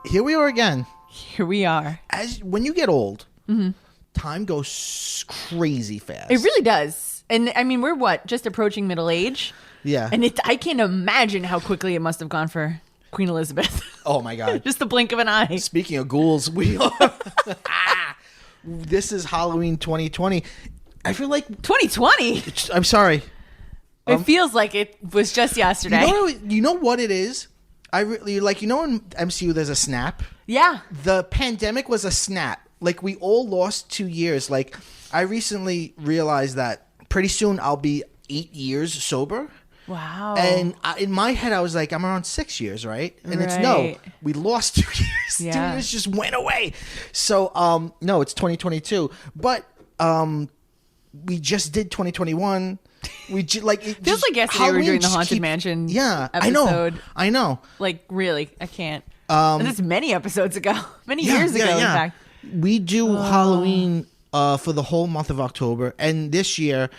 Here we are again. Here we are. When you get old, time goes crazy fast. It really does. And I mean, we're just approaching middle age? Yeah. And I can't imagine how quickly it must have gone for Queen Elizabeth. Oh my God. Just the blink of an eye. Speaking of ghouls, we are. This is Halloween 2020. I feel like 2020. I'm sorry. It feels like it was just yesterday. You know what it is? I really like. In MCU, there's a snap. Yeah. The pandemic was a snap. Like we all lost 2 years. Like I recently realized that pretty soon I'll be 8 years sober. Wow. And in my head, I was like, I'm around 6 years, right? And it's no, we lost 2 years. Yeah. 2 years just went away. So, no, it's 2022. But we just did 2021. It feels like yesterday Halloween we were doing the Haunted Mansion episode. I know. Like, really, I can't. And this is many episodes ago. Many years ago, in fact. We do Halloween for the whole month of October. And this year,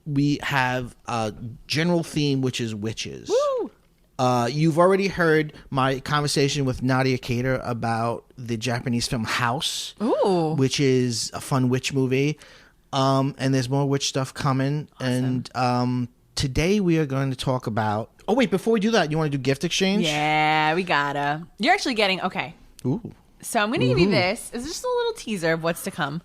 we have a general theme, which is witches. Woo! You've already heard my conversation with Nadia Cater about the Japanese film House, which is a fun witch movie. And there's more witch stuff coming. Awesome. And today we are going to talk about... Oh, wait, before we do that, you want to do gift exchange? Yeah, we gotta. You're actually getting... Okay. Ooh. So I'm going to give you this. It's just a little teaser of what's to come.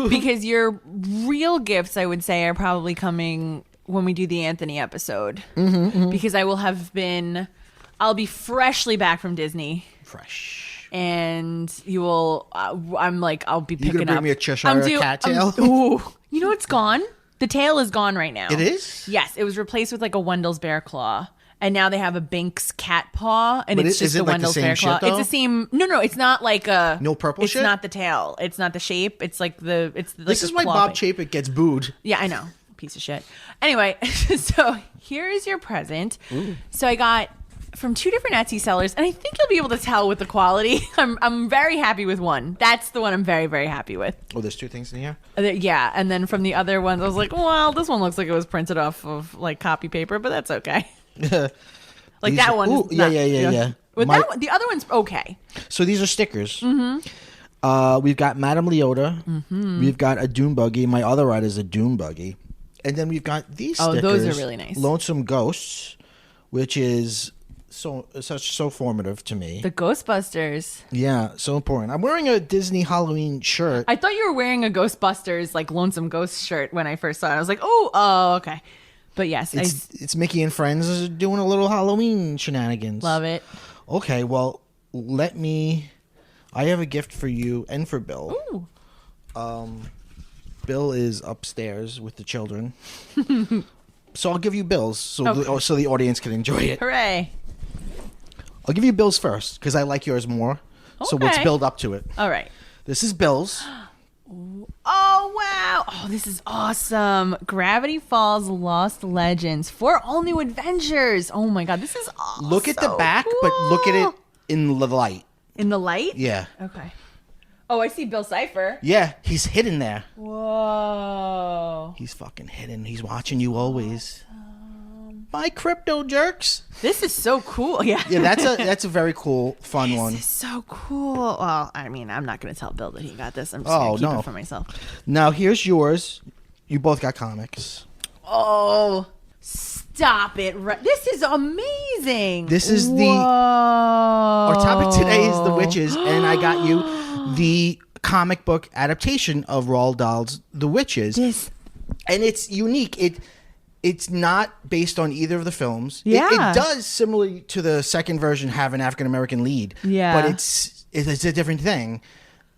Because your real gifts, I would say, are probably coming when we do the Anthony episode. Because I'll be freshly back from Disney. Fresh. And you will, I'll be picking up. You're going to bring me a Cheshire cat tail? Ooh. You know what's gone? The tail is gone right now. It is? Yes. It was replaced with like a Wendell's bear claw. And now they have a Binks cat paw, and it's just a Wendell's bear claw. It's the same. No, it's not like a no purple shit. It's not the tail. It's not the shape. It's like this is why Bob Chapek gets booed. Yeah, I know, piece of shit. Anyway, so here is your present. Ooh. So I got from 2 different Etsy sellers, and I think you'll be able to tell with the quality. I'm very happy with one. That's the one I'm very, very happy with. Oh, there's 2 things in here? Yeah, and then from the other ones, I was like, well, this one looks like it was printed off of like copy paper, but that's okay. Like that one. Yeah. But that one, the other one's okay. So these are stickers. We've got Madame Leota. We've got a Doom Buggy. My other ride is a Doom Buggy. And then we've got these stickers. Oh, those are really nice. Lonesome Ghosts, which is so formative to me. The Ghostbusters. Yeah, so important. I'm wearing a Disney Halloween shirt. I thought you were wearing a Ghostbusters, like Lonesome Ghost shirt when I first saw it. I was like, oh, okay. But yes, it's Mickey and friends doing a little Halloween shenanigans. Love it. Okay, well, I have a gift for you and for Bill. Ooh. Bill is upstairs with the children. So I'll give you Bill's so the audience can enjoy it. Hooray. I'll give you Bill's first because I like yours more. Okay. So let's build up to it. All right. This is Bill's. Oh, wow. Oh, this is awesome. Gravity Falls Lost Legends. 4 all-new adventures. Oh, my God. This is awesome. Look at the back, but look at it in the light. In the light? Yeah. Okay. Oh, I see Bill Cipher. Yeah, he's hidden there. Whoa. He's fucking hidden. He's watching you always. My crypto jerks. This is so cool. Yeah. Yeah, that's a very cool, fun one. This is so cool. Well, I mean, I'm not going to tell Bill that he got this. I'm just going to keep it for myself. Now, here's yours. You both got comics. Oh, stop it. This is amazing. This is our topic today is the witches, and I got you the comic book adaptation of Roald Dahl's The Witches. And it's unique. It's not based on either of the films. Yeah. It does, similarly to the second version, have an African-American lead. Yeah. But it's a different thing.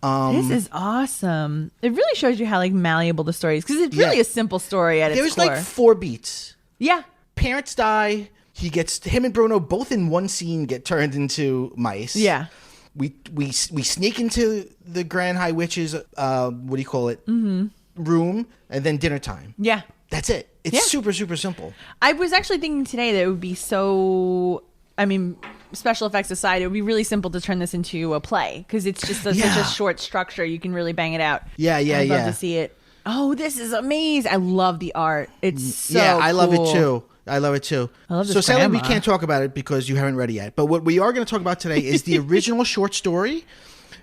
This is awesome. It really shows you how malleable the story is. Because it's really a simple story at its core. There's 4 beats. Yeah. Parents die. Him and Bruno both in one scene get turned into mice. Yeah. We sneak into the Grand High Witch's, room, and then dinner time. Yeah. That's it. It's super, super simple. I was actually thinking today that it would be special effects aside, it would be really simple to turn this into a play because it's just such a short structure. You can really bang it out. Yeah. I'd love to see it. Oh, this is amazing. I love the art. It's so I love it too. I love it too. I love this so sadly, we grandma. can't talk about it because you haven't read it yet. But what we are going to talk about today is the original short story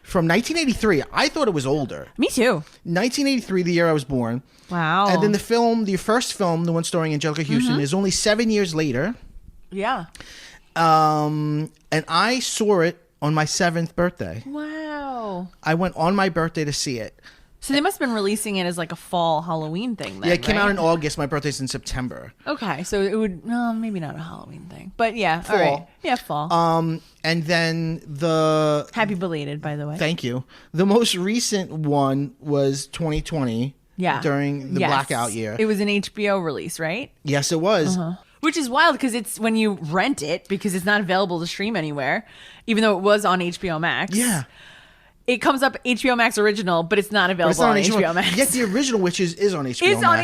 from 1983. I thought it was older. Me too. 1983, the year I was born. Wow. And then the first film, the one starring Angelica Houston, is only 7 years later. Yeah. And I saw it on my 7th birthday. Wow. I went on my birthday to see it. So they must have been releasing it as like a fall Halloween thing then, Yeah, it came out right? in August. My birthday's in September. Okay, so it would, no, maybe not a Halloween thing. But yeah, Fall. all right. Yeah, fall. And then Happy belated, by the way. Thank you. The most recent one was 2020. Yeah. During the blackout year. It was an HBO release, right? Yes, it was. Which is wild because it's when you rent it, because it's not available to stream anywhere, even though it was on HBO Max. Yeah. It comes up HBO Max original, but it's not available on HBO Max. Yet the original Witches is on HBO It's Max. on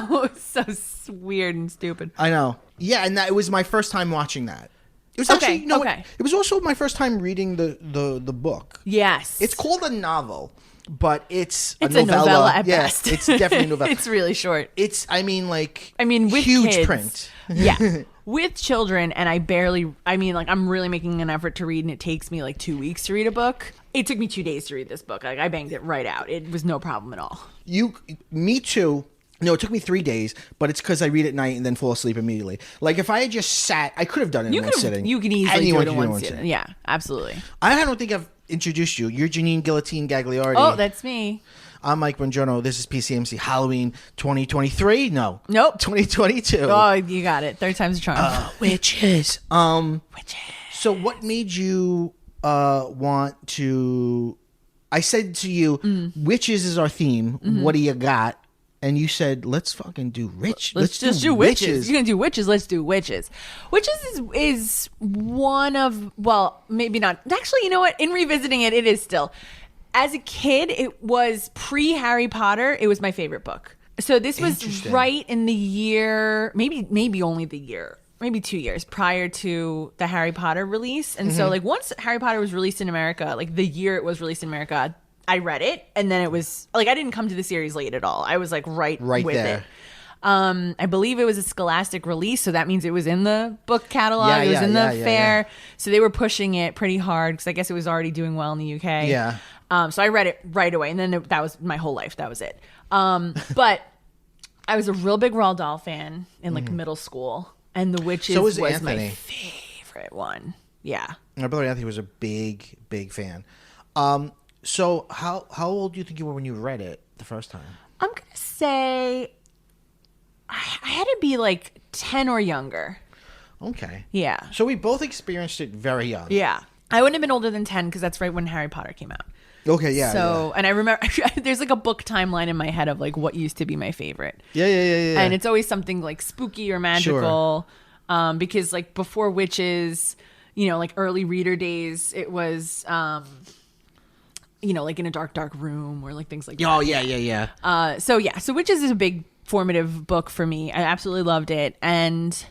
HBO. It's so weird and stupid. I know. Yeah, and it was my first time watching that. It was Okay, actually no. okay. It was also my first time reading the book. Yes. It's called a novel, but it's a novella at best. It's definitely a novella. It's really short. It's with huge kids, print. Yeah. With children, and I'm really making an effort to read, and it takes me like 2 weeks to read a book. It took me 2 days to read this book. Like, I banged it right out. It was no problem at all. Me too. No, it took me 3 days, but it's because I read at night and then fall asleep immediately. Like, if I had just sat, I could have done it in one sitting. You can easily Anyone do it can in one sitting. Yeah, absolutely. I don't think I've introduced you. You're Janine Guillotine Gagliardi. Oh, that's me. I'm Mike Bongiorno. This is PCMC Halloween 2023. No. Nope. 2022. Oh, you got it. Third time's a charm. Witches. Witches. So what made you want to... I said to you, witches is our theme. What do you got? And you said, let's fucking do let's just do witches. You're going to do witches. Let's do witches. Witches is one of, well, maybe not. Actually, you know what? In revisiting it, it is still. As a kid, it was pre-Harry Potter. It was my favorite book. So this was right in the year, maybe only the year, maybe 2 years prior to the Harry Potter release. And so like once Harry Potter was released in America, like the year it was released in America, I read it. And then it was like, I didn't come to the series late at all. I was like right with there. it. I believe it was a Scholastic release, so that means it was in the book catalog. It was in the fair. So they were pushing it pretty hard because I guess it was already doing well in the UK. Yeah. So I read it right away, and then that was my whole life. That was it. But I was a real big Roald Dahl fan in like middle school, and The Witches was my favorite one. Yeah. My brother Anthony was a big fan. So how old do you think you were when you read it the first time? I'm gonna say I had to be like 10 or younger. Okay. Yeah. So we both experienced it very young. Yeah. I wouldn't have been older than 10 because that's right when Harry Potter came out. Okay, yeah. So, and I remember there's like a book timeline in my head of like what used to be my favorite. Yeah. And it's always something like spooky or magical. Sure. Because like before Witches, like early reader days, it was, like in a dark room or like things like that. Oh, yeah. So Witches is a big formative book for me. I absolutely loved it. And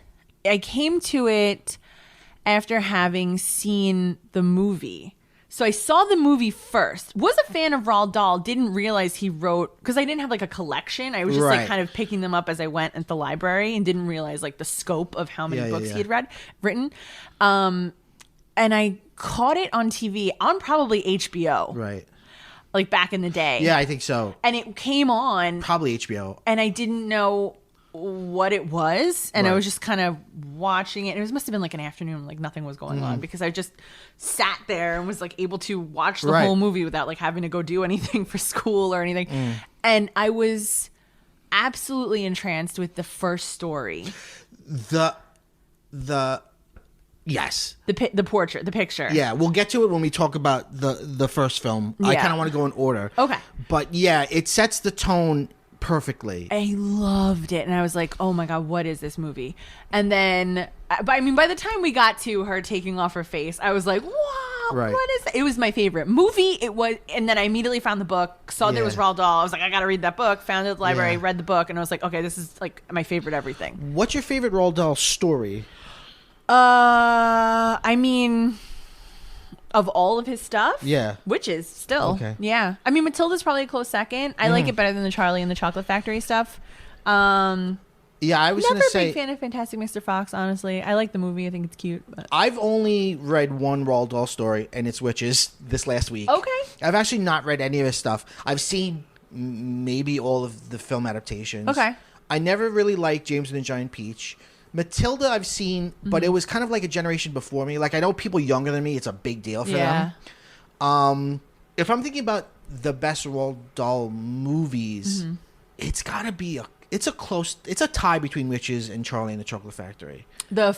I came to it after having seen the movie. So I saw the movie first, was a fan of Roald Dahl, didn't realize he wrote, because I didn't have like a collection. I was just like kind of picking them up as I went at the library and didn't realize like the scope of how many books he had written. And I caught it on TV on probably HBO. Right. Like back in the day. Yeah, I think so. And it came on. Probably HBO. And I didn't know what it was, and I was just kind of watching it. It must have been like an afternoon, like nothing was going on, because I just sat there and was like able to watch the whole movie without like having to go do anything for school or anything. And I was absolutely entranced with the first story. Yes. The portrait, the picture. Yeah, we'll get to it when we talk about the first film. I kind of want to go in order. Okay. But yeah, it sets the tone perfectly. I loved it, and I was like, "Oh my god, what is this movie?" And then, by the time we got to her taking off her face, I was like, "Wow, what is that?" It was my favorite movie. It was, and then I immediately found the book, saw there was Roald Dahl. I was like, "I got to read that book." Found it at the library, read the book, and I was like, "Okay, this is like my favorite everything." What's your favorite Roald Dahl story? I mean, of all of his stuff, Witches still. Okay. Yeah, I mean, Matilda's probably a close second. I like it better than the Charlie and the Chocolate Factory stuff. Yeah, I was Never going to a big say, fan of Fantastic Mr. Fox, honestly. I like the movie. I think it's cute. But. I've only read one Roald Dahl story, and it's Witches, this last week. Okay. I've actually not read any of his stuff. I've seen maybe all of the film adaptations. Okay. I never really liked James and the Giant Peach. Matilda I've seen, but it was kind of like a generation before me. Like, I know people younger than me, it's a big deal for them. If I'm thinking about the best Roald Dahl movies, it's got to be it's a tie between Witches and Charlie and the Chocolate Factory. The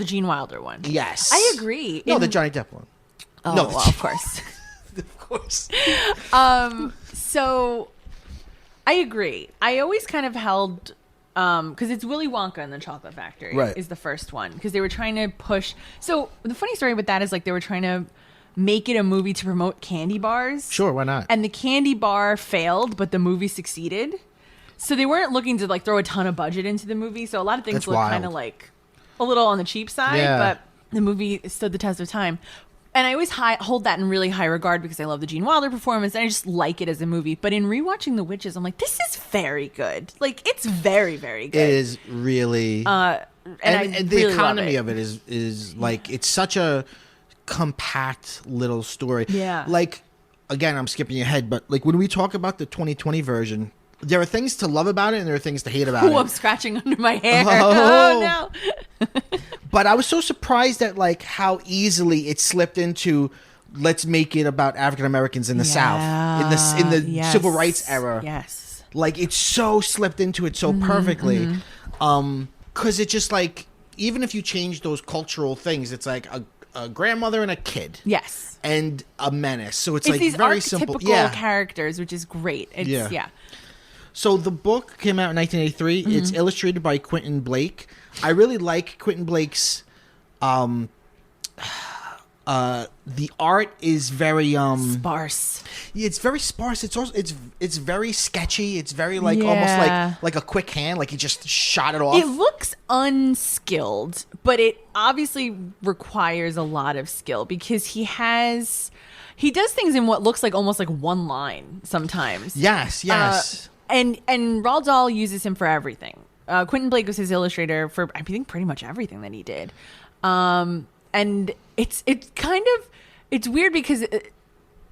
Gene Wilder one. Yes. I agree. No, the Johnny Depp one. Oh, no, well, of course. Of course. So I agree. I always kind of held, because it's Willy Wonka and the Chocolate Factory is the first one, because they were trying to push. So the funny story with that is like they were trying to make it a movie to promote candy bars. Sure, why not? And the candy bar failed, but the movie succeeded. So they weren't looking to like throw a ton of budget into the movie. So a lot of things look kind of like a little on the cheap side, but the movie stood the test of time. And I always hold that in really high regard because I love the Gene Wilder performance and I just like it as a movie. But in rewatching The Witches, I'm like, this is very good. Like, it's very, very good. It is really. And the really economy of it is like, it's such a compact little story. Yeah. Like, again, I'm skipping ahead, but like when we talk about the 2020 version, there are things to love about it and there are things to hate about it. I'm scratching under my hair. Oh no. But I was so surprised at like how easily it slipped into let's make it about African Americans in the South in the civil rights era. Yes. Like it's so slipped into it so perfectly. Cuz it just like even if you change those cultural things, it's like a grandmother and a kid. Yes. And a menace. So it's like these very simple. Characters, which is great. It's, So the book came out in 1983. It's illustrated by Quentin Blake. I really like Quentin Blake's. The art is very sparse. Yeah, it's very sparse. It's also it's very sketchy. It's very almost like a quick hand. Like he just shot it off. It looks unskilled, but it obviously requires a lot of skill because he does things in what looks like almost like one line sometimes. Yes. And Roald Dahl uses him for everything. Quentin Blake was his illustrator for I think pretty much everything that he did. And it's weird because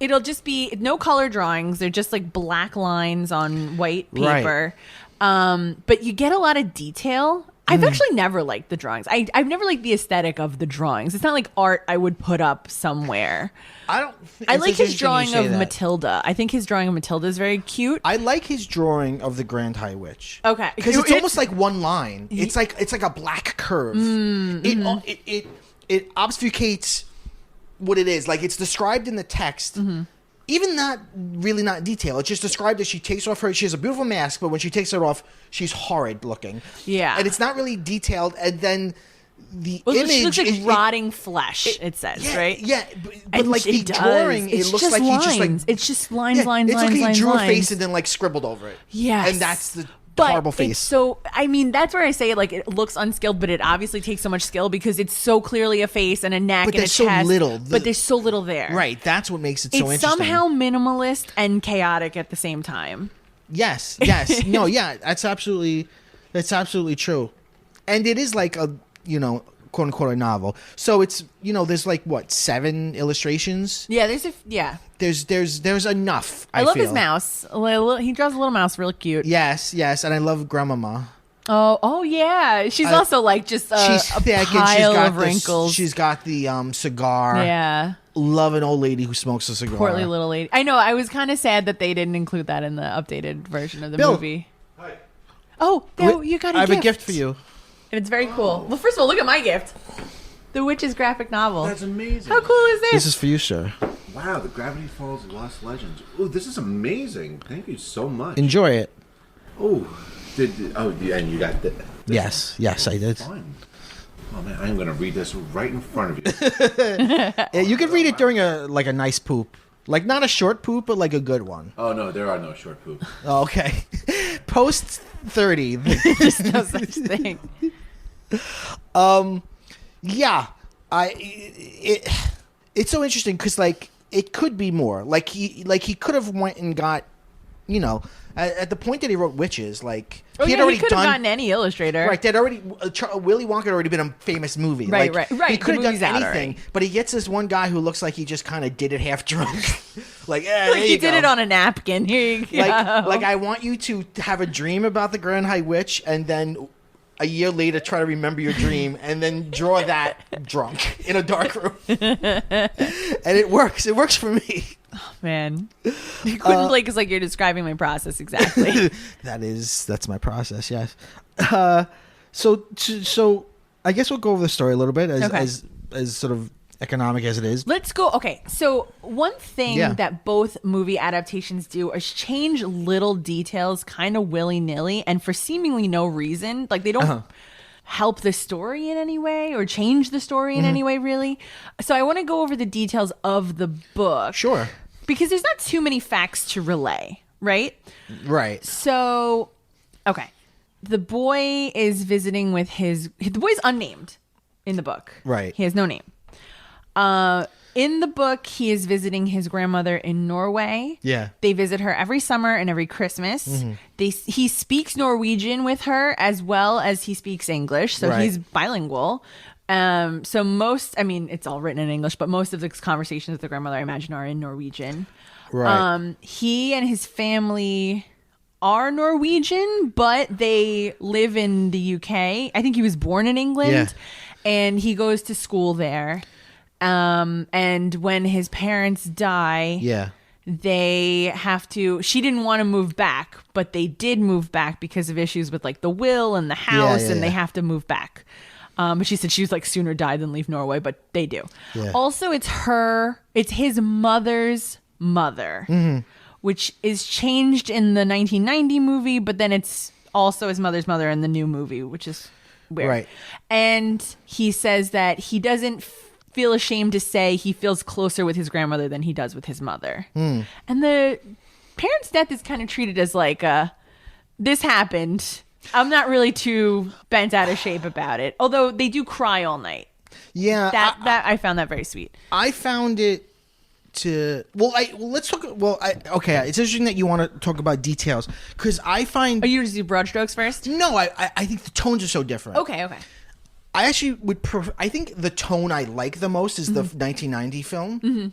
it'll just be no color drawings. They're just like black lines on white paper. Right. But you get a lot of detail. I've actually never liked the drawings. I've never liked the aesthetic of the drawings. It's not like art I would put up somewhere. I like his drawing of Matilda. I think his drawing of Matilda is very cute. I like his drawing of the Grand High Witch. Okay, because it's almost like one line. It's like a black curve. It obfuscates what it is. Like it's described in the text. Even not in detail. It's just described as she takes off she has a beautiful mask, but when she takes it off, she's horrid looking. Yeah. And it's not really detailed. And then the image... She looks like rotting flesh, it says, right? Yeah, but like the drawing, it looks like lines. he just like... It's just lines. It's like he drew lines. a face and then like scribbled over it. Yes. And that's the... But horrible face. So I mean, that's where I say like it looks unskilled, but it obviously takes so much skill because it's so clearly a face and a neck and a chest. But there's so little there. Right. That's what makes it so interesting. It's somehow minimalist and chaotic at the same time. Yes. No. Yeah. That's absolutely true. And it is like a quote unquote a novel. So it's there's like what 7 illustrations. Yeah. There's enough. I love his mouse. He draws a little mouse, real cute. Yes, and I love Grandmama. Oh yeah. She's also like just she's a thick pile and of wrinkles. She's got the cigar. Yeah. Love an old lady who smokes a cigar. Portly little lady. I know. I was kind of sad that they didn't include that in the updated version of the movie. Hi. Oh, you got a gift. I have a gift for you. And it's very cool. Well, first of all, look at my gift. The Witch's graphic novel. That's amazing. How cool is this? This is for you, sir. Wow, the Gravity Falls Lost Legends. Oh, this is amazing. Thank you so much. Enjoy it. Oh, and you got this. Yes, I did. Fun. Oh man, I'm gonna read this right in front of you. Yeah, you can read it during a nice poop. Like not a short poop, but like a good one. Oh no, there are no short poops. Oh, okay. Post 30. There's no such thing. Yeah. It's so interesting because like it could be more. Like he could have went and got you know, at the point that he wrote Witches, like he had already could have done gotten any illustrator. right. That already Willy Wonka had already been a famous movie. Right, like, right. He could have done movie's out anything, already. but he gets this one guy who looks like he just kind of did it half drunk. Like, Like there he you did go. it on a napkin. Here you go. Like I want you to have a dream about the Grand High Witch, and then a year later try to remember your dream, and then draw that drunk in a dark room. And it works. It works for me. Man, you couldn't blink because like you're describing my process exactly. That's my process. Yes. So I guess we'll go over the story a little bit as sort of economic as it is. Let's go. Okay, so one thing that both movie adaptations do is change little details kind of willy-nilly and for seemingly no reason. Like they don't help the story in any way or change the story in any way, really. So I want to go over the details of the book. Sure. Because there's not too many facts to relay, right? Right. So, okay. The boy is visiting with the boy's unnamed in the book. Right. He has no name. In the book, he is visiting his grandmother in Norway. Yeah. They visit her every summer and every Christmas. He speaks Norwegian with her as well as he speaks English. So Right. he's bilingual. So it's all written in English, but most of the conversations with the grandmother, I imagine, are in Norwegian. Right. He and his family are Norwegian, but they live in the UK. I think he was born in England, and he goes to school there. And when his parents die, they have to. She didn't want to move back, but they did move back because of issues with like the will and the house, and they have to move back. But she said she was like sooner die than leave Norway, but they do. Yeah. Also, it's his mother's mother, which is changed in the 1990 movie, but then it's also his mother's mother in the new movie, which is weird. Right. And he says that he doesn't feel ashamed to say he feels closer with his grandmother than he does with his mother. And the parent's death is kind of treated as like this happened. I'm not really too bent out of shape about it, although they do cry all night. Yeah. I found that very sweet. I found it let's talk. Okay. It's interesting that you want to talk about details because I find. Are you going to do broad strokes first? No, I think the tones are so different. Okay. I actually would I think the tone I like the most is the 1990 film.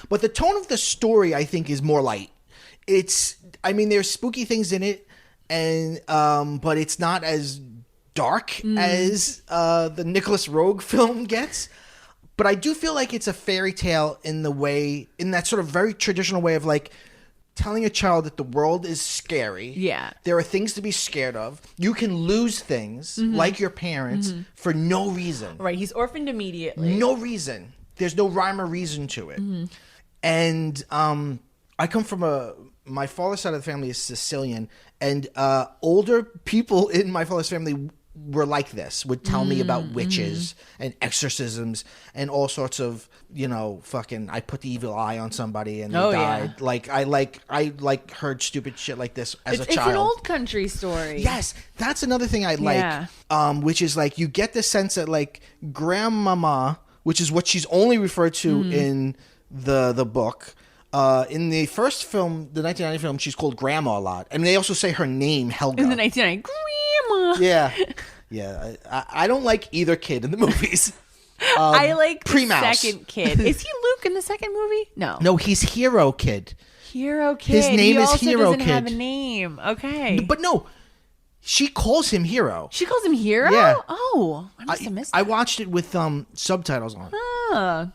But the tone of the story I think is more light. There's spooky things in it, and but it's not as dark as the Nicholas Roeg film gets. But I do feel like it's a fairy tale in that sort of very traditional way of like telling a child that the world is scary. Yeah. There are things to be scared of. You can lose things like your parents for no reason. Right. He's orphaned immediately. No reason. There's no rhyme or reason to it. And I come from my father's side of the family is Sicilian, and older people in my father's family were like this, would tell me about witches and exorcisms and all sorts of, fucking I put the evil eye on somebody and they died. Yeah. I heard stupid shit like this as a child. It's an old country story. Yes, that's another thing I like, which is like you get the sense that like grandmama, which is what she's only referred to in the book. In the first film, the 1990 film, she's called Grandma a lot. And they also say her name, Helga. In the 1990, Grandma. Yeah. I don't like either kid in the movies. I like the Pre-Mouse. second kid. Is he Luke in the second movie? No. No, he's Hero Kid. Hero Kid. His name is also Hero doesn't Kid. have a name. Okay. But no, she calls him Hero. She calls him Hero? Yeah. Oh, I must have missed I that. watched it with subtitles on. Ah,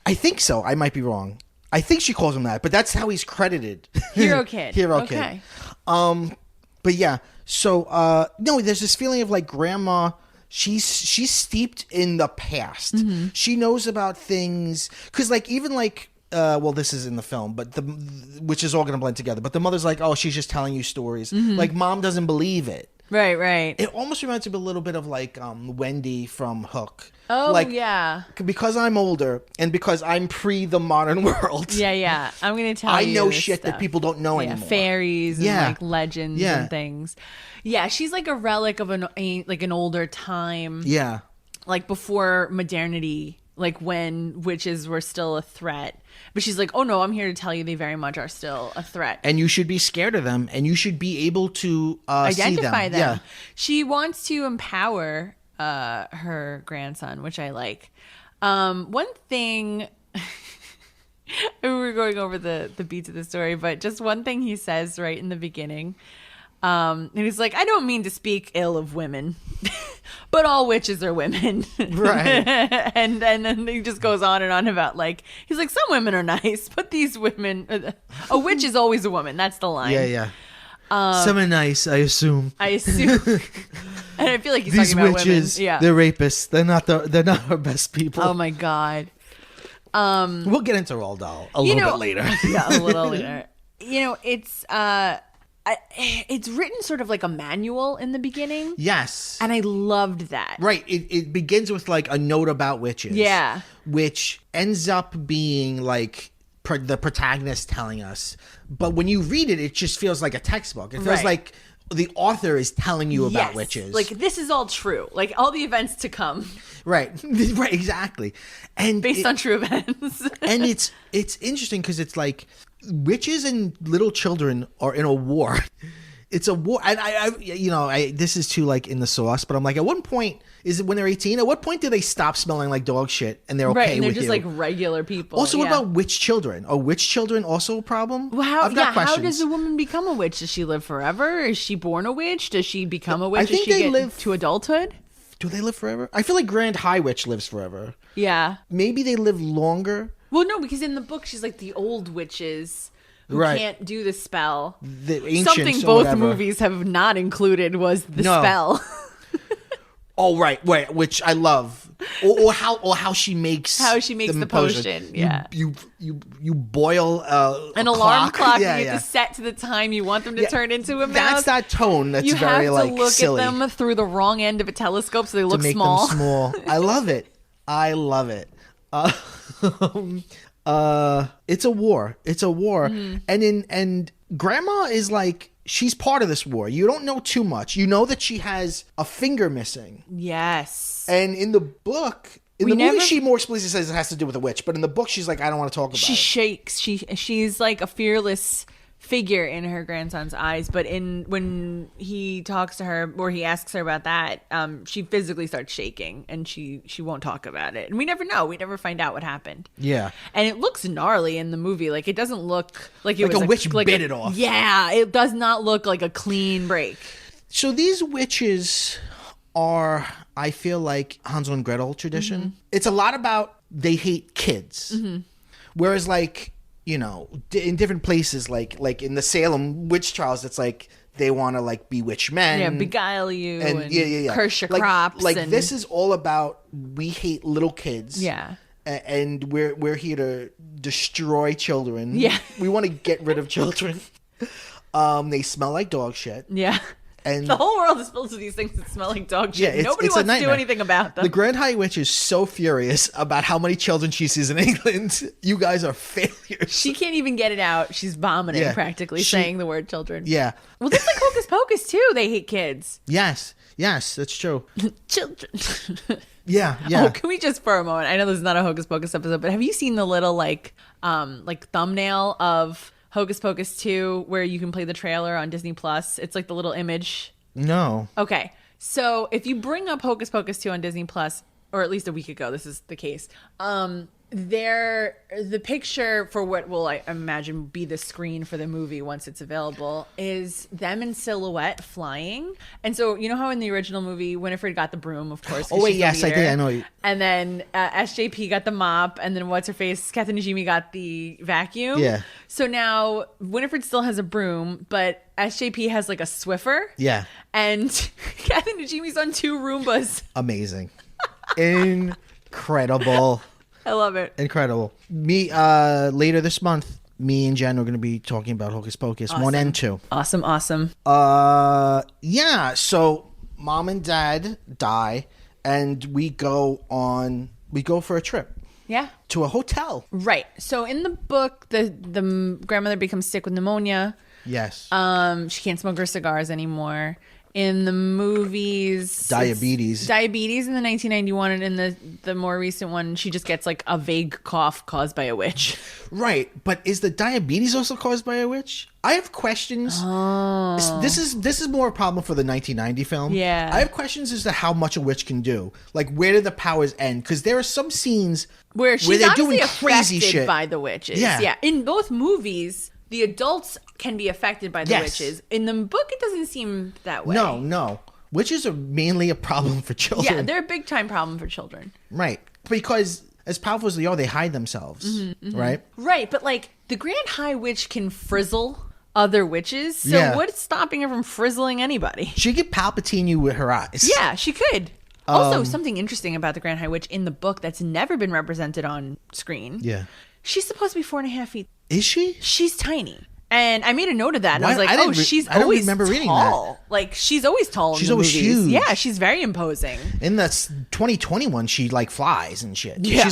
I think so. I might be wrong. I think she calls him that, but that's how he's credited. Hero Kid. Hero Okay. Kid. But yeah, so no, there's this feeling of like grandma. She's steeped in the past. She knows about things because like even like this is in the film, but which is all going to blend together. But the mother's like, oh, she's just telling you stories. Like mom doesn't believe it. Right. It almost reminds me a little bit of like Wendy from Hook. Oh, like, yeah. Because I'm older and because I'm pre the modern world. Yeah. I'm going to tell you. I know this shit stuff. that people don't know anymore. Fairies and like legends Yeah. and things. Yeah, she's like a relic of an older time. Yeah. Like before modernity like when witches were still a threat. But she's like, oh no, I'm here to tell you they very much are still a threat. And you should be scared of them, and you should be able to identify see them. Yeah. She wants to empower her grandson, which I like. One thing, we were going over the beats of the story, but just one thing he says right in the beginning. And he's like, I don't mean to speak ill of women, but all witches are women. Right. and then he just goes on and on about like, he's like, some women are nice, but these women, a witch is always a woman. That's the line. Yeah. Some are nice, I assume. And I feel like he's These talking about witches, women. Yeah. they're rapists. They're not our best people. Oh my God. We'll get into Roald Dahl a little bit later. Yeah, a little later. It's written sort of like a manual in the beginning. Yes. And I loved that. Right. It begins with like a note about witches. Yeah. Which ends up being like the protagonist telling us. But when you read it, it just feels like a textbook. It feels like the author is telling you about witches. Like, this is all true. Like, all the events to come. Right. Right, exactly. And based on true events. And it's interesting because it's like witches and little children are in a war. It's a war. And I this is too like in the sauce, but I'm like, at one point, is it when they're 18? At what point do they stop smelling like dog shit and they're okay with and they're just you? like regular people. Also, what about witch children? Are witch children also a problem? Well, how does a woman become a witch? Does she live forever? Is she born a witch? Does she become a witch? I think Does she they get live to adulthood? Do they live forever? I feel like Grand High Witch lives forever. Yeah. Maybe they live longer. Well, no, because in the book she's like the old witches who can't do the spell. The ancients. Something both movies have not included was the spell. Oh, right, which I love. Or how she makes the potion. Yeah. You boil an alarm clock. You have to set to the time you want them to turn into a mouse. That's that tone. That's very like silly. You have to look at them through the wrong end of a telescope so they look small. Them small. I love it. It's a war. Mm-hmm. And Grandma is like, she's part of this war. You don't know too much. You know that she has a finger missing. Yes. And in the book, movie, she more explicitly says it has to do with a witch. But in the book, she's like, I don't want to talk about it. She shakes. She's like a fearless figure in her grandson's eyes. But when he talks to her or he asks her about that, she physically starts shaking and she won't talk about it. And we never know. We never find out what happened. Yeah. And it looks gnarly in the movie. Like, it doesn't look like it was a witch bit it off. Yeah. It does not look like a clean break. So these witches are, I feel like, Hansel and Gretel tradition. Mm-hmm. It's a lot about they hate kids. Mm-hmm. Whereas like, you know, in different places, like in the Salem witch trials, it's like they want to like bewitch men, beguile you, and curse your like, crops. Like this is all about we hate little kids, and we're here to destroy children. Yeah, we want to get rid of children. They smell like dog shit. Yeah. And the whole world is filled with these things that smell like dog shit. Nobody wants to do anything about them. The Grand High Witch is so furious about how many children she sees in England. You guys are failures. She can't even get it out. She's vomiting practically, saying the word children. Yeah. Well, that's like Hocus Pocus too. They hate kids. Yes, that's true. Children. Yeah. Oh, can we just for a moment? I know this is not a Hocus Pocus episode, but have you seen the little like thumbnail of Hocus Pocus 2 where you can play the trailer on Disney Plus? It's like the little image. No. Okay. So if you bring up Hocus Pocus 2 on Disney Plus, or at least a week ago, this is the case. The picture for what will I imagine be the screen for the movie once it's available is them in silhouette flying. And so you know how in the original movie Winifred got the broom, of course. Oh wait, yes, I did. I know you. And then SJP got the mop, and then what's her face, Kathy Najimy got the vacuum. Yeah. So now Winifred still has a broom, but SJP has like a Swiffer. Yeah. And Kathy Najimy's on 2 Roombas. Amazing. Incredible. I love it. Incredible. Later this month, me and Jen are going to be talking about Hocus Pocus 1 and 2. Awesome. Yeah. So mom and dad die, and we go for a trip. Yeah. To a hotel. Right. So in the book, the grandmother becomes sick with pneumonia. Yes. She can't smoke her cigars anymore. In the movies, Diabetes in the 1991, and in the more recent one, she just gets like a vague cough caused by a witch. Right, but is the diabetes also caused by a witch? I have questions. Oh. This is more a problem for the 1990 film. Yeah. I have questions as to how much a witch can do. Like, where do the powers end? Because there are some scenes where she's they're obviously doing crazy affected shit by the witches. Yeah. In both movies, the adults can be affected by the witches. In the book, it doesn't seem that way. No. Witches are mainly a problem for children. Yeah, they're a big time problem for children. Right. Because as powerful as they are, they hide themselves. Right? Right, but like the Grand High Witch can frizzle other witches. So what's stopping her from frizzling anybody? She could Palpatine you with her eyes. Yeah, she could. Also, something interesting about the Grand High Witch in the book that's never been represented on screen. Yeah. She's supposed to be 4.5 feet. Is she? She's tiny. And I made a note of that. And Why? I was like, she's I don't always remember reading tall. that. Like, she's always tall She's in the always movies. huge. Yeah, she's very imposing. In the 2021, she like flies and shit. Yeah.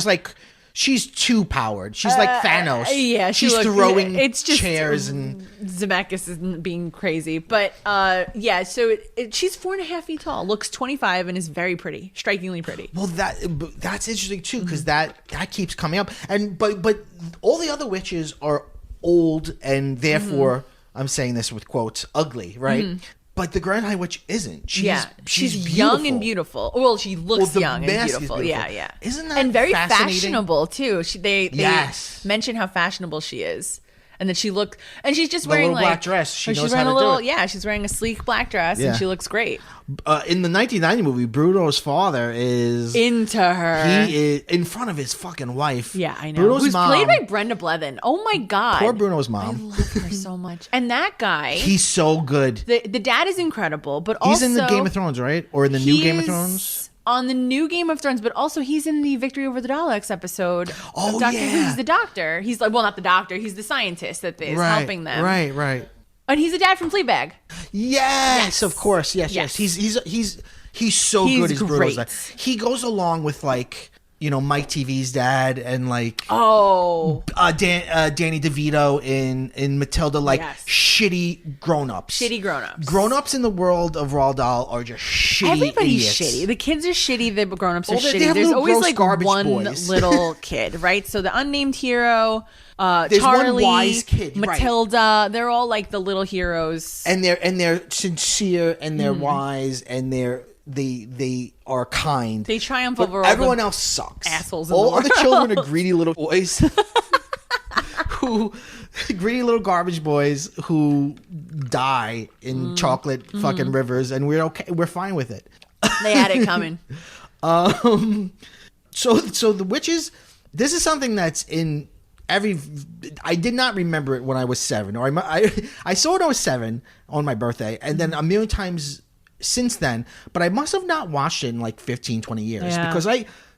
She's too powered. She's like Thanos. Yeah, she's throwing it's just chairs and Zemeckis is being crazy. But yeah, so she's 4.5 feet tall, looks 25, and is very pretty, strikingly pretty. well, that's interesting too because that keeps coming up. And but all the other witches are old and therefore I'm saying this with quotes ugly, right? But the Grand High Witch isn't. She's young and beautiful. Well, she looks young and mask is beautiful. Yeah. Isn't that and very fascinating? fashionable too? They mention how fashionable she is, and that she's just wearing little like black dress. She's wearing a little she's wearing a sleek black dress, and she looks great. In the 1990 movie, Bruno's father is into her. He is in front of his fucking wife. Yeah, I know. Bruno's Who's mom, played by Brenda Blethyn. Oh my god, poor Bruno's mom. I love her so much. And that guy, he's so good. The dad is incredible, but he's also in the Game of Thrones, right? Or in the new Game of Thrones. On the new Game of Thrones, but also he's in the Victory Over the Daleks episode of Doctor Who. He's the doctor. He's like, well, not the doctor. He's the scientist that is helping them. Right. And he's a dad from Fleabag. Yes, of course. Yes. He's so good as Bruno's dad. He goes along with like, Mike TV's dad and like Danny DeVito in Matilda, like shitty grown-ups. Grown-ups in the world of Roald Dahl are just shitty. Everybody's idiots. shitty. The kids are shitty. The grown-ups are shitty. They have There's always like one little kid, right? So the unnamed hero, there's Charlie, one wise kid, Matilda, right. They're all like the little heroes. And they're sincere and they're wise and they are kind. They triumph but over everyone else sucks. Assholes. All other children are greedy little boys greedy little garbage boys who die in chocolate fucking rivers, and we're okay. We're fine with it. They had it coming. So the witches. This is something that's in every. I did not remember it when I was 7, or I saw it when I was 7 on my birthday, and then a million times since then, but I must have not watched it in like 15, 20 years because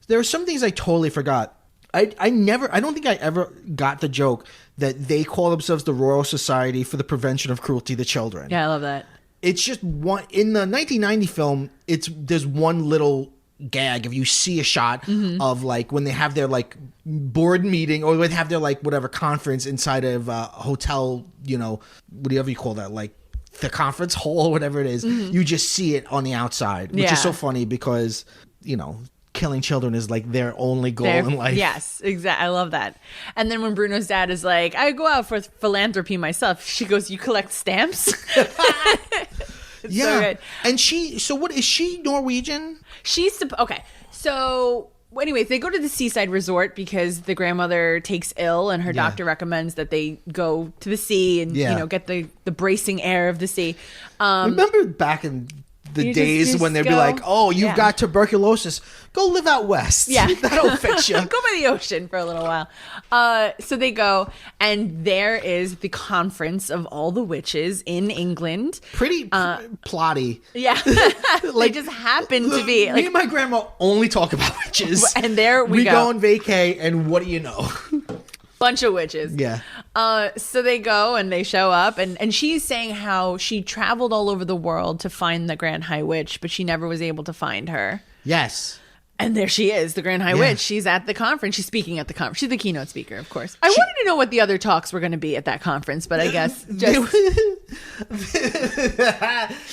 there are some things I totally forgot. I don't think I ever got the joke that they call themselves the Royal Society for the Prevention of Cruelty to Children. Yeah, I love that. It's just one in the 1990 film. There's one little gag if you see a shot of like when they have their like board meeting or when they have their like whatever conference inside of a hotel, whatever you call that, like the conference hall or whatever it is, you just see it on the outside, which is so funny because, killing children is like their only goal in life. Yes, exactly. I love that. And then when Bruno's dad is like, I go out for philanthropy myself, she goes, you collect stamps? Yeah. So good. And what is she Norwegian? Okay. So anyways, they go to the seaside resort because the grandmother takes ill and her doctor recommends that they go to the sea and get the bracing air of the sea. Remember back in the days when they'd be like, oh, you've got tuberculosis, go live out west. Yeah. That'll fix you. Go by the ocean for a little while. So they go, and there is the conference of all the witches in England. Pretty plotty. Yeah. They just happen to be. Me and my grandma only talk about witches. And there we go on vacay, and what do you know? Bunch of witches. Yeah. So they go and they show up and she's saying how she traveled all over the world to find the Grand High Witch, but she never was able to find her. Yes. And there she is, the Grand High Witch. She's at the conference. She's speaking at the conference. She's the keynote speaker, of course. I wanted to know what the other talks were going to be at that conference, but I guess just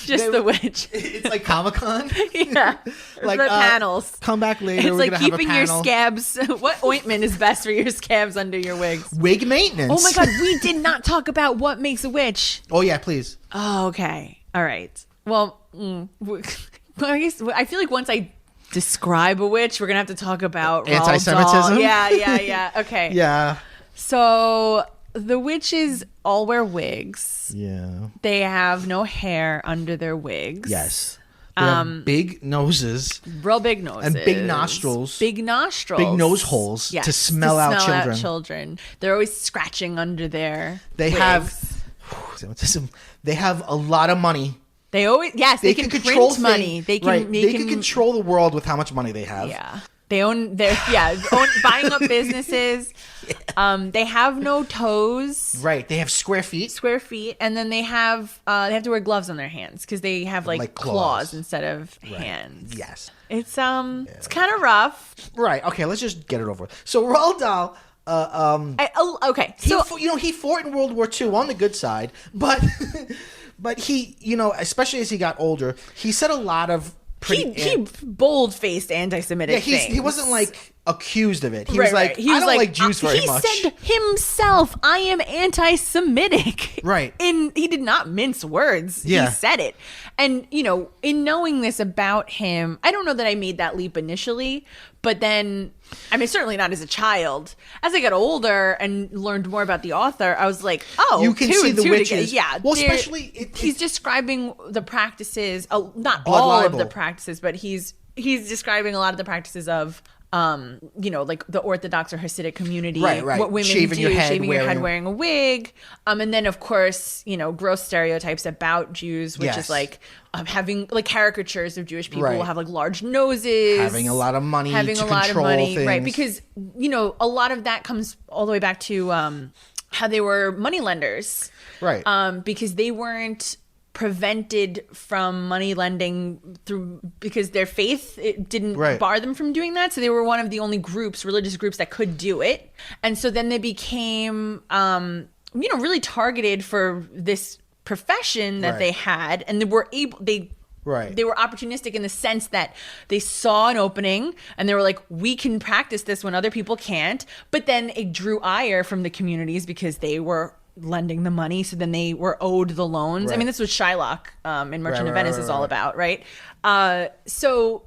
Just the witch. It's like Comic-Con. Yeah. Like the panels. Come back later. It's We're like gonna have a keeping your panel. scabs. What ointment is best for your scabs under your wigs? Wig maintenance. Oh my God, we did not talk about what makes a witch. Oh yeah, please. Oh, okay. All right. Well, I guess I feel like once I describe a witch, we're gonna have to talk about Roald Anti-Semitism? Dahl. Yeah. Okay. Yeah. So the witches all wear wigs. Yeah. They have no hair under their wigs. Yes. They have big noses. Real big noses. And big nostrils. Big nostrils. Big nose holes to smell out children. They're always scratching under their They wigs. They have a lot of money. They always they can control print money. They can they can control the world with how much money they have. Yeah. They own buying up businesses. They have no toes. Right. They have square feet. And then they have to wear gloves on their hands because they have like claws instead of hands. Yes. It's kind of rough. Right. Okay, let's just get it over with. So Roald Dahl okay. So he fought in World War II on the good side, but but he, especially as he got older, he said a lot of he bold-faced anti-Semitic things. He wasn't like accused of it. He was like, I don't like Jews very much. He said himself, I am anti-Semitic. Right. He did not mince words. Yeah. He said it. And, in knowing this about him, I don't know that I made that leap initially, but then, certainly not as a child. As I got older and learned more about the author, I was like, oh, you can see the witches. Yeah. Well, especially he's describing the practices, not blood all libel. of the practices, but he's describing a lot of the practices of like the Orthodox or Hasidic community, right. what women shaving do, your head, shaving your head, wearing a wig, and then of course, gross stereotypes about Jews, which is like having like caricatures of Jewish people will have like large noses, having a lot of money, having to a lot of control money, things. right? Because a lot of that comes all the way back to how they were money lenders, right? Because they weren't prevented from money lending because their faith didn't bar them from doing that, so they were one of the only religious groups that could do it. And so then they became really targeted for this profession that they had, and they were opportunistic in the sense that they saw an opening and they were like, we can practice this when other people can't. But then it drew ire from the communities because they were lending the money, so then they were owed the loans. Right. This was Shylock in Merchant of Venice is all about, right? So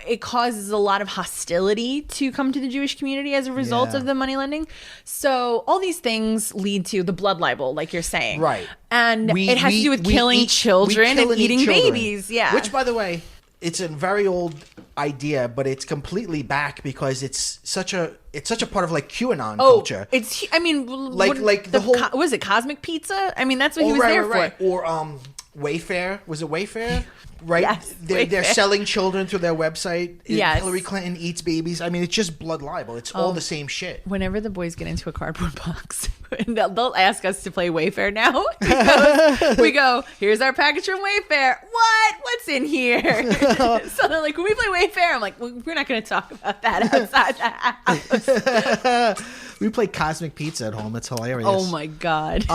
it causes a lot of hostility to come to the Jewish community as a result of the money lending. So all these things lead to the blood libel, like you're saying, right? And it has to do with killing children and eating babies. Yeah, which, by the way, it's a very old idea, but it's completely back because it's such a part of like QAnon culture. It's like the whole was it Cosmic Pizza? That's what he was there for. Or Wayfair, was it Wayfair? Right? Yes, they're selling children through their website. Yes. Hillary Clinton eats babies. It's just blood libel. It's all the same shit. Whenever the boys get into a cardboard box, they'll ask us to play Wayfair now. We go, here's our package from Wayfair. What's in here? So they're like, can we play Wayfair? I'm like, well, we're not going to talk about that outside the house. We play Cosmic Pizza at home. It's hilarious. Oh my God.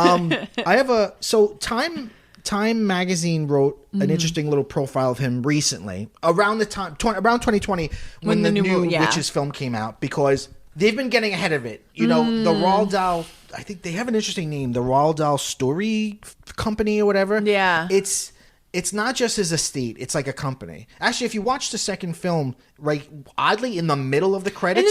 Time magazine wrote an interesting little profile of him recently, around 2020, when the new Witches film came out, because they've been getting ahead of it. The Roald Dahl, I think they have an interesting name, the Roald Dahl Story Company or whatever. Yeah. It's not just his estate, it's like a company. Actually, if you watch the second film, right, oddly, in the middle of the credits,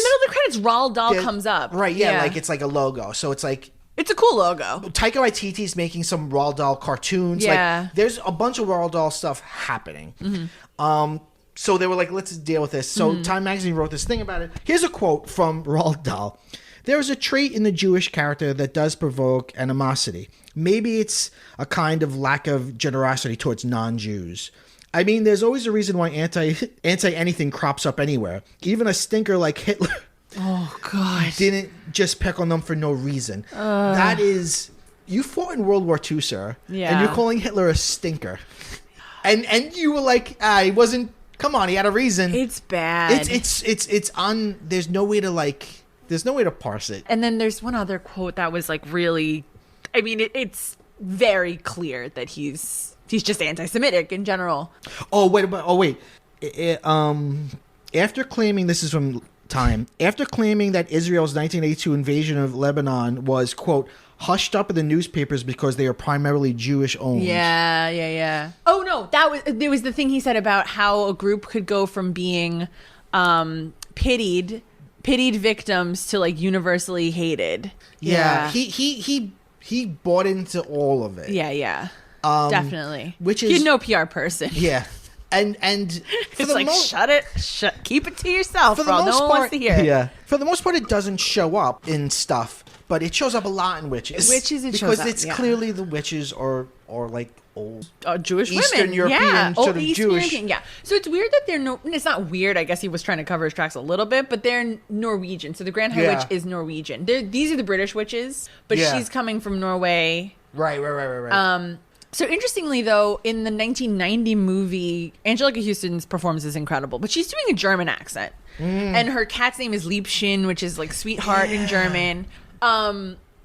Roald Dahl comes up. Right, yeah, like it's like a logo. So it's like, it's a cool logo. Taika Waititi's making some Roald Dahl cartoons. Yeah. Like, there's a bunch of Roald Dahl stuff happening. Mm-hmm. So they were like, let's deal with this. So Time Magazine wrote this thing about it. Here's a quote from Roald Dahl. There is a trait in the Jewish character that does provoke animosity. Maybe it's a kind of lack of generosity towards non-Jews. There's always a reason why anti-anything crops up anywhere. Even a stinker like Hitler... Oh, God. Didn't just pick on them for no reason. That is... You fought in World War II, sir. Yeah. And you're calling Hitler a stinker. And you were like, he wasn't... Come on, he had a reason. It's bad. It's on... There's no way to parse it. And then there's one other quote that was like really... it's very clear that he's just anti-Semitic in general. Oh wait. After claiming, this is from Time, after claiming that Israel's 1982 invasion of Lebanon was, quote, hushed up in the newspapers because they are primarily Jewish owned. Yeah. Oh no, there was the thing he said about how a group could go from being pitied victims to like universally hated. Yeah. He bought into all of it. Yeah. Definitely. Which is, you're no PR person. Yeah. And for it's like keep it to yourself, bro. No one wants to hear it. Yeah. For the most part, it doesn't show up in stuff, but it shows up a lot in Witches. Because it's clearly the witches are like old Jewish Eastern women. European sort of Eastern Jewish. European, yeah. So it's weird that it's not weird. I guess he was trying to cover his tracks a little bit, but they're Norwegian. So the Grand High Witch is Norwegian. These are the British witches, but she's coming from Norway. Right. So interestingly, though, in the 1990 movie, Angelica Houston's performance is incredible, but she's doing a German accent. And her cat's name is Liebchen, which is like sweetheart in German.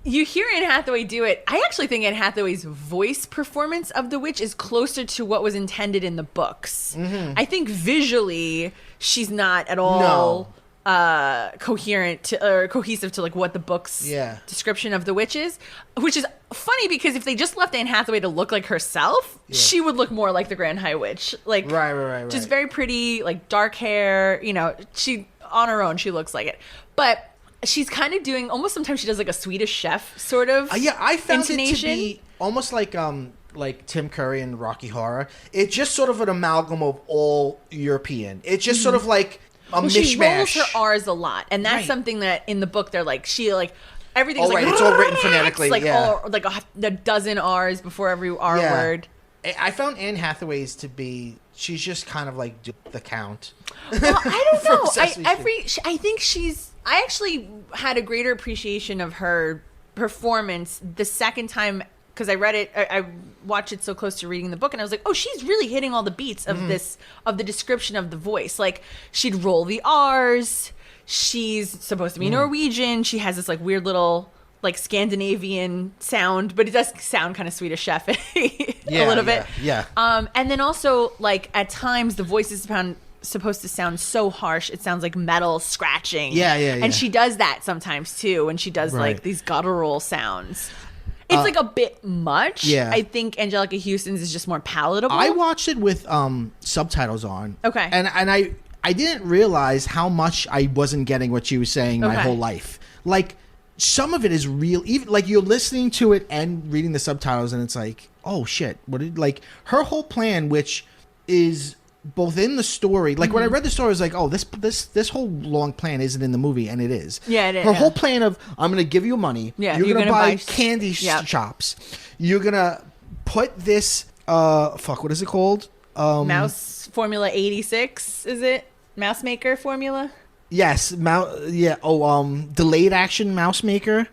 You hear Anne Hathaway do it. I actually think Anne Hathaway's voice performance of the witch is closer to what was intended in the books. I think visually, she's not at all... coherent or cohesive to like what the book's description of the witch is, which is funny because if they just left Anne Hathaway to look like herself, she would look more like the Grand High Witch. Like right. Just very pretty, like dark hair, she on her own she looks like it. But she's kind of doing almost sometimes she does like a Swedish chef sort of I found intonation. It to be almost like Tim Curry and Rocky Horror. It's just sort of an amalgam of all European. It's just sort of like mishmash. She rolls her R's a lot, and that's something that in the book they're like everything's like it's all written phonetically. It's like a dozen R's before every R word. I found Anne Hathaway's to be she's just kind of like the Count. Well, I don't know. I actually had a greater appreciation of her performance the second time. Because I read it, I watched it so close to reading the book, and I was like, "Oh, she's really hitting all the beats of of the description of the voice. Like she'd roll the R's. She's supposed to be Norwegian. She has this like weird little like Scandinavian sound, but it does sound kind of Swedish chef a little bit. Yeah. And then also like at times the voice is supposed to sound so harsh. It sounds like metal scratching. Yeah. And she does that sometimes too when she does like these guttural sounds. It's like a bit much. Yeah. I think Angelica Houston's is just more palatable. I watched it with subtitles on. Okay. And I didn't realize how much I wasn't getting what she was saying my whole life. Like some of it is real. Even like you're listening to it and reading the subtitles, and it's like, oh shit! Her whole plan, which is both in the story. Like when I read the story, I was like, oh, this whole long plan isn't in the movie, and it is. Yeah, it is. Her whole plan of I'm going to give you money. Yeah, you're going to buy candy shops. You're going to put this what is it called? Mouse Formula 86, is it? Mouse Maker Formula? Yes, delayed action mouse maker.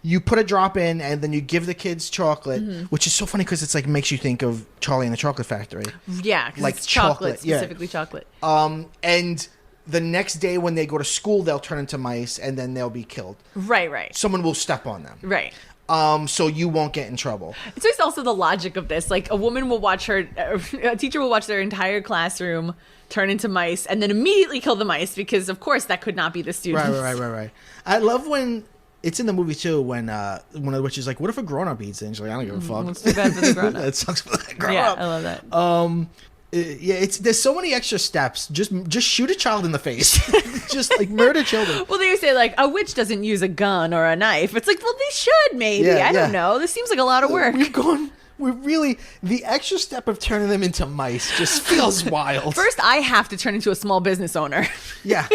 You put a drop in, and then you give the kids chocolate, which is so funny because it's like makes you think of Charlie and the Chocolate Factory. Yeah, like it's chocolate, specifically chocolate. And the next day when they go to school, they'll turn into mice, and then they'll be killed. Right. Someone will step on them. Right. So you won't get in trouble. It's just also the logic of this. Like a teacher will watch their entire classroom turn into mice and then immediately kill the mice because of course that could not be the students. Right. I love when it's in the movie too when one of the witches is like, what if a grown-up eats it? And she's like, I don't give a fuck. It's too bad for the grown-up. That sucks for the grown-up. Yeah, I love that. There's so many extra steps. Just shoot a child in the face. Just like murder children. Well, they would say like a witch doesn't use a gun or a knife. It's like, well, they should maybe. I don't know. This seems like a lot of work. We're really the extra step of turning them into mice just feels wild. First, I have to turn into a small business owner. Yeah.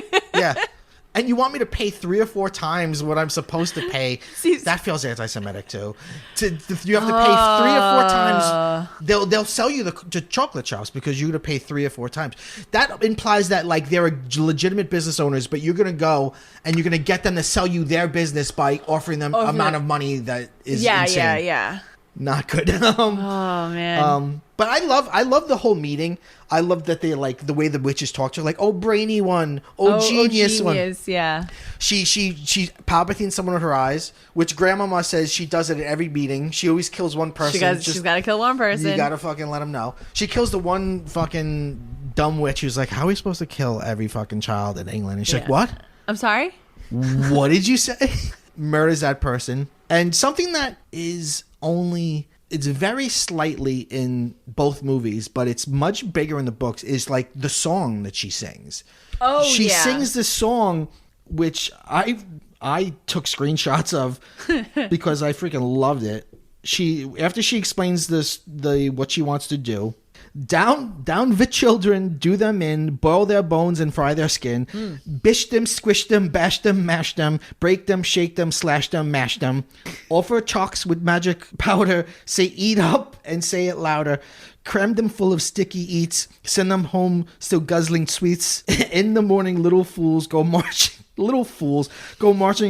And you want me to pay 3 or 4 times what I'm supposed to pay? That feels anti-Semitic too. You have to pay 3 or 4 times. They'll sell you the chocolate shops because you're gonna pay 3 or 4 times. That implies that like they're legitimate business owners, but you're gonna go and you're gonna get them to sell you their business by offering them amount of money that is insane. Yeah. Not good. Oh man. But I love the whole meeting. I love that they like the way the witches talk to her, like, oh, brainy one, genius one. Yeah. She Palpatine's someone with her eyes, which Grandmama says she does it at every meeting. She always kills one person. She's got to kill one person. You gotta fucking let them know. She kills the one fucking dumb witch who's like, how are we supposed to kill every fucking child in England? And she's like, what? I'm sorry? What did you say? Murders that person. And something that is only... it's very slightly in both movies, but it's much bigger in the books, is like the song that she sings. Oh, she sings this song, which I took screenshots of because I freaking loved it. After she explains what she wants to do, down the children, do them in, boil their bones and fry their skin, bish them, squish them, bash them, mash them, break them, shake them, slash them, mash them, offer chalks with magic powder, say eat up and say it louder, cram them full of sticky eats, send them home still guzzling sweets. In the morning, little fools go marching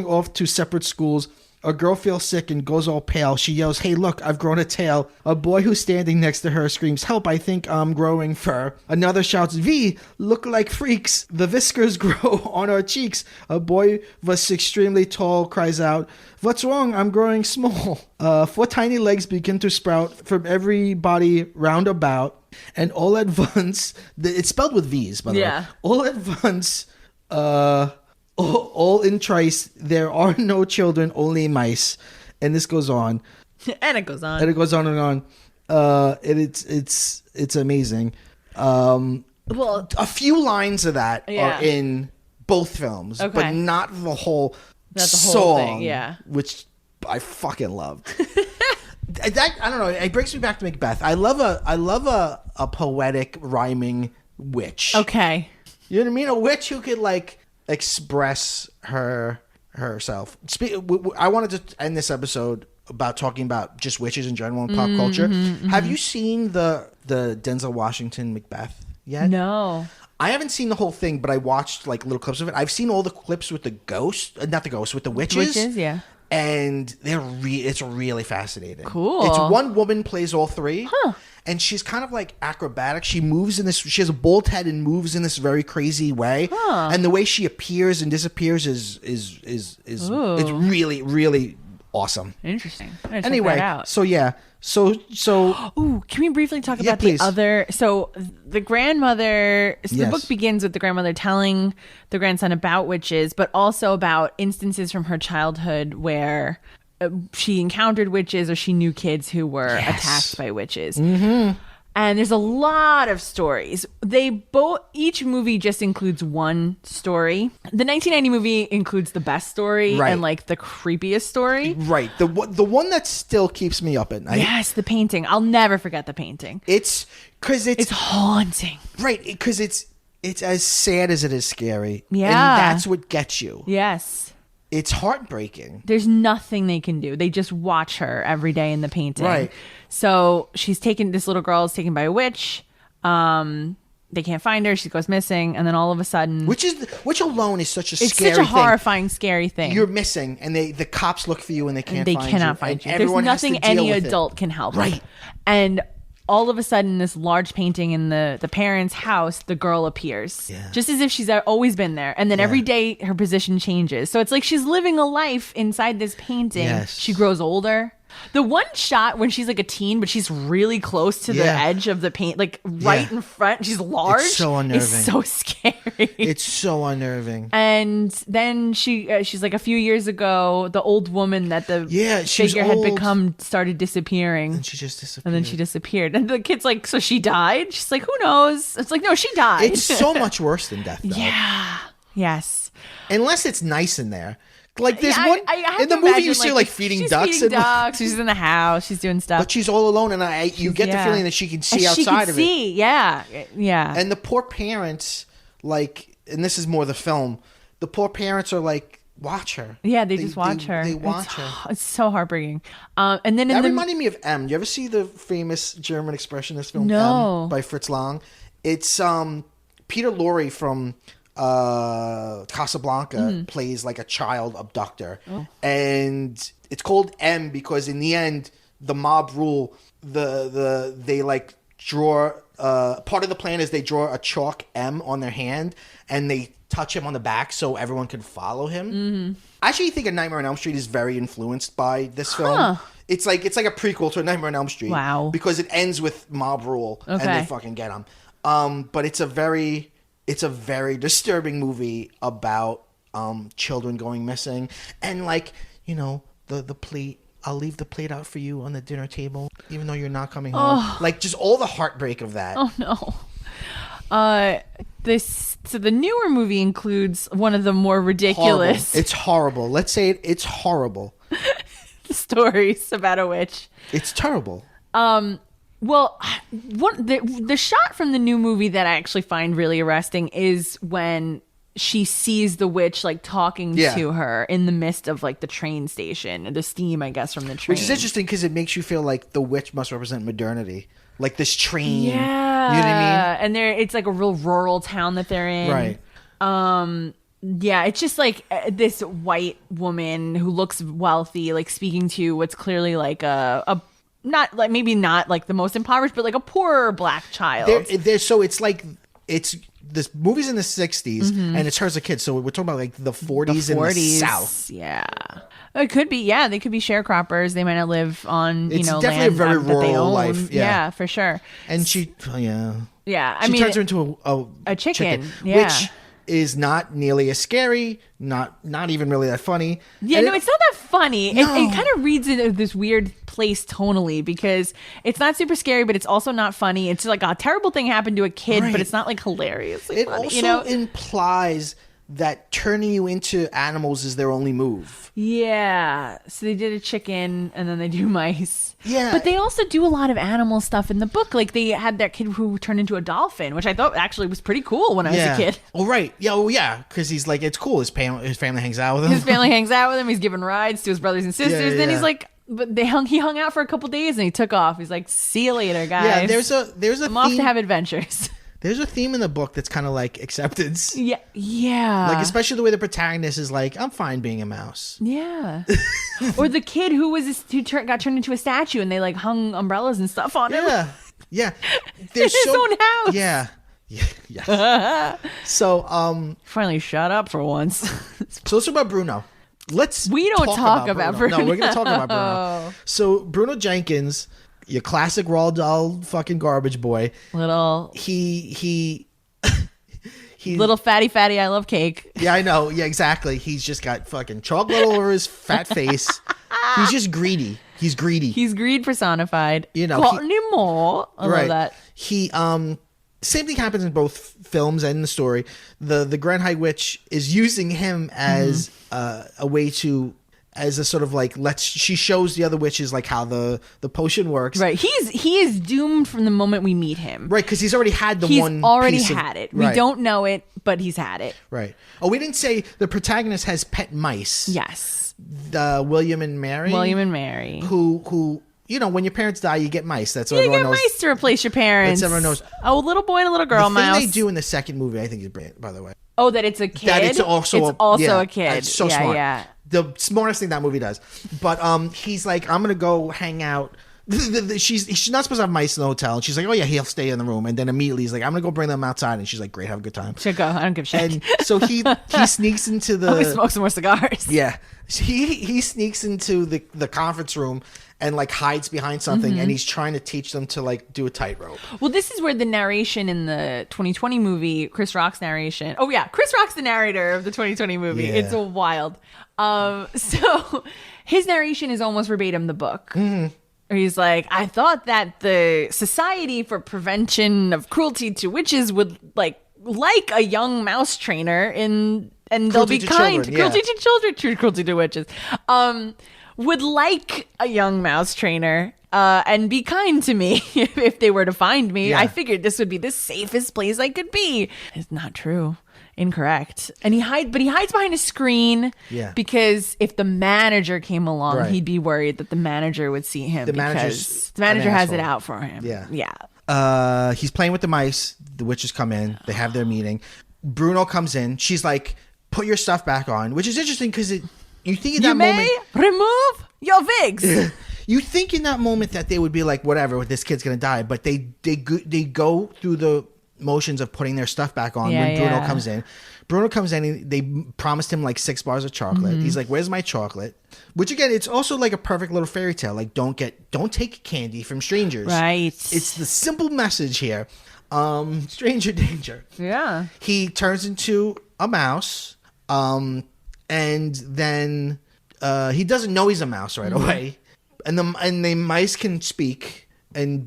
off to separate schools. A girl feels sick and goes all pale. She yells, hey, look, I've grown a tail. A boy who's standing next to her screams, help, I think I'm growing fur. Another shouts, V, look like freaks. The whiskers grow on our cheeks. A boy was extremely tall cries out, what's wrong? I'm growing small. 4 tiny legs begin to sprout from every body round about. And all at once, it's spelled with V's, by the way. All at once, all in trice, there are no children, only mice. And this goes on. And it goes on. And it goes on and on. It's amazing. Well, a few lines of that are in both films, but not the whole song, thing, which I fucking loved. That, I don't know, it brings me back to Macbeth. I love a poetic rhyming witch. Okay. You know what I mean? A witch who could like express herself. I wanted to end this episode about talking about just witches in general in pop culture. Have you seen the Denzel Washington Macbeth yet? No. I haven't seen the whole thing, but I watched like little clips of it. I've seen all the clips with the ghost, not the ghost, with the witches. Witches, yeah. And it's really fascinating. Cool. It's one woman plays all three. Huh. And she's kind of like acrobatic. She moves in this. She has a bald head and moves in this very crazy way. Huh. And the way she appears and disappears is it's really, really awesome. Interesting. Anyway, check that out. so yeah, so ooh, can we briefly talk about please. the other? So the grandmother. So Yes. the book begins with the grandmother telling the grandson about witches, but also about instances from her childhood where she encountered witches or she knew kids who were attacked by witches. Mm-hmm. And there's a lot of stories. Each movie just includes one story. The 1990 movie includes the best story and like the creepiest story. Right. The one that still keeps me up at night. Yes, the painting. I'll never forget the painting. It's because it's haunting. Right. Because it's as sad as it is scary. Yeah. And that's what gets you. Yes. It's heartbreaking. There's nothing they can do. They just watch her every day in the painting. Right. So this little girl is taken by a witch. They can't find her. She goes missing. And then all of a sudden... Which alone is such a scary thing. It's such a horrifying, scary thing. You're missing, and the cops look for you, and they can't find you. They cannot find you. There's nothing any adult can help. Right. And all of a sudden, this large painting in the parents' house, the girl appears. Yeah. Just as if she's always been there. And then every day, her position changes. So it's like she's living a life inside this painting. Yes. She grows older. The one shot when she's like a teen, but she's really close to the edge of the paint, like right in front. She's large. It's so unnerving. It's so scary. It's so unnerving. And then she's like a few years ago, the old woman that the figure had become started disappearing. And she just disappeared. And then she disappeared. And the kid's like, so she died? She's like, who knows? It's like, no, she died. It's so much worse than death, though. Yeah. Yes. Unless it's nice in there. Like there's one I in the movie you see her like feeding ducks. She's feeding ducks. She's in the house. She's doing stuff. But she's all alone, and you get the feeling that she can see outside of it. Yeah. And the poor parents, like, and this is more the film. The poor parents are like, watch her. Yeah, they just watch her. They watch her. It's so heartbreaking. And then that reminded me of M. Do you ever see the famous German expressionist film No. M by Fritz Lang? It's Peter Lorre from Casablanca plays like a child abductor, and it's called M because in the end the mob rule, they like draw. Part of the plan is they draw a chalk M on their hand and they touch him on the back so everyone can follow him. Mm-hmm. I actually think A Nightmare on Elm Street is very influenced by this film. It's like a prequel to A Nightmare on Elm Street. Wow. Because it ends with mob rule and they fucking get him. But it's a very disturbing movie about children going missing and like, you know, the plate. I'll leave the plate out for you on the dinner table, even though you're not coming home. Like just all the heartbreak of that. Oh no. So the newer movie includes one of the more ridiculous. Horrible. It's horrible. Let's say it's horrible. Stories about a witch. It's terrible. Well, the shot from the new movie that I actually find really arresting is when she sees the witch like talking to her in the midst of like the train station, the steam, I guess, from the train. Which is interesting because it makes you feel like the witch must represent modernity. Like this train. Yeah. You know what I mean? And it's like a real rural town that they're in. Right. Yeah, it's just like this white woman who looks wealthy, like speaking to what's clearly like a not like maybe not like the most impoverished, but like a poor black child. So it's like this movie's in the 60s and it's her as a kid. So we're talking about like the 40s in the South. Yeah. It could be, yeah. They could be sharecroppers. They might not live on, it's land definitely a very that they rural own. life. Yeah, for sure. And she turns her into a chicken. Yeah. Which is not nearly as scary, not even really that funny. Yeah, and it's not that funny. No. It kind of reads in this weird place tonally because it's not super scary, but it's also not funny. It's like a terrible thing happened to a kid, but it's not like hilariously funny. It also implies that turning you into animals is their only move. Yeah. So they did a chicken and then they do mice. Yeah. But they also do a lot of animal stuff in the book. Like they had that kid who turned into a dolphin, which I thought actually was pretty cool when I was a kid. Oh, right. Yeah. Oh, yeah. Because he's like, it's cool. His family hangs out with him. His family hangs out with him. He's giving rides to his brothers and sisters. Then he's like, but he hung out for a couple days and he took off. He's like, see you later, guys. Yeah, there's a I'm off to have adventures. There's a theme in the book that's kind of like acceptance. Yeah. Like especially the way the protagonist is like, I'm fine being a mouse. Yeah. Or the kid who got turned into a statue and they like hung umbrellas and stuff on him. Yeah. In his own house. Yeah. Yeah. So finally shut up for once. So let's talk about Bruno. We don't talk about Bruno. No, we're gonna talk about Bruno. So Bruno Jenkins, your classic Roald Dahl fucking garbage boy. He little fatty, I love cake. Yeah, I know. Yeah, exactly. He's just got fucking chocolate all over his fat face. He's just greedy. He's greed personified. You know, got any more? I love that. He same thing happens in both films and in the story. The Grand High Witch is using him as a way to, as a sort of like, she shows the other witches like how the potion works. Right. He is doomed from the moment we meet him. Right, because he's already had He's already had it. We don't know it, but he's had it. Right. Oh, we didn't say the protagonist has pet mice. Yes. William and Mary. Who you know, when your parents die, you get mice. That's what everyone knows. You get mice to replace your parents. That's everyone knows. A little boy and a little girl mouse. The thing they do in the second movie, I think, is brilliant, by the way. Oh, that it's a kid? That it's also a kid. It's so smart. Yeah. The smartest thing that movie does. But he's like, I'm going to go hang out. She's not supposed to have mice in the hotel. And she's like, oh, yeah, he'll stay in the room. And then immediately he's like, I'm going to go bring them outside. And she's like, great, have a good time. Should go. I don't give a shit. And so he sneaks into the... We smoke some more cigars. Yeah. He sneaks into the conference room and like hides behind something, and he's trying to teach them to like do a tightrope. Well, this is where the narration in the 2020 movie, Chris Rock's narration. Oh yeah, Chris Rock's the narrator of the 2020 movie. Yeah. It's wild. So his narration is almost verbatim the book. Mm-hmm. He's like, I thought that the Society for Prevention of Cruelty to Witches would like a young mouse trainer and they'll be kind. Cruelty to children, true cruelty to witches. Would like a young mouse trainer and be kind to me if they were to find me. Yeah. I figured this would be the safest place I could be. It's not true. Incorrect. And he hides behind a screen because if the manager came along, he'd be worried that the manager would see him because the manager has it out for him. Yeah. He's playing with the mice. The witches come in. They have their meeting. Bruno comes in. She's like, put your stuff back on, which is interesting because you think at that moment... You may remove your wigs. You think in that moment that they would be like, whatever, this kid's gonna die, but they go through the motions of putting their stuff back on when Bruno comes in. Bruno comes in and they promised him like 6 bars of chocolate. He's like, where's my chocolate? Which again, it's also like a perfect little fairy tale. Like, don't take candy from strangers. Right. It's the simple message here. Stranger danger. Yeah. He turns into a mouse. And then he doesn't know he's a mouse right away. And the mice can speak and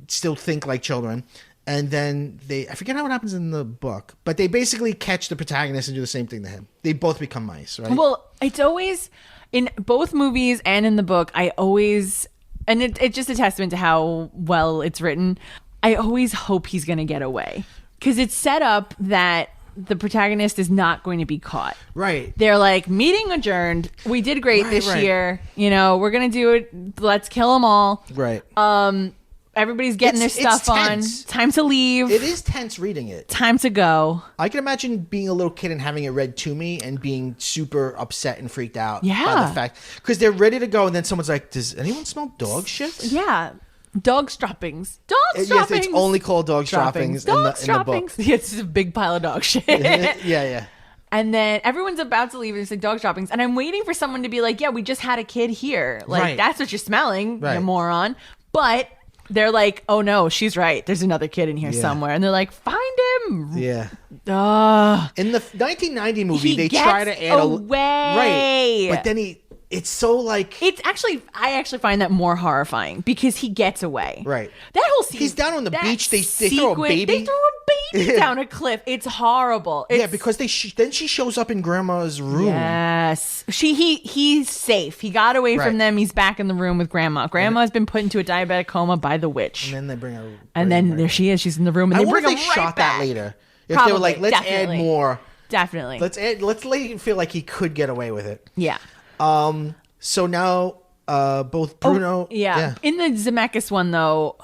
still think like children. And then I forget how it happens in the book, but they basically catch the protagonist and do the same thing to him. They both become mice, right? Well, it's always in both movies and in the book. It's just a testament to how well it's written. I always hope he's going to get away because it's set up that the protagonist is not going to be caught. Right. They're like, meeting adjourned. We did great this year. You know, we're going to do it. Let's kill them all. Right. Everybody's getting their stuff on. Time to leave. It is tense reading it. Time to go. I can imagine being a little kid and having it read to me and being super upset and freaked out by the fact. Because they're ready to go and then someone's like, does anyone smell dog shit? Yeah. Dog droppings. Yes, it's only called dog droppings in the book. Yeah, it's just a big pile of dog shit. Yeah. And then everyone's about to leave and it's like dog droppings. And I'm waiting for someone to be like, yeah, we just had a kid here. Like, that's what you're smelling, you moron. But they're like, oh no, she's right. There's another kid in here somewhere. And they're like, find him. Yeah. In the 1990 movie, they try to add away. Right. But then it's so like... I actually find that more horrifying because he gets away. Right. That whole scene. He's down on the beach. They throw a baby. They throw a baby down a cliff. It's horrible. Because then she shows up in Grandma's room. Yes. He's safe. He got away from them. He's back in the room with Grandma. Grandma's been put into a diabetic coma by the witch. And then they bring her... And then there she is. She's in the room. And they bring her right back. shot that later. If they were like, let's add more. Definitely. Let's let him feel like he could get away with it. Yeah. So now both Bruno... In the Zemeckis one, though,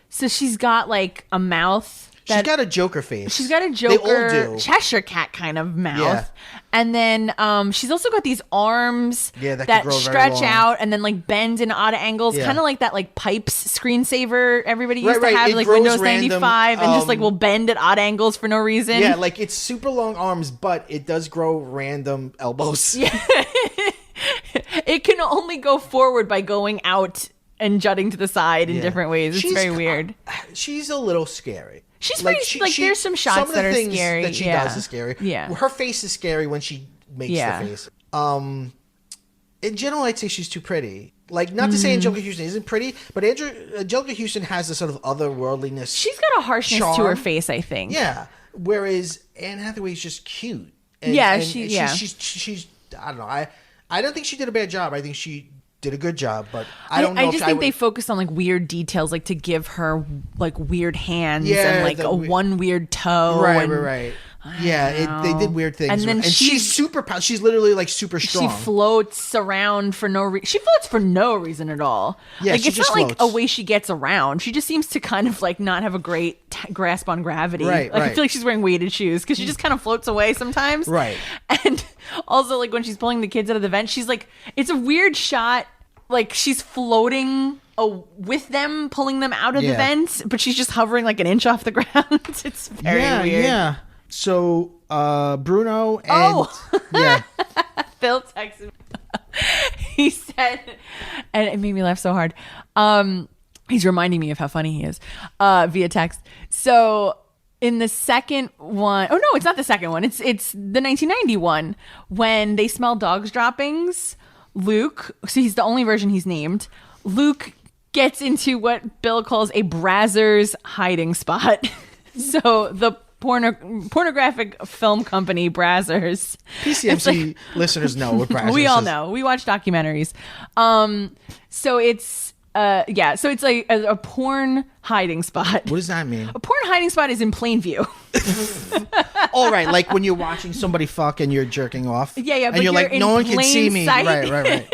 so she's got like a mouth. She's got a Joker face. She's got a Joker Cheshire Cat kind of mouth. Yeah. And then she's also got these arms that stretch out and then like bend in odd angles. Kind of like that like Pipes screensaver everybody used to have, like Windows 95 and just like will bend at odd angles for no reason. Yeah, like it's super long arms, but it does grow random elbows. Yeah. It can only go forward by going out and jutting to the side in different ways. It's very weird. She's a little scary. She's pretty, there's some shots that are scary. That she does is scary. Yeah. Her face is scary when she makes the face. In general, I'd say she's too pretty. Like, not to say Anjelica Huston isn't pretty, but Anjelica Huston has a sort of otherworldliness. She's got a harshness to her face, I think. Yeah. Whereas Anne Hathaway's just cute. And, she's I don't know. I don't think she did a bad job. I think she did a good job, but I don't know. I just think they focused on like weird details, like to give her like weird hands and like one weird toe. Right. Yeah, they did weird things. And then she's super powerful. She's literally like super strong. She floats around for no reason. She floats for no reason at all. Yeah, like she it's just not floats. like a way she gets around. She just seems to kind of like not have a great grasp on gravity. Right. I feel like she's wearing weighted shoes because she just kind of floats away sometimes. Right. And also like when she's pulling the kids out of the vent, she's like, it's a weird shot. Like she's floating with them, pulling them out of the vents, but she's just hovering like an inch off the ground. It's very weird. Yeah. So Bruno and Phil texted me. He said, and it made me laugh so hard. He's reminding me of how funny he is via text. So in the second one, oh no, it's not the second one. It's the 1990 one when they smell dogs droppings. Luke, so he's the only version he's named. Luke gets into what Bill calls a Brazzers hiding spot. So the pornographic film company Brazzers. PCMC listeners know what Brazzers is. We all know. We watch documentaries. So it's so it's like a porn hiding spot. What does that mean? A porn hiding spot is in plain view. All right, like when you're watching somebody fuck and you're jerking off. Yeah, and you're like, no one can see me. Sight. Right.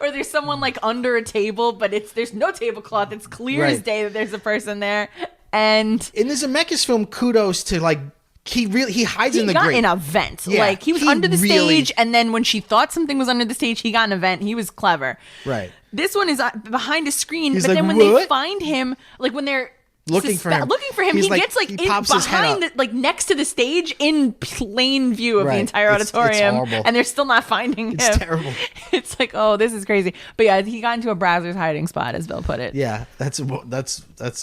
Or there's someone like under a table, but there's no tablecloth. It's clear as day that there's a person there. And in the Zemeckis film, kudos to like he hides in the grate. He got in a vent. Yeah, like he was under the stage, and then when she thought something was under the stage, he got in a vent. He was clever. Right. This one is behind a screen, He's but like, then when "What?" they find him, like when they're looking for him, he like, gets like he in pops his head behind, up. like next to the stage, in plain view of the Right. entire It's auditorium, horrible. and they're still not finding him. It's terrible. It's like, oh, this is crazy. But yeah, he got into a browser's hiding spot, as Bill put it. Yeah, that's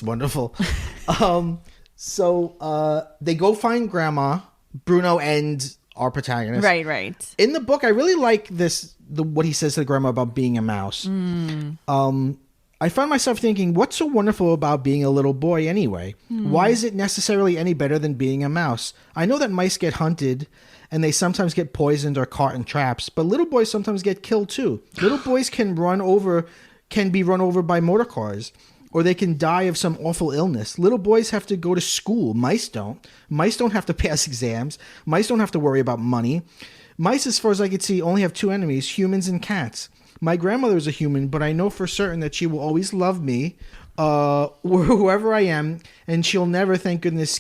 wonderful. So they go find Grandma, Bruno, and our protagonist. Right. In the book, I really like what he says to the grandma about being a mouse. I find myself thinking, what's so wonderful about being a little boy anyway? Why is it necessarily any better than being a mouse? I know that mice get hunted and they sometimes get poisoned or caught in traps, but little boys sometimes get killed too. Little boys can be run over by motor cars, or they can die of some awful illness. Little boys have to go to school. Mice don't. Mice don't have to pass exams. Mice don't have to worry about money. Mice, as far as I can see, only have two enemies, humans and cats. My grandmother is a human, but I know for certain that she will always love me, whoever I am, and she never, thank goodness,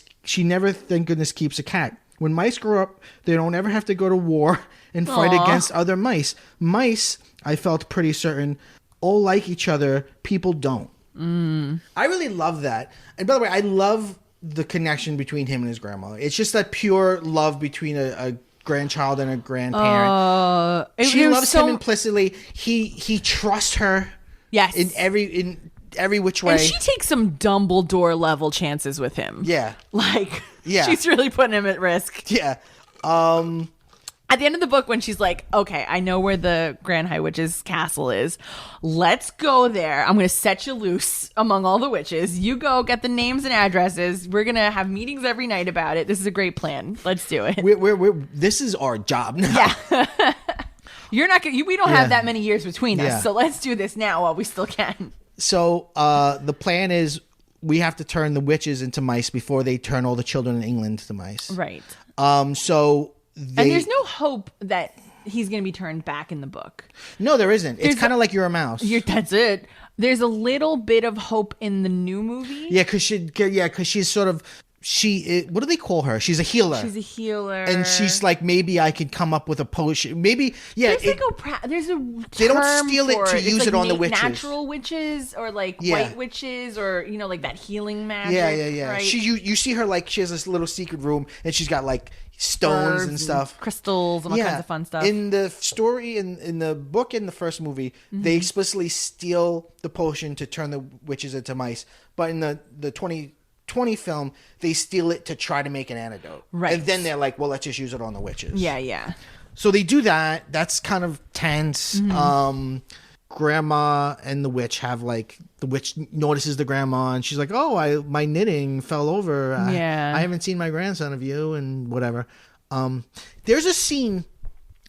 keeps a cat. When mice grow up, they don't ever have to go to war and fight against other mice. Mice, I felt pretty certain, all like each other. People don't. I really love that. And by the way, I love the connection between him and his grandmother. It's just that pure love between a grandchild and a grandparent. She loves him implicitly. He trusts her. Yes. In every which way. And she takes some Dumbledore level chances with him. Yeah. Yeah. She's really putting him at risk. Yeah. At the end of the book, when she's like, okay, I know where the Grand High Witch's castle is. Let's go there. I'm going to set you loose among all the witches. You go get the names and addresses. We're going to have meetings every night about it. This is a great plan. Let's do it. This is our job now. Yeah. You're not gonna, we don't have that many years between us. So let's do this now while we still can. So the plan is we have to turn the witches into mice before they turn all the children in England to mice. Right. And there's no hope that he's going to be turned back in the book. No, there isn't. It's kind of like you're a mouse. That's it. There's a little bit of hope in the new movie. Yeah, because she's sort of what do they call her? She's a healer. She's a healer, and she's like, maybe I could come up with a potion. Maybe there's there's a term they don't steal it to use it on the witches. Natural witches or white witches or like that healing magic. Yeah. Right? You see her like she has this little secret room and she's got like stones and stuff, crystals and all kinds of fun stuff. In the story, in the book, in the first movie, they explicitly steal the potion to turn the witches into mice. But in the 2020 film, they steal it to try to make an antidote. Right. And then they're like, well, let's just use it on the witches. Yeah. So they do that. That's kind of tense. Grandma and the witch have the witch notices the grandma and she's like, oh, my knitting fell over. I haven't seen my grandson of you and whatever. There's a scene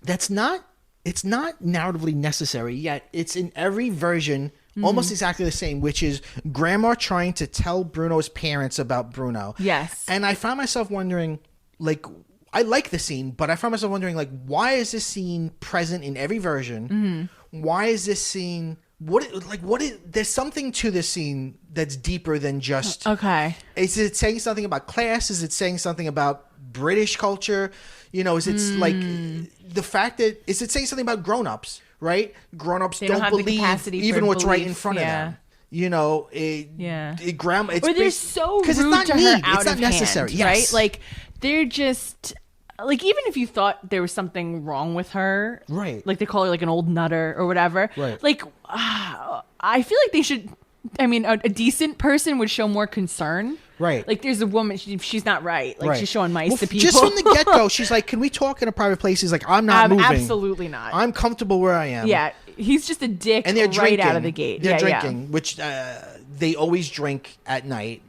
it's not narratively necessary yet. It's in every version almost exactly the same, which is grandma trying to tell Bruno's parents about Bruno. Yes. And I found myself wondering, I like the scene, but I found myself wondering, why is this scene present in every version? Why is this scene? There's something to this scene that's deeper than just. Okay. Is it saying something about class? Is it saying something about British culture? Is it the fact that is it saying something about grown-ups? Right? Grown-ups don't believe even what's right in front of them. Grandma. Or they're so rude it's not to need. her out it's not of necessary. hand, Yes. right? They're just even if you thought there was something wrong with her, right? They call her an old nutter or whatever, right? I feel like they should. I mean, a decent person would show more concern. Right. There's a woman, she's not right. She's showing mice to people. Just from the get-go, she's like, can we talk in a private place? He's like, I'm not moving. Absolutely not. I'm comfortable where I am. Yeah. He's just a dick and they're right out of the gate. They're drinking, which they always drink at night.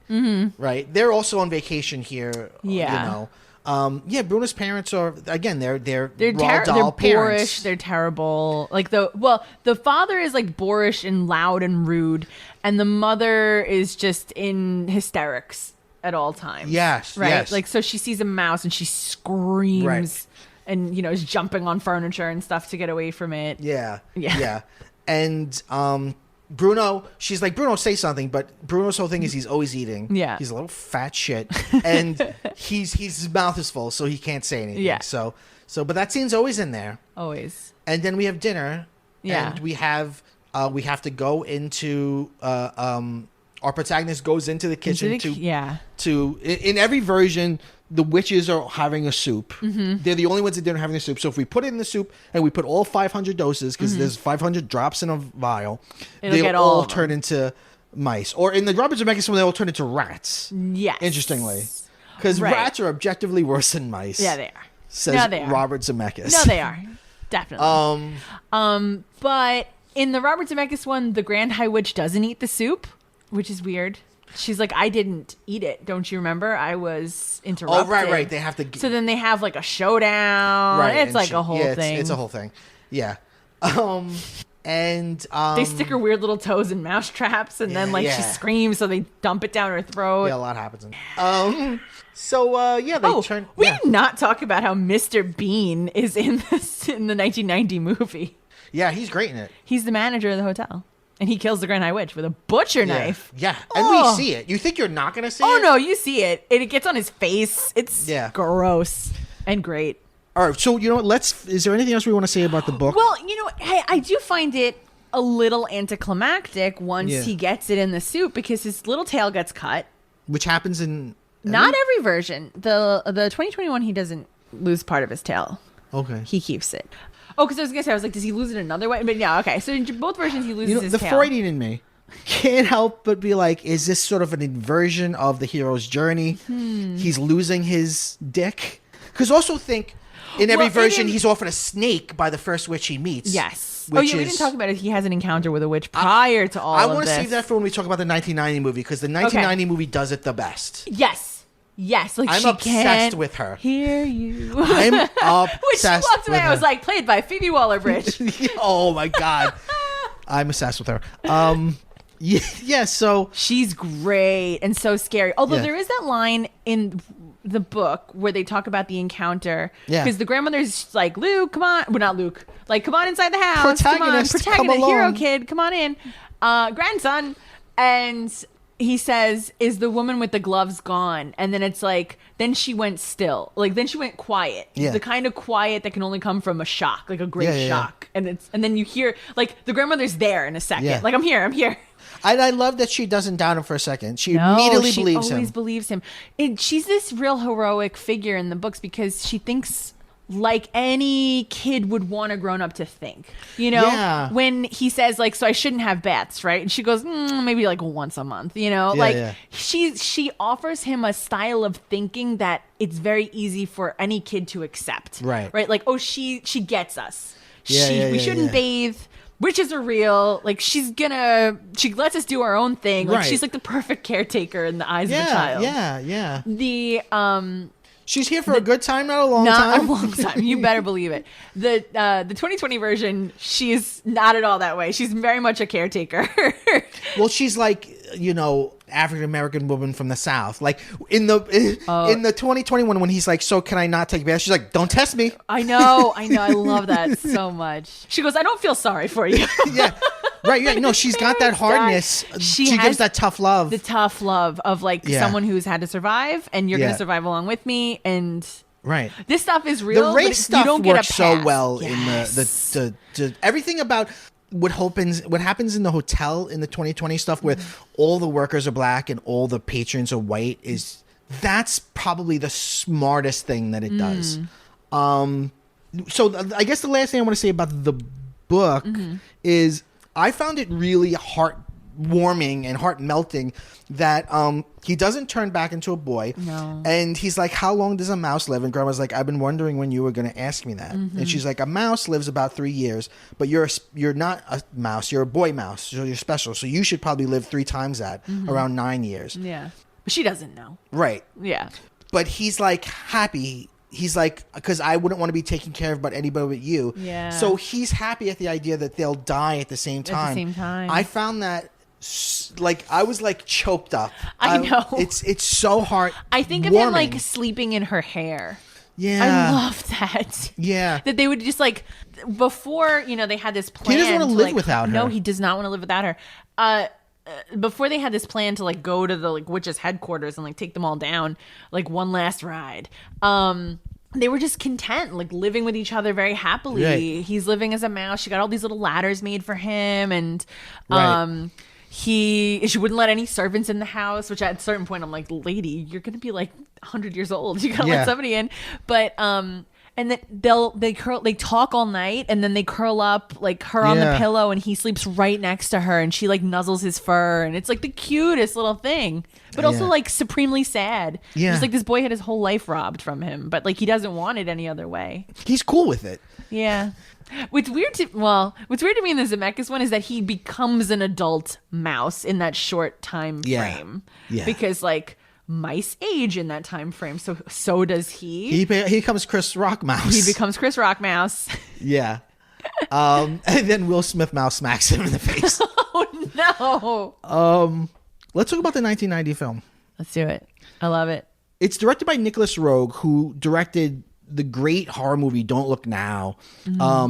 Right. They're also on vacation here. Yeah. Bruno's parents are, again, they're Roald Dahl they're parents. boorish, they're terrible. The father is boorish and loud and rude, and the mother is just in hysterics at all times. Yes, right. yes. So she sees a mouse and she screams, right. And is jumping on furniture and stuff to get away from it. Yeah. And Bruno, she's like, Bruno, say something, but Bruno's whole thing is he's always eating. Yeah. He's a little fat shit, and his mouth is full, so he can't say anything. Yeah. But that scene's always in there. Always. And then we have dinner. Yeah. And we have We have to go into our protagonist goes into the kitchen in every version. The witches are having a soup. They're the only ones that didn't having the soup. So if we put it in the soup and we put all 500 doses, because there's 500 drops in a vial, they'll all turn into mice. Or in the Robert Zemeckis one, they all turn into rats. Yes. Interestingly. Because rats are objectively worse than mice. Yeah, they are. Says Robert Zemeckis. No, they are. Definitely. But in the Robert Zemeckis one, the Grand High Witch doesn't eat the soup, which is weird. She's like, I didn't eat it. Don't you remember? I was interrupted. Oh, right. They have to. So then they have like a showdown. Right. It's like a whole thing. It's a whole thing. Yeah. And they stick her weird little toes in mouse traps, and then she screams, so they dump it down her throat. Yeah, a lot happens. They turn. We did not talk about how Mr. Bean is in the 1990 movie. Yeah, he's great in it. He's the manager of the hotel. And he kills the Grand High Witch with a butcher knife. Yeah, and we see it. You think you're not going to see it? Oh, no, you see it. It gets on his face. It's gross and great. All right, so, you know what, is there anything else we want to say about the book? Well, you know, I do find it a little anticlimactic once he gets it in the soup, because his little tail gets cut. Which happens in... Not every version. The 2021, he doesn't lose part of his tail. Okay. He keeps it. Oh, because I was going to say, I was like, does he lose it another way? But yeah, okay. So in both versions, he loses his tail. The Freudian in me can't help but be like, is this sort of an inversion of the hero's journey? He's losing his dick? Because also think, in every version, he's offered a snake by the first witch he meets. Yes. We didn't talk about it. He has an encounter with a witch prior to all of this. I want to save that for when we talk about the 1990 movie, because the 1990 movie does it the best. Yes, like I'm obsessed with her. Hear you. I'm obsessed When she walked away, with her. I was like, played by Phoebe Waller-Bridge. Oh my god, I'm obsessed with her. So she's great and so scary. Although there is that line in the book where they talk about the encounter. Yeah. Because the grandmother's like, Luke, come on. Well, not Luke. Like, come on inside the house. Protagonist, come hero kid, come on in. Grandson. And he says, is the woman with the gloves gone? And then it's like, then she went still. Like, then she went quiet. Yeah. The kind of quiet that can only come from a shock, like a great shock. And then you hear, like, the grandmother's there in a second. Yeah. Like, I'm here. And I love that she doesn't doubt him for a second. She immediately believes him. She always believes him. She's this real heroic figure in the books because she thinks like any kid would want a grown up to think. You know? Yeah. When he says, like, so I shouldn't have bets, right? And she goes, maybe like once a month, you know? She offers him a style of thinking that it's very easy for any kid to accept. Right. Right? Like, oh, she gets us. We shouldn't bathe. Witches are real. Like, she lets us do our own thing. Like, she's like the perfect caretaker in the eyes of a child. She's here for a good time, not a long time. Not a long time. You better believe it. The 2020 version, she's not at all that way. She's very much a caretaker. Well, she's like, African American woman from the South. Like in the 2021 when he's like, so can I not take bath? She's like, don't test me. I know. I love that so much. She goes, I don't feel sorry for you. Yeah. Right. Yeah. No, she's got that hardness. She gives that tough love. The tough love of like someone who's had to survive, and you're going to survive along with me. And this stuff is real. The race stuff you don't get works a pass. so well in the everything about what happens in the hotel in the 2020 stuff where all the workers are black and all the patrons are white that's probably the smartest thing that it does. So I guess the last thing I want to say about the book is I found it really heartwarming and heart melting that he doesn't turn back into a boy. No. And he's like, how long does a mouse live? And Grandma's like, I've been wondering when you were going to ask me that. And she's like, a mouse lives about 3 years, but you're not a mouse. You're a boy mouse. So you're special. So you should probably live 3 times that, around 9 years. Yeah. But she doesn't know. Right. Yeah. But he's like happy. He's like, because I wouldn't want to be taken care of by anybody but you. Yeah. So he's happy at the idea that they'll die at the same time. At the same time. I found that, like, I was like choked up. I know. It's so hard. I think of him like sleeping in her hair. Yeah. I love that. Yeah. That they would just like, before, they had this plan. He doesn't want to live without her. No, he does not want to live without her. Before they had this plan to like go to the like witches headquarters and like take them all down, like one last ride. they were just content, like living with each other very happily. Right. He's living as a mouse. She got all these little ladders made for him, and Right. she wouldn't let any servants in the house. Which at a certain point, I'm like, lady, you're gonna be like 100 years old. You gotta Yeah. let somebody in. But and then they talk all night, and then they curl up like her on the Yeah. pillow, and he sleeps right next to her, and she like nuzzles his fur, and it's like the cutest little thing, but also Yeah. like supremely sad. Yeah. Just like this boy had his whole life robbed from him, but like he doesn't want it any other way. He's cool with it. Yeah. What's weird to me in the Zemeckis one is that he becomes an adult mouse in that short time Yeah. frame. Yeah. Because like mice age in that time frame, so does he. He becomes Chris Rock Mouse. He becomes Chris Rock Mouse. Yeah. And then Will Smith Mouse smacks him in the face. Oh no. Let's talk about the 1990 film. Let's do it. I love it. It's directed by Nicholas Roeg, who directed the great horror movie Don't Look Now.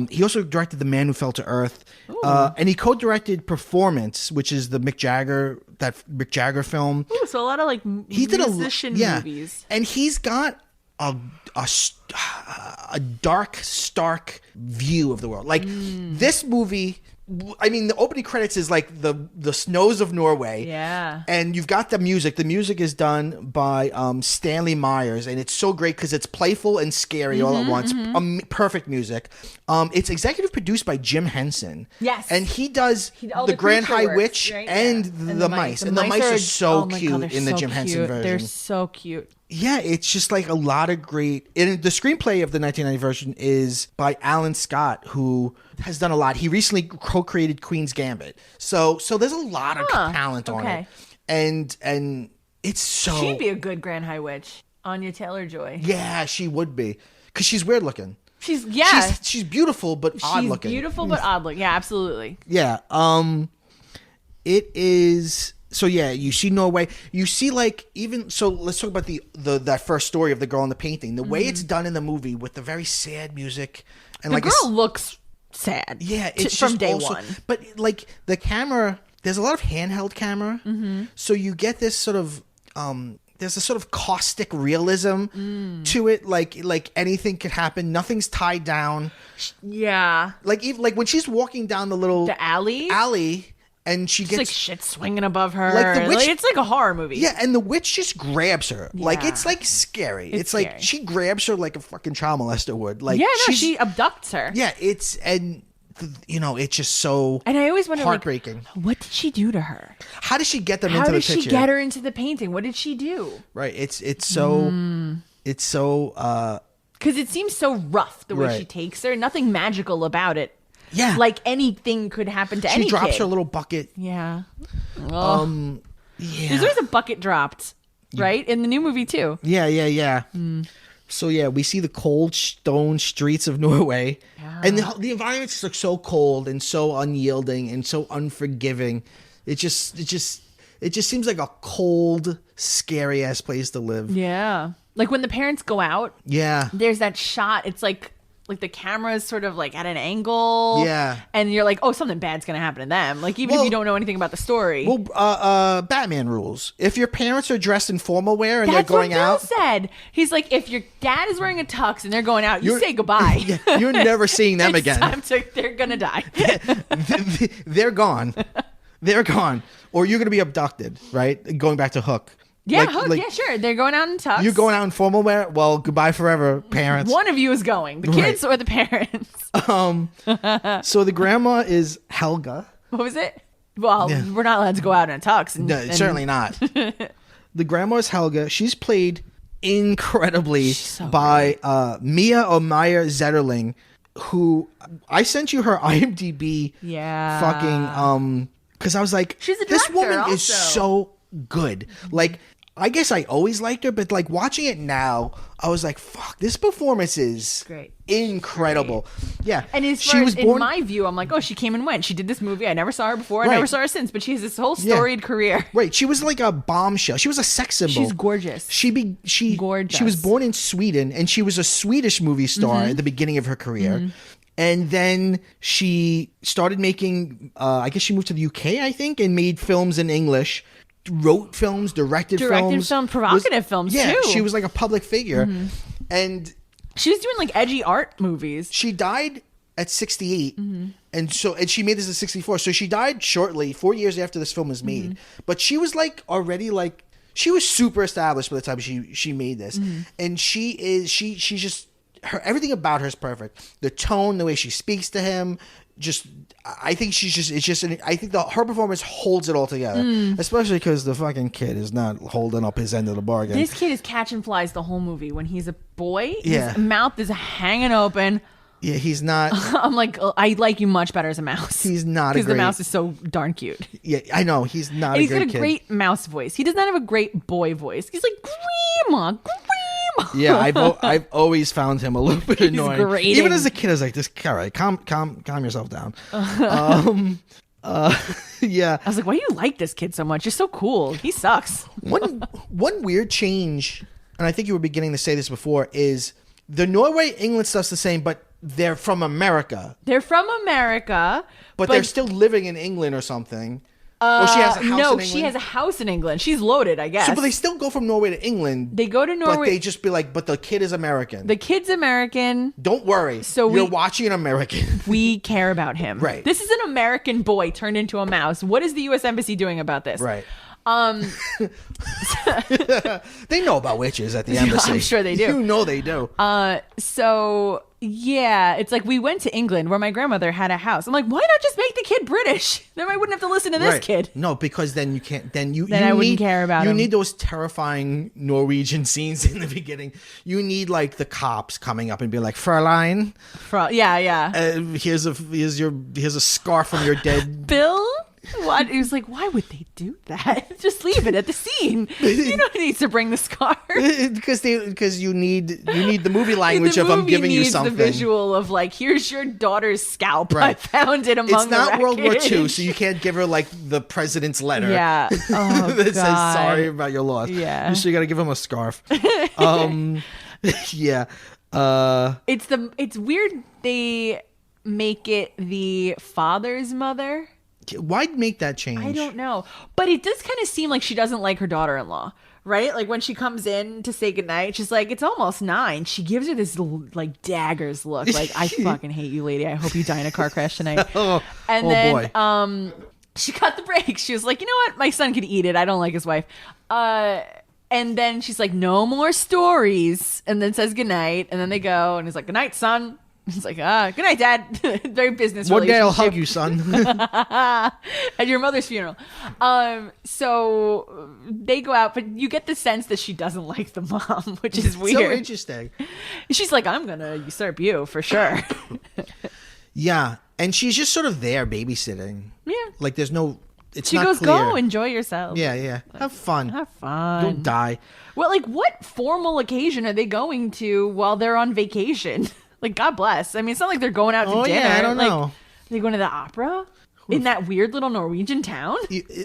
He also directed The Man Who Fell to Earth. And he co-directed Performance, which is the Mick Jagger film. Ooh, so a lot of like He did musician yeah. movies. And he's got a dark, stark view of the world. Like this movie, I mean, the opening credits is like the snows of Norway. Yeah. And you've got the music. The music is done by Stanley Myers, and it's so great because it's playful and scary all at once. Perfect music. It's executive produced by Jim Henson. Yes. And he does all the the Grand creature High works, Witch right? and Yeah. the mice. And the mice are so cute in the Jim Henson version. They're so cute. Yeah, it's just like a lot of great. And the screenplay of the 1990 version is by Alan Scott, who has done a lot. He recently co-created Queen's Gambit, so there's a lot of talent on it, and it's so. She'd be a good Grand High Witch. Anya Taylor-Joy. Yeah, she would be, because she's weird looking. She's beautiful but odd looking. She's beautiful but odd looking. Yeah, absolutely. Yeah. It is. So yeah, you see Norway. You see like even so. Let's talk about that first story of the girl in the painting. The way it's done in the movie with the very sad music and The like girl looks sad. yeah, it's from just day also, one. But like the camera, there's a lot of handheld camera, so you get this sort of there's a sort of caustic realism to it. Like anything could happen. Nothing's tied down. Yeah. Like even like when she's walking down the alley. And she It's gets like shit swinging above her. Like the witch- it's like a horror movie. yeah, and the witch just grabs her. Like Yeah. it's like scary. It's It's like scary. she grabs her like a fucking child molester would. Like Yeah, no, she's- she abducts her. yeah, it's it's just so And I always wonder, heartbreaking. like, what did she do to her? How does she get them How into the did picture? she get her into the painting? What did she do? Right. It's so Because it seems so rough the way Right. she takes her. Nothing magical about it. yeah. Like anything could happen to any she drops kid. her little bucket. Yeah. Yeah. There's always a bucket dropped, right? In the new movie too. Yeah. So yeah, we see the cold stone streets of Norway, and the environments look so cold and so unyielding and so unforgiving. It just seems like a cold, scary ass place to live. Yeah. Like when the parents go out, Yeah. there's that shot. It's like the camera is sort of like at an angle. Yeah. And you're like, oh, something bad's going to happen to them. Like even if Well- you don't know anything about the story. Well, Batman rules. If your parents are dressed in formal wear and That's they're going what Bill out, said. He's like, if your dad is wearing a tux and they're going out, you You're- say goodbye. yeah, you're never seeing them It's again. time they're going to die. They're gone. They're gone. Or you're going to be abducted, right? Going back to Hook. Yeah, Like- Hook, like, yeah, sure. They're going out in tux. You're going out in formal wear? Well, goodbye forever, parents. One of you is going. The kids or the parents. So the grandma is Helga. What was it? Well, Yeah. we're not allowed to go out in a tux. And, No, and- certainly not. The grandma is Helga. She's played incredibly so by Mia or Maya Zetterling, who I sent you her IMDb Yeah. fucking because I was like, She's a this director woman is also. so good. Like, I guess I always liked her, but like watching it now, I was like, fuck, this performance is Great. incredible. Yeah. And as she far was as born in my view, I'm like, oh, she came and went. She did this movie. I never saw her before. I Right. never saw her since. But she has this whole storied career. Right, she was like a bombshell. She was a sex symbol. She's gorgeous. She Gorgeous. She was born in Sweden, and she was a Swedish movie star at the beginning of her career. And then she started making. I guess she moved to the UK, I think, and made films in English. Wrote films, directed films, Provocative films, Yeah, too. she was like a public figure, and She was doing like edgy art movies. She died at 68, and she made this at 64. So she died shortly, 4 years after this film was made. But she was like already like she was super established by the time she made this, and she's just everything about her is perfect. The tone, the way she speaks to him, I think I think her performance holds it all together, especially because the fucking kid is not holding up his end of the bargain. This kid is catching flies the whole movie. When he's a boy, his mouth is hanging open. Yeah, he's not. I'm like, I like you much better as a mouse. He's not because the mouse is so darn cute. Yeah, I know he's not. And he's got a great mouse voice. He does not have a great boy voice. He's like grandma. Yeah, I've always found him a little bit annoying. Grating. Even as a kid, I was like, "This, all right, calm yourself down." Yeah. I was like, "Why do you like this kid so much? You're so cool. He sucks." One weird change, and I think you were beginning to say this before, is the Norway England stuff's the same, but they're from America. They're from America, but they're still living in England or something. Or she has a house in England? No, she has a house in England. She's loaded, I guess. So, but they still go from Norway to England. They go to Norway. But they just be like, but the kid is American. The kid's American. Don't worry. So you're watching an American. We care about him. Right. This is an American boy turned into a mouse. What is the U.S. Embassy doing about this? Right. They know about witches at the embassy. I'm sure they do. You know they do. So yeah, it's like we went to England where my grandmother had a house. I'm like, why not just make the kid British? Then I wouldn't have to listen to this kid. No, because then you can't. Then I wouldn't care about him. You need those terrifying Norwegian scenes in the beginning. You need like the cops coming up and be like, Fräulein. Yeah. Here's a scarf from your dead Bill. What? He was like, why would they do that? Just leave it at the scene. You don't need to bring the scarf. Because you need the movie language of I'm giving you something. The visual of like, here's your daughter's scalp. Right. I found it among the It's not wreckage. World War II, so you can't give her like the president's letter. Yeah. Oh, that God. says sorry about your loss. Yeah. So you got to give him a scarf. Yeah. It's weird they make it the father's mother. Why make that change? I don't know. But it does kind of seem like she doesn't like her daughter-in-law, right? Like when she comes in to say goodnight, she's like, it's almost 9. She gives her this like daggers look. Like, I fucking hate you, lady. I hope you die in a car crash tonight. Boy. She cut the brakes. She was like, you know what? My son can eat it. I don't like his wife. And then she's like, no more stories. And then says goodnight. And then they go. And he's like, goodnight, son. It's like, good night, Dad. Very business One relationship. day I'll hug you, son. At your mother's funeral. So they go out, but you get the sense that she doesn't like the mom, which is weird. So interesting. She's like, I'm going to usurp you for sure. Yeah. And she's just sort of there babysitting. Yeah. Like there's no, it's she not goes, clear. go enjoy yourself. Yeah. Have fun. Don't die. Well, like what formal occasion are they going to while they're on vacation? Like, God bless. I mean, it's not like they're going out to dinner. Yeah, I don't know. Are they going to the opera? In that weird little Norwegian town?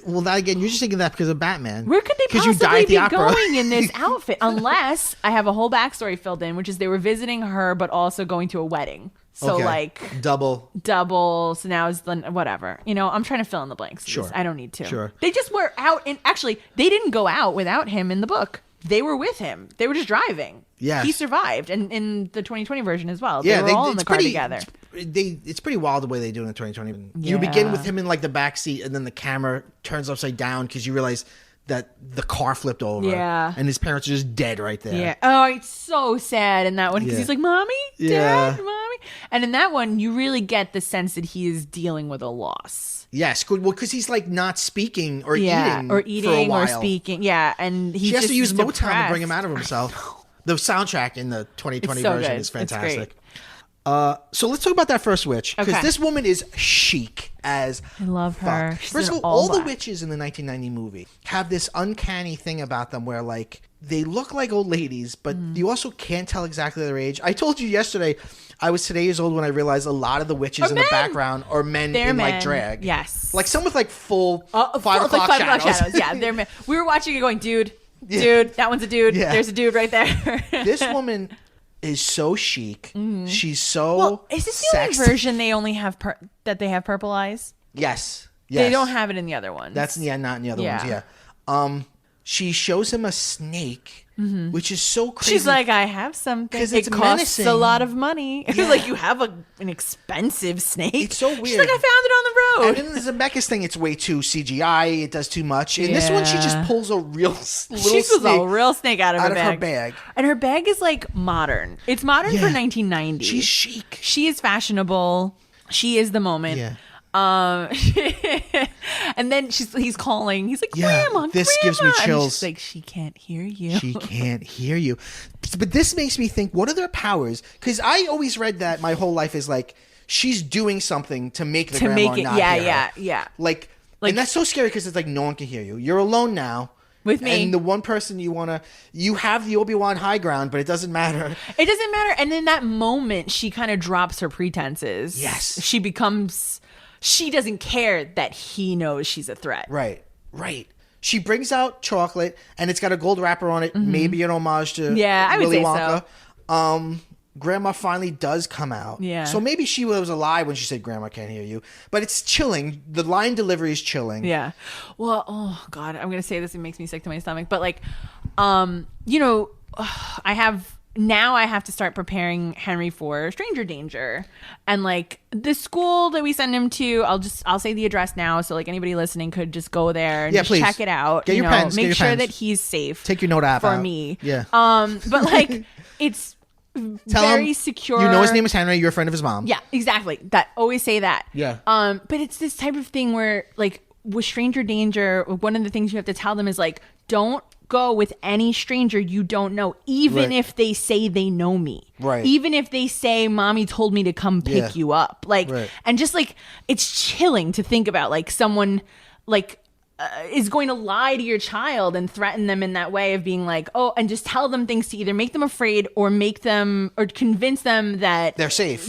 Well, that again, you're just thinking that because of Batman. Where could they possibly be going in this outfit? Unless I have a whole backstory filled in, which is they were visiting her, but also going to a wedding. So, like... Double. So now it's whatever. You know, I'm trying to fill in the blanks. Sure. I don't need to. Sure. They just were out. And actually, they didn't go out without him in the book. They were with him. They were just driving. Yes. He survived. And in the 2020 version as well. They were all in the car together. It's pretty wild the way they do it in the 2020. Yeah. You begin with him in like the back seat, and then the camera turns upside down because you realize that the car flipped over. Yeah. And his parents are just dead right there. Yeah. Oh, it's so sad in that one because he's like, Mommy, Dad, Yeah. Mommy. And in that one, you really get the sense that he is dealing with a loss. Yes, well, because he's like not speaking or eating or for a while. or speaking. Yeah, and he has to use Motown depressed. to bring him out of himself. The soundtrack in the 2020 so version good. is fantastic. It's So let's talk about that first witch, because Okay. this woman is chic as I love her. fuck. She's First of in all the black. witches in the 1990 movie have this uncanny thing about them where like they look like old ladies, but you also can't tell exactly their age. I told you yesterday I was today years old when I realized a lot of the witches in the background are men They're in men. like drag. Yes. Like some with like full 5 Like o'clock 5 o'clock shadows. Yeah, they're men. We were watching it going, dude, that one's a dude. Yeah. There's a dude right there. This woman is so chic. She's so Well, is this the sexy. only version they only have that they have purple eyes? Yes. They don't have it in the other ones. That's not in the other Yeah. ones. Yeah. she shows him a snake, which is so crazy. She's like, I have something. Because it costs a lot of money. Yeah. Like, you have an expensive snake. It's so weird. She's like, I found it on the road. And then the Zemeckis thing, it's way too CGI. It does too much. In this one, she just pulls a real little pulls a real snake out of her bag. And her bag is like modern. It's modern for 1990. She's chic. She is fashionable. She is the moment. Yeah. And then he's calling. He's like, Yeah, Grandma, this gives me Grandma. chills. And she's like, she can't hear you. She can't hear you. But this makes me think, what are their powers? Because I always read that my whole life is like, she's doing something to make the grandma not hear her. Yeah. Like, and that's so scary because it's like, no one can hear you. You're alone now. With me. And the one person you have the Obi-Wan high ground, but it doesn't matter. It doesn't matter. And in that moment, she kind of drops her pretenses. Yes. She doesn't care that he knows she's a threat. Right. She brings out chocolate, and it's got a gold wrapper on it, maybe an homage to I would Willy say Wonka. so. Grandma finally does come out. Yeah. So maybe she was a lie when she said, Grandma can't hear you. But it's chilling. The line delivery is chilling. Yeah. Well, oh, God, I'm going to say this. It makes me sick to my stomach. But, like, I have to start preparing Henry for stranger danger. And like the school that we send him to, I'll say the address now. So like anybody listening could just go there and just please. check it out. Get your pens. Make sure pens. that he's safe. Take your note app for out. me. Yeah. But like it's very secure. You know his name is Henry. You're a friend of his mom. Yeah, exactly. That always say that. Yeah. But it's this type of thing where like with stranger danger, one of the things you have to tell them is like, don't go with any stranger you don't know, even if they say they know me. Right. Even if they say, Mommy told me to come pick you up. Like, and just like, it's chilling to think about like someone like is going to lie to your child and threaten them in that way of being like, oh, and just tell them things to either make them afraid or convince them that they're safe,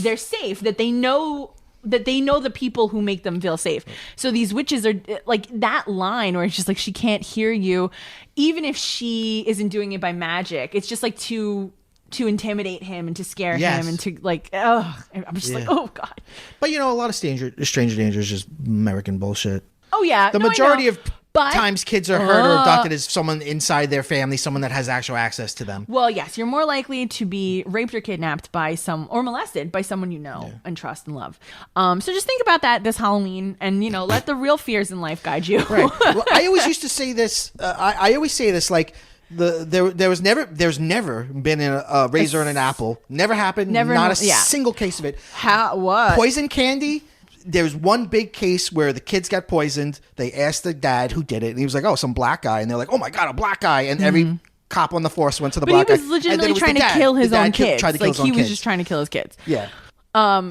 that they know the people who make them feel safe. So these witches are like that line where it's just like, she can't hear you, even if she isn't doing it by magic. It's just like to intimidate him and to scare him and to like, I'm just like, oh God. But a lot of stranger danger is just American bullshit. Oh yeah. The majority of times kids are hurt or abducted is someone inside their family, someone that has actual access to them. Well, yes, you're more likely to be raped or kidnapped by or molested by someone you know and trust and love. So just think about that this Halloween and, let the real fears in life guide you. Right. Well, I always used to say this. I always say this like, there's never been a razor and an apple. Never happened. Not a single case of it. What? Poison candy. There was one big case where the kids got poisoned. They asked the dad who did it, and he was like, "Oh, some black guy." And they're like, "Oh my God, a black guy!" And every cop on the force went to the black guy. But he was legitimately trying to kill his own kids. Like he was just trying to kill his kids. Yeah.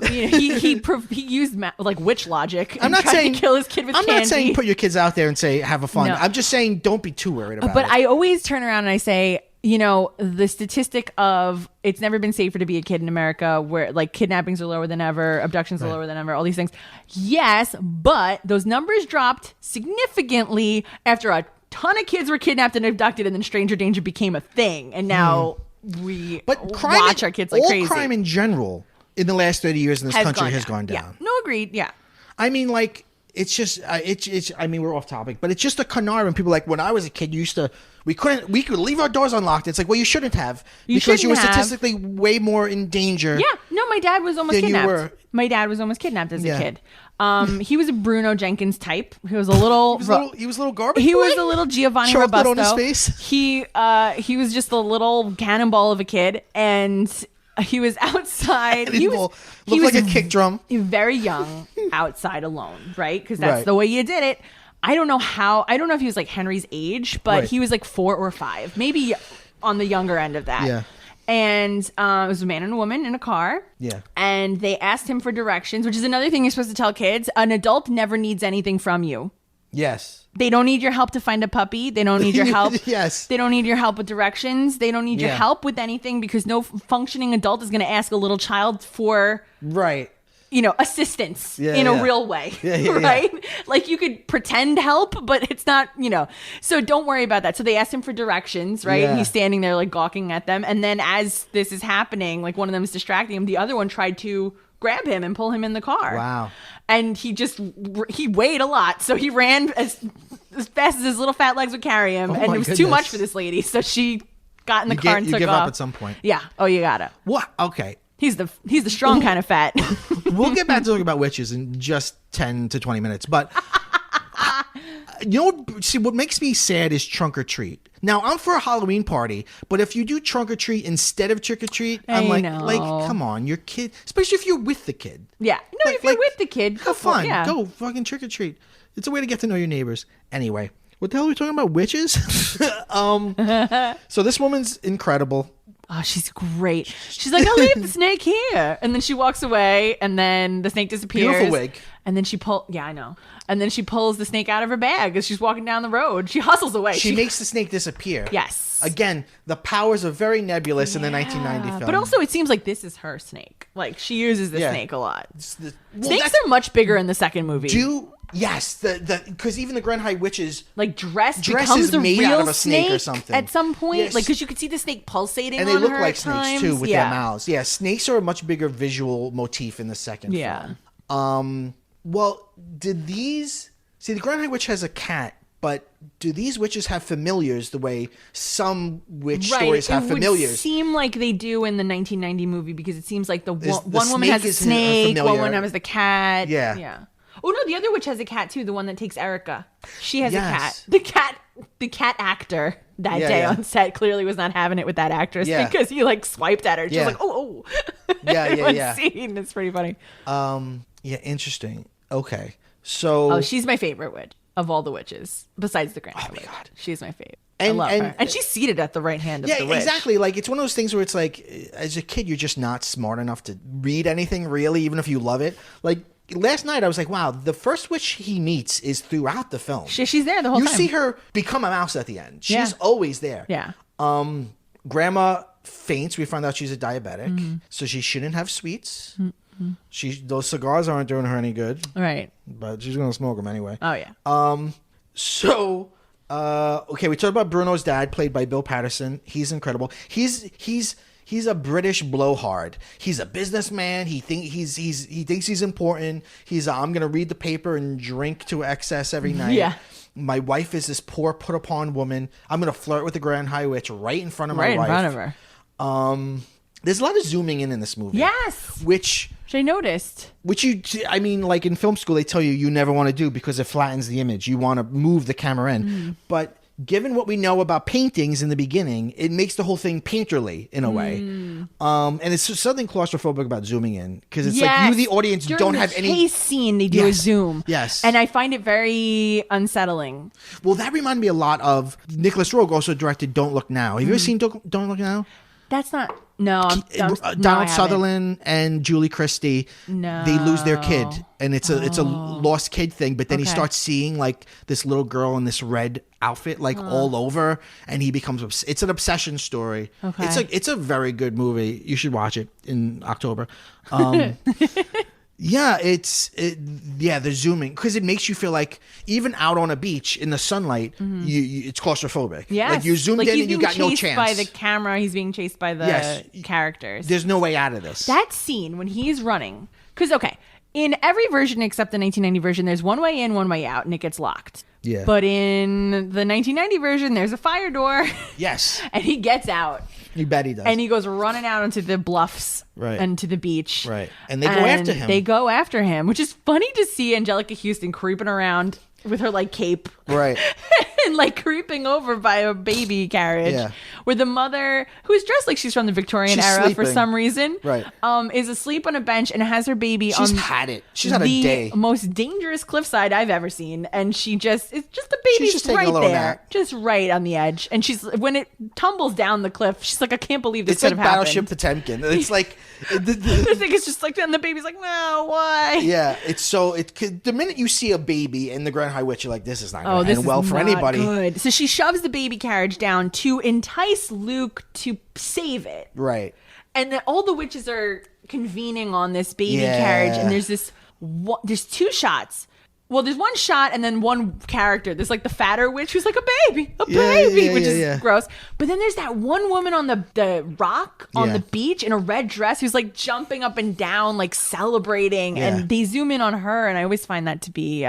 He used like witch logic. I'm not saying to kill his kid with candy. I'm not saying put your kids out there and say have a fun. No. I'm just saying don't be too worried about it. But I always turn around and I say, the statistic of it's never been safer to be a kid in America, where like kidnappings are lower than ever, abductions are lower than ever, all these things. Yes, but those numbers dropped significantly after a ton of kids were kidnapped and abducted, and then stranger danger became a thing, and now we watch our kids like crazy. All crime in general in the last 30 years in this country has gone down. Yeah. No, agreed. Yeah. I mean, like, it's just, I mean, we're off topic, but it's just a canard when people like, when I was a kid, we could leave our doors unlocked. It's like, well, you shouldn't have because you were statistically way more in danger. Yeah. No, my dad was almost kidnapped. My dad was almost kidnapped as a kid. He was a Bruno Jenkins type. He was a little, he was a little garbage. He was a little Giovanni Chocolate Robusto. on his face. He was just a little cannonball of a kid, and he was outside. He looked like a kick drum. Very young, outside alone, right? Because that's the way you did it. I don't know if he was like Henry's age, but he was like 4 or 5, maybe on the younger end of that. Yeah. And it was a man and a woman in a car. Yeah. And they asked him for directions, which is another thing you're supposed to tell kids. An adult never needs anything from you. Yes. They don't need your help to find a puppy. They don't need your help. Yes. They don't need your help with directions. They don't need your help with anything because no functioning adult is going to ask a little child for assistance in a real way. Right? Like you could pretend help, but it's not, So don't worry about that. So they asked him for directions, right? Yeah. He's standing there like gawking at them. And then as this is happening, like one of them is distracting him, the other one tried to grab him and pull him in the car. Wow. And he weighed a lot, so he ran as fast as his little fat legs would carry him, and it was too much for this lady, so she got in the car and took off. You give up at some point. Yeah. Oh, you gotta. What? Okay. He's the strong kind of fat. We'll get back to talking about witches in just 10 to 20 minutes, but what makes me sad is trunk or treat. Now, I'm for a Halloween party, but if you do trunk or treat instead of trick or treat, I'm like, come on, your kid, especially if you're with the kid. Yeah. No, if you're with the kid, go fun. Yeah. Go fucking trick or treat. It's a way to get to know your neighbors. Anyway, what the hell are we talking about? Witches? So this woman's incredible. Oh, she's great. She's like, I'll leave the snake here. And then she walks away, and then the snake disappears. Beautiful wig. And then I know. And then she pulls the snake out of her bag as she's walking down the road. She hustles away. She makes the snake disappear. Yes. Again, the powers are very nebulous in the 1990 film. But also, it seems like this is her snake. Like, she uses the snake a lot. Snakes are much bigger in the second movie. Yes, because even the Grand High Witches dress becomes is made real out of a snake or something at some point. Yes. Like, because you could see the snake pulsating, and they look like snakes too with their mouths. Yeah, snakes are a much bigger visual motif in the second film. Well, did these the Grand High Witch has a cat, but do these witches have familiars the way some witch stories have familiars? It would seem like they do in the 1990 movie, because it seems like one woman has a snake, one woman has the cat. Yeah. Oh no, the other witch has a cat too. The one that takes Erica, she has a cat. The cat actor that day on set clearly was not having it with that actress because he like swiped at her. She was like, oh. Yeah. Scene. It's pretty funny. Interesting. Okay, so she's my favorite witch of all the witches besides the Grand High Witch. God. She's my favorite. I love her, and she's seated at the right hand of the witch. Yeah, exactly. Like, it's one of those things where it's like, as a kid, you're just not smart enough to read anything really, even if you love it. Like, last night, I was like, wow, the first witch he meets is throughout the film. She's there the whole time. You see her become a mouse at the end. She's always there. Yeah. Grandma faints. We find out she's a diabetic, so she shouldn't have sweets. Those cigars aren't doing her any good. Right. But she's going to smoke them anyway. Oh, yeah. Okay, we talked about Bruno's dad, played by Bill Patterson. He's incredible. He's a British blowhard. He's a businessman. He thinks he's important. I'm gonna read the paper and drink to excess every night. Yeah. My wife is this poor put upon woman. I'm gonna flirt with the Grand High Witch right in front of my wife. Right in front of her. There's a lot of zooming in this movie. Yes. Which I noticed. Like in film school, they tell you never want to do because it flattens the image. You want to move the camera in. But given what we know about paintings in the beginning, it makes the whole thing painterly in a way. And it's something claustrophobic about zooming in, because it's like you, the audience, don't have any. During the chase scene, they do a zoom. Yes. And I find it very unsettling. Well, that reminded me a lot of Nicholas Roeg also directed Don't Look Now. Have you ever seen Don't Look Now? That's not. No, Donald Sutherland and Julie Christie. No, they lose their kid, and it's a lost kid thing. But then he starts seeing like this little girl in this red outfit like all over, and he becomes. It's an obsession story. Okay. It's a very good movie. You should watch it in October. Yeah, the zooming, because it makes you feel like even out on a beach in the sunlight, it's claustrophobic. Yeah, like you're zoomed in and you got no chance. He's being chased by the camera. He's being chased by the characters. There's no way out of this. That scene when he's running, because in every version except the 1990 version, there's one way in, one way out, and it gets locked. Yeah. But in the 1990 version, there's a fire door. Yes. And he gets out. You bet he does. And he goes running out onto the bluffs and to the beach. Right. And they go after him. They go after him, which is funny to see Angelica Houston creeping around with her like cape. Right. And like creeping over by a baby carriage. Yeah. Where the mother, who's dressed like she's from the Victorian era sleeping. For some reason. Right. Is asleep on a bench and has her baby She's had it. She's had a day. The most dangerous cliffside I've ever seen. And it's just the baby's just right there. Nap. Just right on the edge. And when it tumbles down the cliff, she's like, I can't believe this could have happened. It's like Battleship Potemkin. It's like the thing is just like, and the baby's like, no, why? Yeah, the minute you see a baby in the Grand High Witch, you're like, this is not going to end well for anybody. Good. So she shoves the baby carriage down to entice Luke to save it. Right. And then all the witches are convening on this baby carriage, and there's two shots. Well, there's one shot and then one character. There's like the fatter witch who's like a baby, which is gross. But then there's that one woman on the rock on the beach in a red dress who's like jumping up and down, like celebrating. And they zoom in on her, and I always find that to be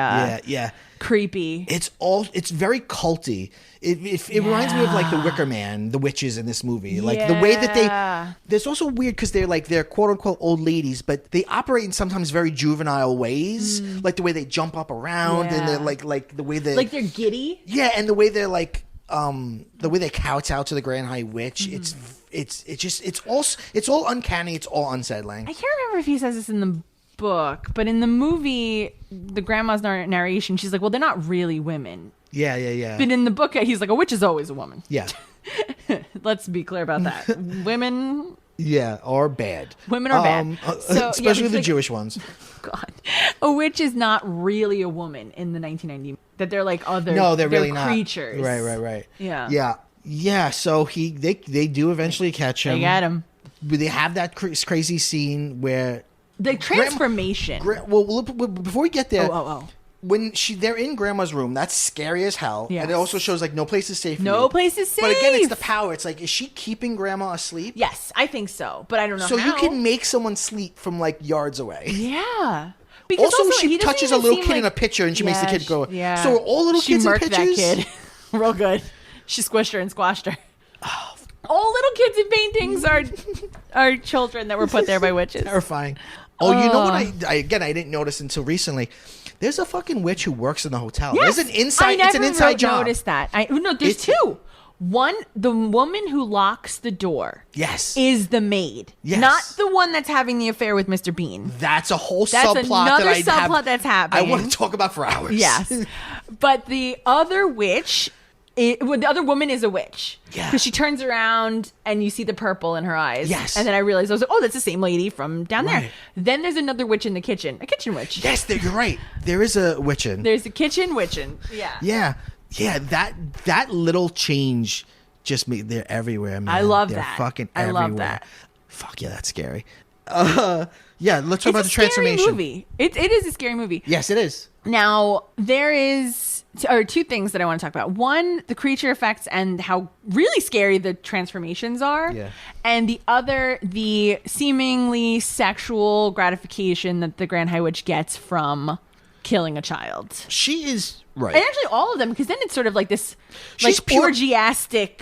creepy. It's very culty. It reminds me of like the Wicker Man, the witches in this movie. Like the way that there's also weird because they're quote unquote old ladies, but they operate in sometimes very juvenile ways. Like the way they jump up around and they're like the way they they're giddy. Yeah, and the way they're like the way they kowtow to the Grand High Witch. It's all uncanny. It's all unsettling. I can't remember if he says this in the book, but in the movie, the grandma's narration, she's like, well, they're not really women. Yeah. But in the book, he's like, a witch is always a woman. Yeah. Let's be clear about that. Women... Yeah, are bad. Women are bad. So, especially the Jewish ones. God. A witch is not really a woman in the 1990s. That they're like other they're really creatures. Not. Right. Yeah. Yeah, so they do eventually catch him. They get him. They have that crazy scene where... The transformation. Well, before we get there... Oh. When they're in Grandma's room, that's scary as hell. Yes. And it also shows like no place is safe. No place is safe. But again, it's the power. It's like, is she keeping Grandma asleep? Yes, I think so. But I don't know so how. You can make someone sleep from like yards away. Yeah. Because also she touches a little kid in a picture and she makes the kid go. Yeah. So are all little kids in pictures? She murked that kid. Real good. She squished her and squashed her. Oh. All little kids in paintings are children that were put there by witches. Terrifying. Oh, you know what? I didn't notice until recently. There's a fucking witch who works in the hotel. Yes. There's an inside. It's an inside job. I noticed that. There's two. One, the woman who locks the door. Yes. Is the maid. Yes. Not the one that's having the affair with Mr. Bean. That's a whole subplot. That's another subplot that's happening. I want to talk about for hours. Yes. But the other witch. The other woman is a witch. Yeah. Because she turns around and you see the purple in her eyes. Yes. And then I realized, I was like, oh, that's the same lady from down there. Then there's another witch in the kitchen. A kitchen witch. Yes, you're right. There is a witchin'. There's a kitchen witchin'. Yeah. Yeah, that little change just made, they're everywhere, man. I love they're that. Fucking everywhere. I love that. Fuck yeah, that's scary. Yeah, let's talk about the transformation. Movie. It is a scary movie. Yes, it is. Now, there is two things that I want to talk about. One, the creature effects and how really scary the transformations are. Yeah. And the other, the seemingly sexual gratification that the Grand High Witch gets from killing a child. She is... Right. And actually all of them, because then it's sort of like this like orgiastic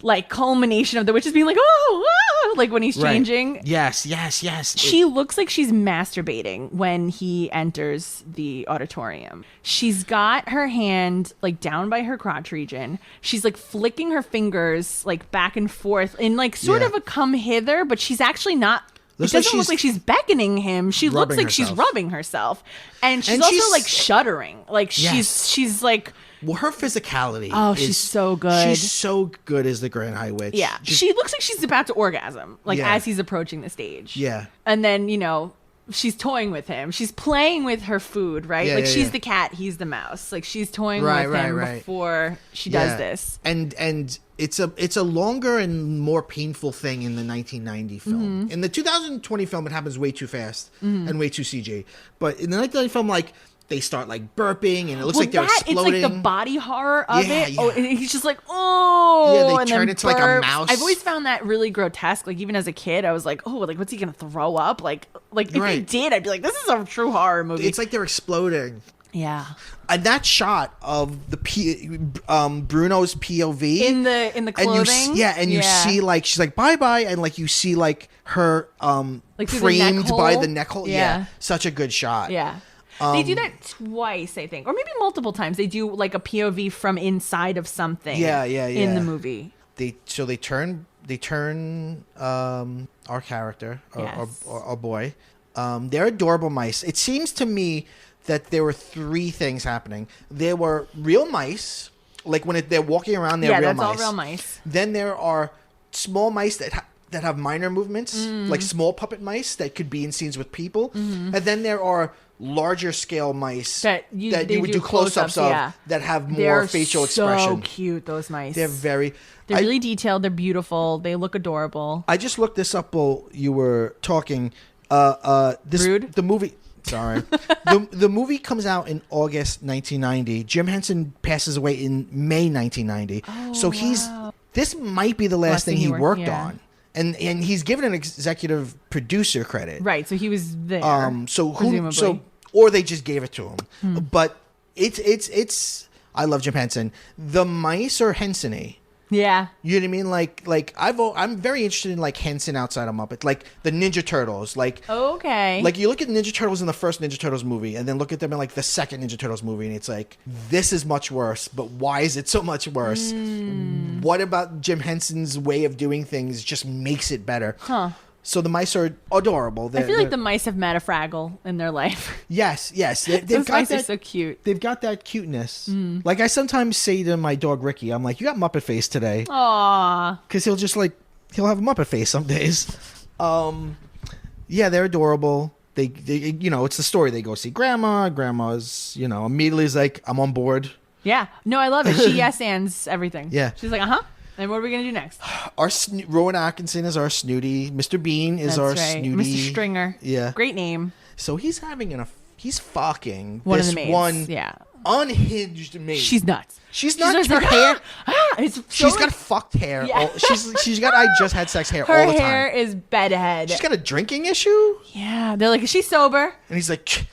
like culmination of the witches being like, oh, like when he's changing. Yes. She looks like she's masturbating when he enters the auditorium. She's got her hand like down by her crotch region. She's like flicking her fingers like back and forth in like sort of a come hither, but she's actually not. It doesn't look like she's beckoning him. She looks like she's rubbing herself. And she's also like shuddering. Like she's like... Well, her physicality she's so good. She's so good as the Grand High Witch. Yeah. She looks like she's about to orgasm. Like as he's approaching the stage. Yeah. And then, she's toying with him. She's playing with her food, right? Yeah, like she's the cat, he's the mouse. Like she's toying with him before she does this. And it's a longer and more painful thing in the 1990 film. In the 2020 film, it happens way too fast and way too CG. But in the 1990 film, like they start like burping and it looks like they're exploding. It's like the body horror of it. Yeah. Oh, and he's just like, oh. Yeah, they and turn then into like a mouse. I've always found that really grotesque. Like even as a kid, I was like, oh, like what's he gonna throw up? Like if he did, I'd be like, this is a true horror movie. It's like they're exploding. Yeah. And that shot of the Bruno's POV in the clothing, and you see like she's like bye bye, and like you see like her like framed by the neck hole. Yeah, such a good shot. Yeah. They do that twice, I think, or maybe multiple times. They do like a POV from inside of something. Yeah. In the movie, they turn our character, our boy. They're adorable mice. It seems to me that there were three things happening. There were real mice, like when they're walking around, they're real mice. Yeah, that's all real mice. Then there are small mice that have minor movements, like small puppet mice that could be in scenes with people. And then there are larger scale mice that you would do close-ups of that have more facial expression. They're so cute, those mice. They're really detailed. They're beautiful. They look adorable. I just looked this up while you were talking. Brood? The movie... Sorry. The movie comes out in August 1990. Jim Henson passes away in May 1990. Oh, so this might be the last thing he worked yeah. on. And he's given an executive producer credit. Right, so he was there. So or they just gave it to him. But it's I love Jim Henson. The mice are Henson-y. Yeah. You know what I mean? Like I'm very interested in like Henson outside of Muppet, like the Ninja Turtles. Like okay. Like you look at Ninja Turtles in the first Ninja Turtles movie, and then look at them in like the second Ninja Turtles movie, and it's like this is much worse. But why is it so much worse? What about Jim Henson's way of doing things just makes it better? Huh. So the mice are adorable. I feel like the mice have met a Fraggle in their life. Yes. They've Those got mice that, are so cute. They've got that cuteness. Like I sometimes say to my dog Ricky, I'm like, you got Muppet face today. Aww. Because he'll have a Muppet face some days. Yeah, they're adorable. They it's the story. They go see Grandma. Grandma's, immediately is like, I'm on board. Yeah. No, I love it. She yes-ands everything. Yeah. She's like, uh-huh. And what are we going to do next? Rowan Atkinson is our snooty. Mr. Bean is our snooty. Mr. Stringer. Yeah. Great name. So he's fucking One this of the maids. one Yeah. unhinged maid. She's nuts. She's not. Like, Her hair. She's got fucked hair. Yeah. She's got I just had sex hair her all the time. Her hair is bedhead. She's got a drinking issue. Yeah. They're like, is she sober? And he's like,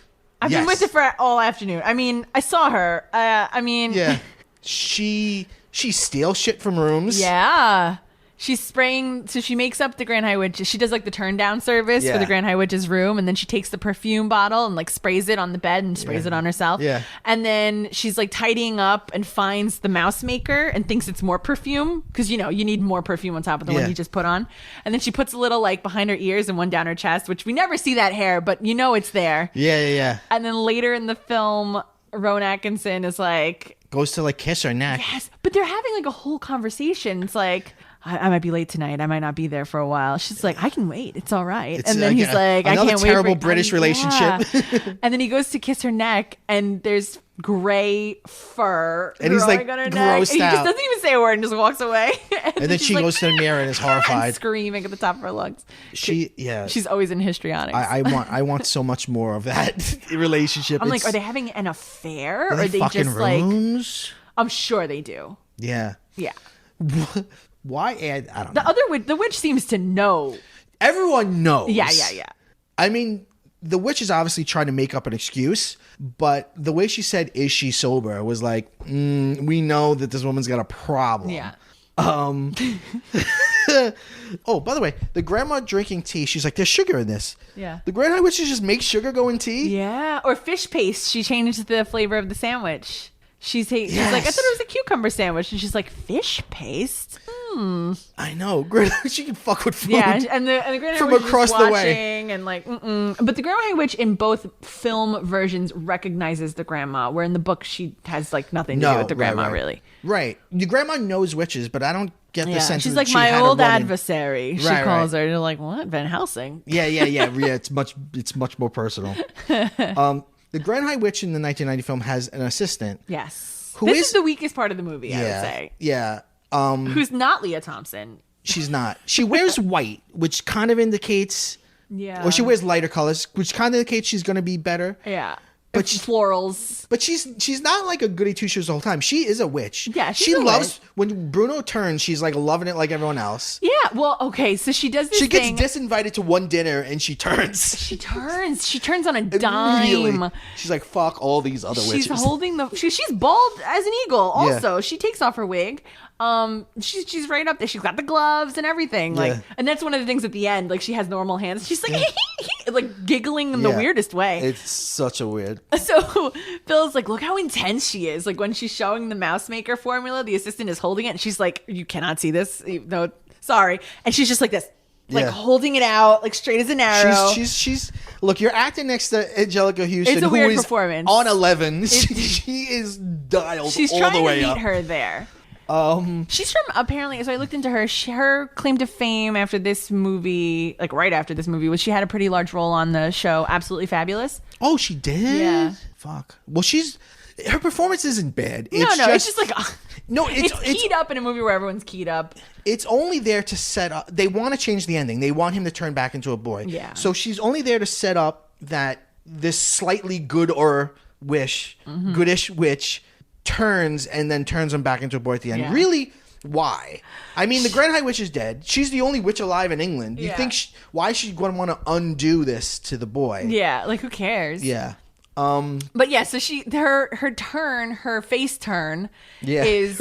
I've been with her for all afternoon. I mean, I saw her. Yeah. She steals shit from rooms. Yeah. She's spraying, so she makes up the Grand High Witch. She does like the turn down service for the Grand High Witch's room, and then she takes the perfume bottle and like sprays it on the bed and sprays it on herself. Yeah. And then she's like tidying up and finds the mouse maker and thinks it's more perfume because you need more perfume on top of the one you just put on. And then she puts a little like behind her ears and one down her chest, which we never see that hair, but it's there. Yeah. And then later in the film, Rowan Atkinson is like, goes to like kiss her neck. yes, but they're having like a whole conversation. It's like, I might be late tonight. I might not be there for a while. She's like, I can wait. It's all right. And then he's like, I can't wait. Terrible British relationship. And then he goes to kiss her neck, and there's gray fur. And he's like on her grossed neck. And he out. just doesn't even say a word and just walks away. And then she goes to the mirror and is horrified, and screaming at the top of her lungs. She's always in histrionics. I want so much more of that relationship. I'm like, are they having an affair? Are they fucking just rooms? like? I'm sure they do. Yeah. Yeah. Why add? I don't know. The witch seems to know. Everyone knows. Yeah. I mean, the witch is obviously trying to make up an excuse, but the way she said, "Is she sober?" was like, we know that this woman's got a problem. Yeah. Oh, by the way, the grandma drinking tea, she's like, there's sugar in this. Yeah. The Grand High Witch just makes sugar go in tea? Yeah. Or fish paste. She changed the flavor of the sandwich. She's like, I thought it was a cucumber sandwich. And she's like, fish paste? I know. She can fuck with food. Yeah, and the Grand High from Witch across is the watching way. and like, But the Grand High Witch in both film versions recognizes the grandma, where in the book she has like nothing to do with the grandma, really. Right. The grandma knows witches, but I don't get the sense she's that like she my had old a run-in. adversary. She Right, calls her. You're like, what? Van Helsing? Yeah. It's much more personal. The Grand High Witch in the 1990 film has an assistant. Yes. This is the weakest part of the movie, I would say. Yeah. Who's not Leah Thompson. She's not. She wears white, which kind of indicates. Yeah. Or she wears lighter colors, which kind of indicates she's going to be better. Yeah. But florals. But she's not like a goody two shoes the whole time. She is a witch. Yeah, she loves when Bruno turns. She's like loving it like everyone else. Yeah. Well, okay. So she does this. She gets disinvited to one dinner and she turns. She turns on a dime. She's like, fuck all these other witches. She's holding she's bald as an eagle. Also, she takes off her wig. She's right up there. She's got the gloves and everything. Like, and that's one of the things at the end. Like, she has normal hands. She's like, like giggling in the weirdest way. It's such a weird. So Phil's like, look how intense she is. Like when she's showing the mouse maker formula, the assistant is holding it, and she's like, you cannot see this. No, sorry. And she's just like this. Like holding it out, like straight as an arrow. She's look. You're acting next to Angelica Houston, it's a weird performance. On 11. She is dialed she's all the way trying to up. meet her there. She's from apparently. So I looked into her. Her claim to fame after this movie, like right after this movie, was she had a pretty large role on the show Absolutely Fabulous. Oh, she did. Yeah. Fuck. Well, her performance isn't bad. It's just like it's keyed up in a movie where everyone's keyed up. It's only there to set up. They want to change the ending. They want him to turn back into a boy. Yeah. So she's only there to set up that this slightly good or goodish witch turns him back into a boy at the end. Yeah. Really, why? I mean, the Grand High Witch is dead. She's the only witch alive in England. You think why is she going to want to undo this to the boy? Yeah, like who cares? Yeah. But yeah, so her face turn is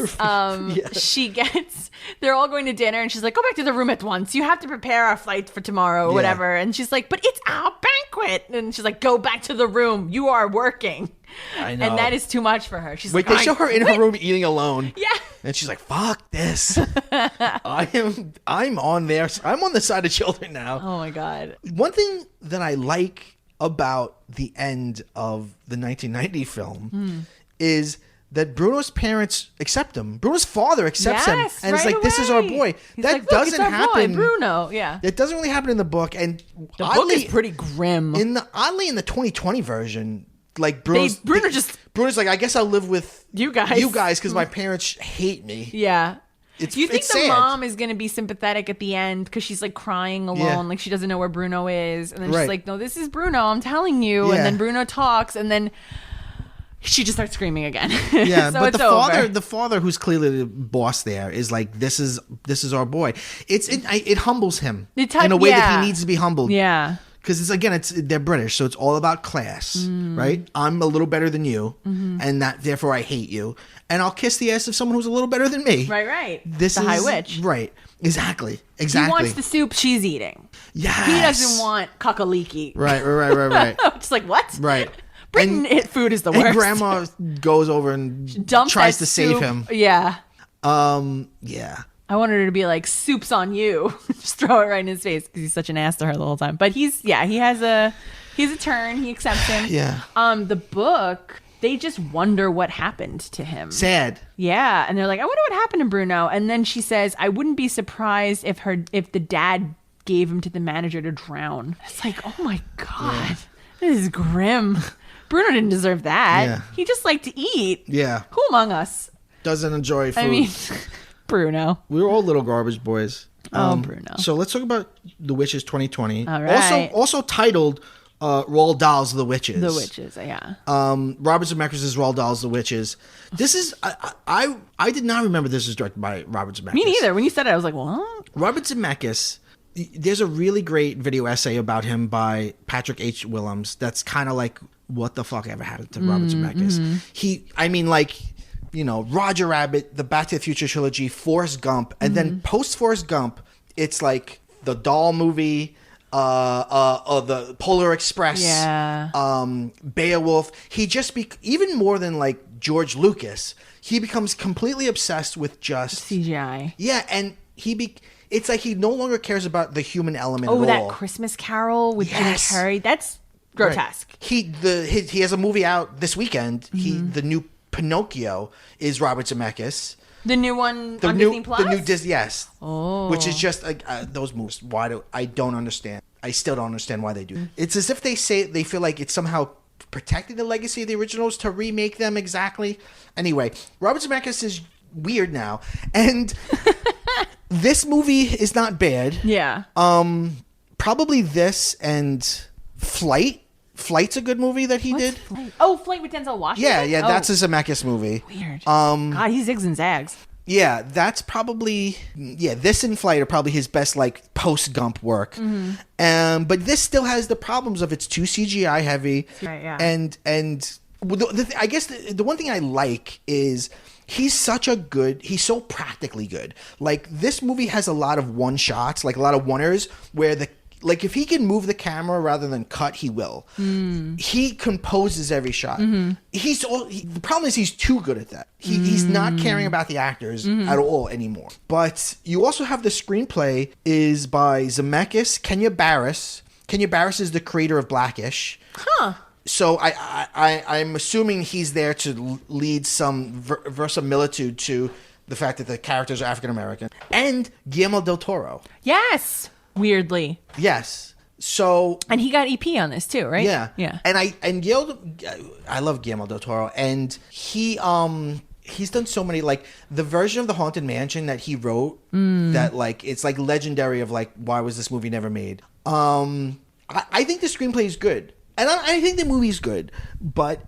they're all going to dinner and she's like, go back to the room at once. You have to prepare our flight for tomorrow or whatever. And she's like, but it's our banquet. And she's like, go back to the room. You are working. I know. And that is too much for her. She's Wait, like, they show her in her room eating alone. Yeah. And she's like, fuck this. I'm on the side of children now. Oh my God. One thing that I like about the end of the 1990 film is that Bruno's parents accept him. Bruno's father accepts him, and it's like, this is our boy. He's that like, doesn't happen. Boy, Bruno, yeah. It doesn't really happen in the book, and The book is pretty grim. Oddly, in the 2020 version, like Bruno's like, I guess I'll live with you guys because my parents hate me. Yeah. You think it's the sad. mom is going to be sympathetic at the end because she's like crying alone, like she doesn't know where Bruno is, and then she's like, "No, this is Bruno. I'm telling you." Yeah. And then Bruno talks, and then she just starts screaming again. Yeah, so but it's the father, who's clearly the boss there, is like, "This is our boy." It humbles him in a way that he needs to be humbled. Yeah. Because they're British, so it's all about class, right? I'm a little better than you, and therefore I hate you, and I'll kiss the ass of someone who's a little better than me. Right. This is High Witch. Right. Exactly. He wants the soup she's eating. Yes. He doesn't want kakaliki. Right. Just like, what? Right. Britain food is the worst. And Grandma goes over and tries to save him. Yeah. Yeah. I wanted her to be like, soup's on you. Just throw it right in his face because he's such an ass to her the whole time. But he has a turn. He accepts him. Yeah. The book, they just wonder what happened to him. Sad. Yeah. And they're like, I wonder what happened to Bruno. And then she says, I wouldn't be surprised if the dad gave him to the manager to drown. It's like, oh my God. This is grim. Bruno didn't deserve that. Yeah. He just liked to eat. Yeah. Who among us Doesn't enjoy food. I mean, Bruno. We were all little garbage boys. Bruno. So let's talk about The Witches 2020. All right. Also titled Roald Dahl's The Witches. The Witches, yeah. Robert Zemeckis' Roald Dahl's The Witches. This is I did not remember this was directed by Robert Zemeckis. Me neither. When you said it, I was like, what? Robert Zemeckis. There's a really great video essay about him by Patrick H. Willems. That's kind of like, what the fuck ever happened to Robert Zemeckis? Roger Rabbit, the Back to the Future trilogy, Forrest Gump, and then post Forrest Gump, it's like the Doll movie, the Polar Express, Beowulf. He just even more than like George Lucas, he becomes completely obsessed with just CGI. Yeah, and it's like he no longer cares about the human element at all. Oh, that Christmas Carol with Jim Carrey. That's grotesque. Right. He has a movie out this weekend. The new Pinocchio is Robert Zemeckis. The new one on Disney Plus? The new Disney, yes. Oh. Which is just like those movies. I don't understand. I still don't understand why they do. It's as if they feel like it's somehow protecting the legacy of the originals to remake them exactly. Anyway, Robert Zemeckis is weird now, and this movie is not bad. Yeah. Probably this and Flight. Flight's a good movie that he did. Flight? Oh, Flight with Denzel Washington? Yeah, that's a Zemeckis movie. Weird. God, he zigs and zags. Yeah, that's probably this and Flight are probably his best like post Gump work. But this still has the problems of it's too CGI heavy. Right, yeah. And I guess the one thing I like is he's so practically good. Like this movie has a lot of one shots, like a lot of oneers where if he can move the camera rather than cut, he will. He composes every shot. The problem is he's too good at that. He's not caring about the actors at all anymore. But you also have the screenplay is by Zemeckis, Kenya Barris. Kenya Barris is the creator of Blackish. Huh. So I'm assuming he's there to lead some verisimilitude to the fact that the characters are African American. And Guillermo del Toro. Yes. Weirdly. Yes. So and he got EP on this too, right? Yeah. Yeah. And I love Guillermo del Toro, and he's done so many, like the version of the Haunted Mansion that he wrote that like it's like legendary of like why was this movie never made. I think the screenplay is good. And I think the movie's good, but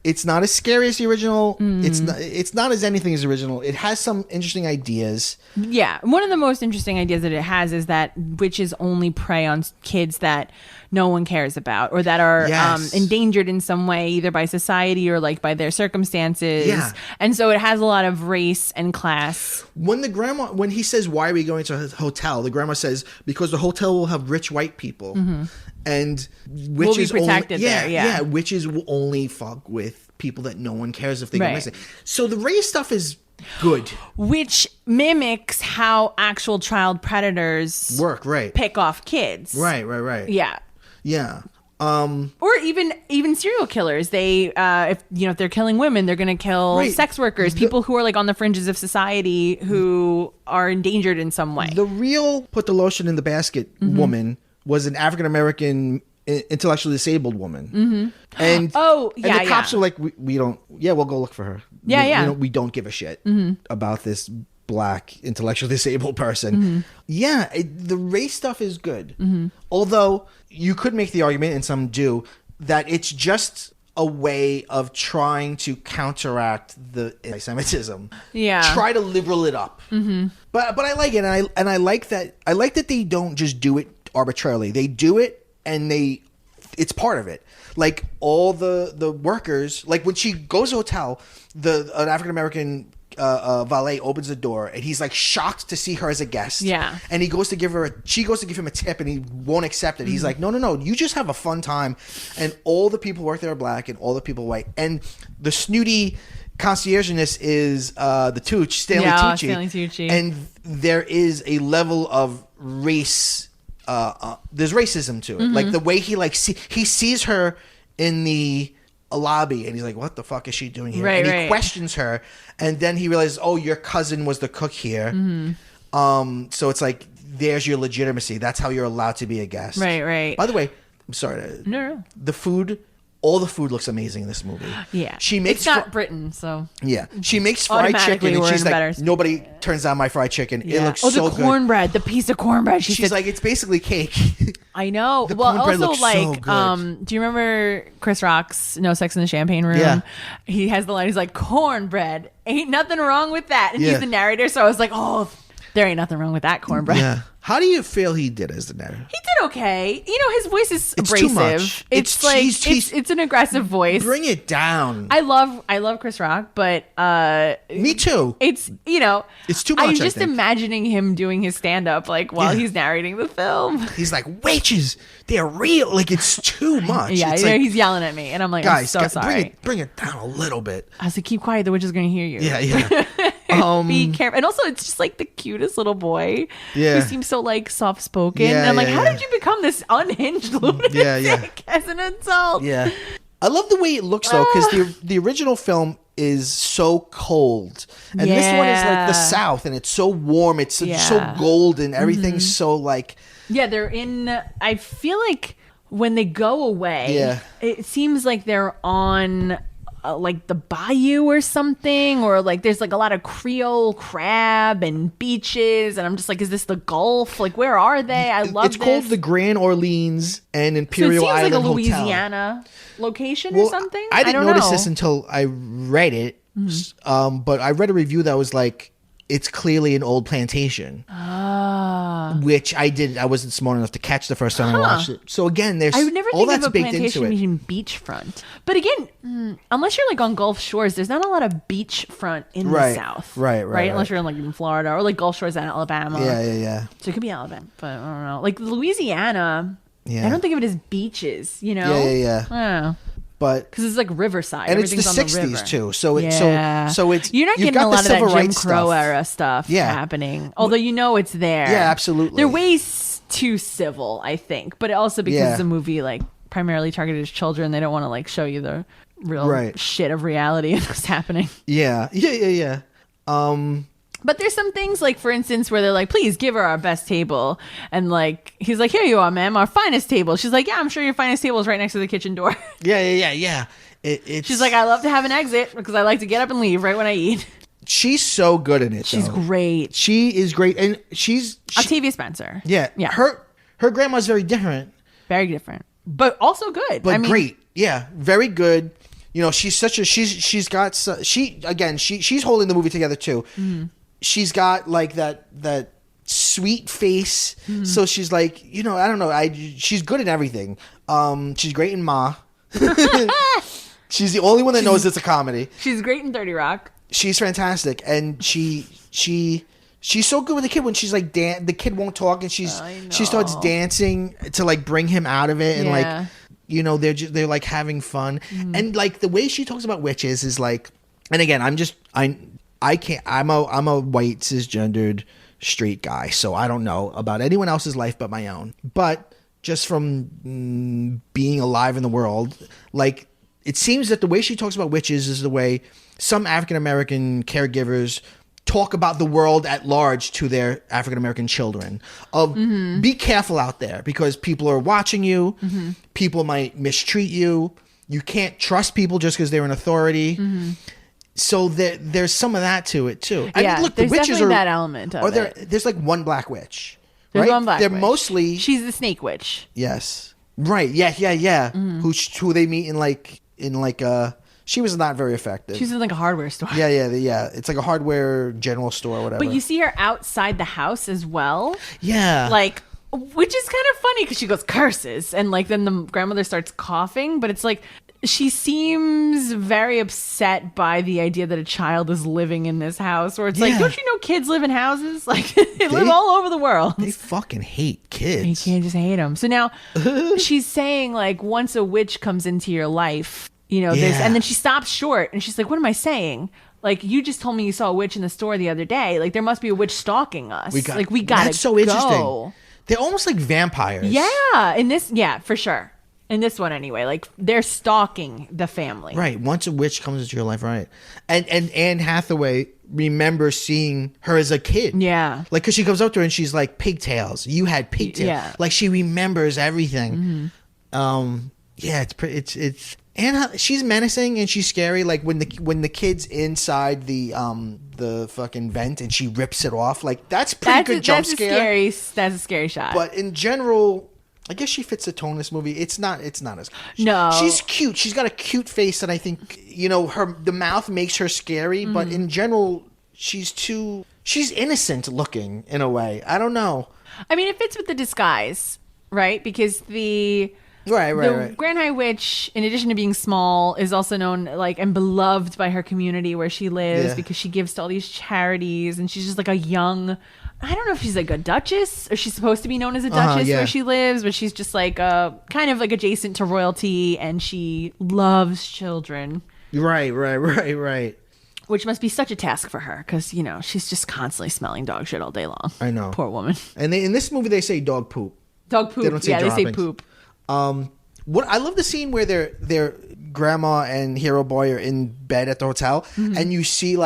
it's not as scary as the original. It's not as anything as the original. It has some interesting ideas. Yeah. One of the most interesting ideas that it has is that witches only prey on kids that no one cares about or that are endangered in some way, either by society or like by their circumstances. Yeah. And so it has a lot of race and class. When he says, why are we going to a hotel? The grandma says, because the hotel will have rich white people. And witches will be protected there. Yeah. Witches will only fuck with people that no one cares if they go missing. So the race stuff is good, which mimics how actual child predators work. Right, pick off kids. Right. Yeah. Or even serial killers. They, if they're killing women, they're going to kill sex workers, people who are like on the fringes of society who are endangered in some way. The real put the lotion in the basket woman was an African American intellectually disabled woman. And the cops were like, we don't. Yeah, we'll go look for her. We don't give a shit about this black intellectually disabled person. Yeah, the race stuff is good. Although you could make the argument, and some do, that it's just a way of trying to counteract the anti-Semitism. Yeah, try to liberal it up. But I like it, and I like that. I like that they don't just do it arbitrarily. They do it, and it's part of it. Like all the workers, like when she goes to a hotel, an African American valet opens the door, and he's like shocked to see her as a guest. Yeah, and she goes to give him a tip, and he won't accept it. He's like, no, you just have a fun time. And all the people who work there are black, and all the people are white. And the snooty concierge in this is the Tooch, Stanley Tucci. And there is a level of race. There's racism to it. Like the way he sees her in the lobby, and he's like, what the fuck is she doing here? He questions her, and then he realizes, oh, your cousin was the cook here. So it's like, there's your legitimacy. That's how you're allowed to be a guest. Right. By the way, I'm sorry. No. The food, all the food looks amazing in this movie. Yeah. It's not Britain, so. Yeah. She makes fried chicken, and she's like, nobody turns down my fried chicken. Yeah. It looks so good. The cornbread, the piece of cornbread. She's like, it's basically cake. I know. The cornbread looks so good. Do you remember Chris Rock's No Sex in the Champagne Room? Yeah. He has the line, he's like, cornbread, ain't nothing wrong with that. And he's the narrator, so I was like, oh, there ain't nothing wrong with that cornbread. Yeah. How do you feel he did as the narrator? He did okay. His voice is abrasive. Too much. It's an aggressive voice. Bring it down. I love Chris Rock, but me too. It's it's too much. I'm just imagining him doing his stand up while he's narrating the film. He's like, witches, they're real. Like, it's too much. Yeah, it's he's yelling at me, and I'm like, guys, I'm so sorry. Bring it down a little bit. I was like, keep quiet. The witch is going to hear you. Yeah. Be careful. And also, it's just like the cutest little boy who seems so like soft spoken. And I'm like, how did you become this unhinged lunatic as an adult? Yeah. I love the way it looks though, because the original film is so cold, and this one is like the South, and it's so warm. It's so golden. Everything's so like. Yeah, they're in. I feel like when they go away, it seems like they're on. Like the bayou or something, or like there's like a lot of Creole crab and beaches, and I'm just like, is this the Gulf? Like, where are they? It's called the Grand Orleans and Imperial Island Hotel. So it seems like a Louisiana location or something. I didn't notice this until I read it, but I read a review that was like, it's clearly an old plantation. Which I didn't. I wasn't smart enough to catch the first time I watched it. So again, there's I would never all think that's of a baked plantation into it. meaning beachfront. But again, unless you're like on Gulf Shores, there's not a lot of beachfront in the South. Right. Unless you're in like in Florida or like Gulf Shores in Alabama. Yeah. So it could be Alabama, but I don't know. Like Louisiana, I don't think of it as beaches. Yeah. I don't know. But because it's like Riverside, and it's the '60s too, so it's you're not getting a lot of that Jim Crow era stuff happening. Although it's there. Yeah, absolutely. They're way too civil, I think, but also because it's a movie like primarily targeted as children, they don't want to like show you the real shit of reality and what's happening. Yeah. But there's some things like, for instance, where they're like, please give her our best table. And like, he's like, here you are, ma'am, our finest table. She's like, yeah, I'm sure your finest table is right next to the kitchen door. Yeah. She's like, I love to have an exit because I like to get up and leave right when I eat. She's so good in it. She's great. She is great. And she's Octavia Spencer. Yeah. Her grandma's very different. Very different. but also good. But great. Yeah, very good. You know, she's she's holding the movie together too. Mm-hmm. She's got like that sweet face. Mm-hmm. So she's like, you know, I don't know. She's good at everything. She's great in Ma. She's the only one that knows it's a comedy. She's great in 30 Rock. She's fantastic, and she's so good with the kid when she's like the kid won't talk and she starts dancing to like bring him out of it and like, you know, they're like having fun. Mm-hmm. And like the way she talks about witches is like, and again, I'm a white cisgendered straight guy, so I don't know about anyone else's life but my own. But just from being alive in the world, like it seems that the way she talks about witches is the way some African American caregivers talk about the world at large to their African American children of be careful out there because people are watching you. Mm-hmm. People might mistreat you. You can't trust people just because they're an authority. Mm-hmm. So there's some of that to it too. I mean, look, there's the witches definitely are that element of it. There's like one black witch. There's right? one black They're witch. mostly she's the snake witch. Yes. Right. Yeah. Mm-hmm. Who they meet in like she was not very effective. She's in like a hardware store. Yeah. It's like a hardware general store or whatever. But you see her outside the house as well. Yeah. Like, which is kind of funny because she goes curses and like then the grandmother starts coughing, but it's like she seems very upset by the idea that a child is living in this house where it's like, don't you know kids live in houses? Like they live all over the world. They fucking hate kids. You can't just hate them. So now she's saying like once a witch comes into your life, you know, there's, and then she stops short and she's like, what am I saying? Like, you just told me you saw a witch in the store the other day. Like, there must be a witch stalking us. We got to That's so interesting. They're almost like vampires. Yeah. For sure. In this one, anyway. Like, they're stalking the family. Right. Once a witch comes into your life, right. And Anne Hathaway remembers seeing her as a kid. Yeah. Like, because she comes up to her and she's like, pigtails. You had pigtails. Yeah. Like, she remembers everything. Mm-hmm. Yeah, it's and she's menacing and she's scary. Like when the kid's inside the fucking vent and she rips it off. Like that's pretty good jump scare. That's a scary shot. But in general, I guess she fits the tone of this movie. It's not as no. She's cute. She's got a cute face, and I think the mouth makes her scary. Mm-hmm. But in general, she's innocent looking in a way. I don't know. I mean, it fits with the disguise, right? Because the Grand High Witch, in addition to being small, is also known and beloved by her community where she lives because she gives to all these charities, and she's just like a young. I don't know if she's like a duchess or she's supposed to be known as a duchess where she lives, but she's just like kind of like adjacent to royalty, and she loves children. Right. Which must be such a task for her because she's just constantly smelling dog shit all day long. I know, poor woman. And in this movie they say dog poop. Dog poop. They don't say droppings. They say poop. What I love the scene where their grandma and Hero Boy are in bed at the hotel, and you see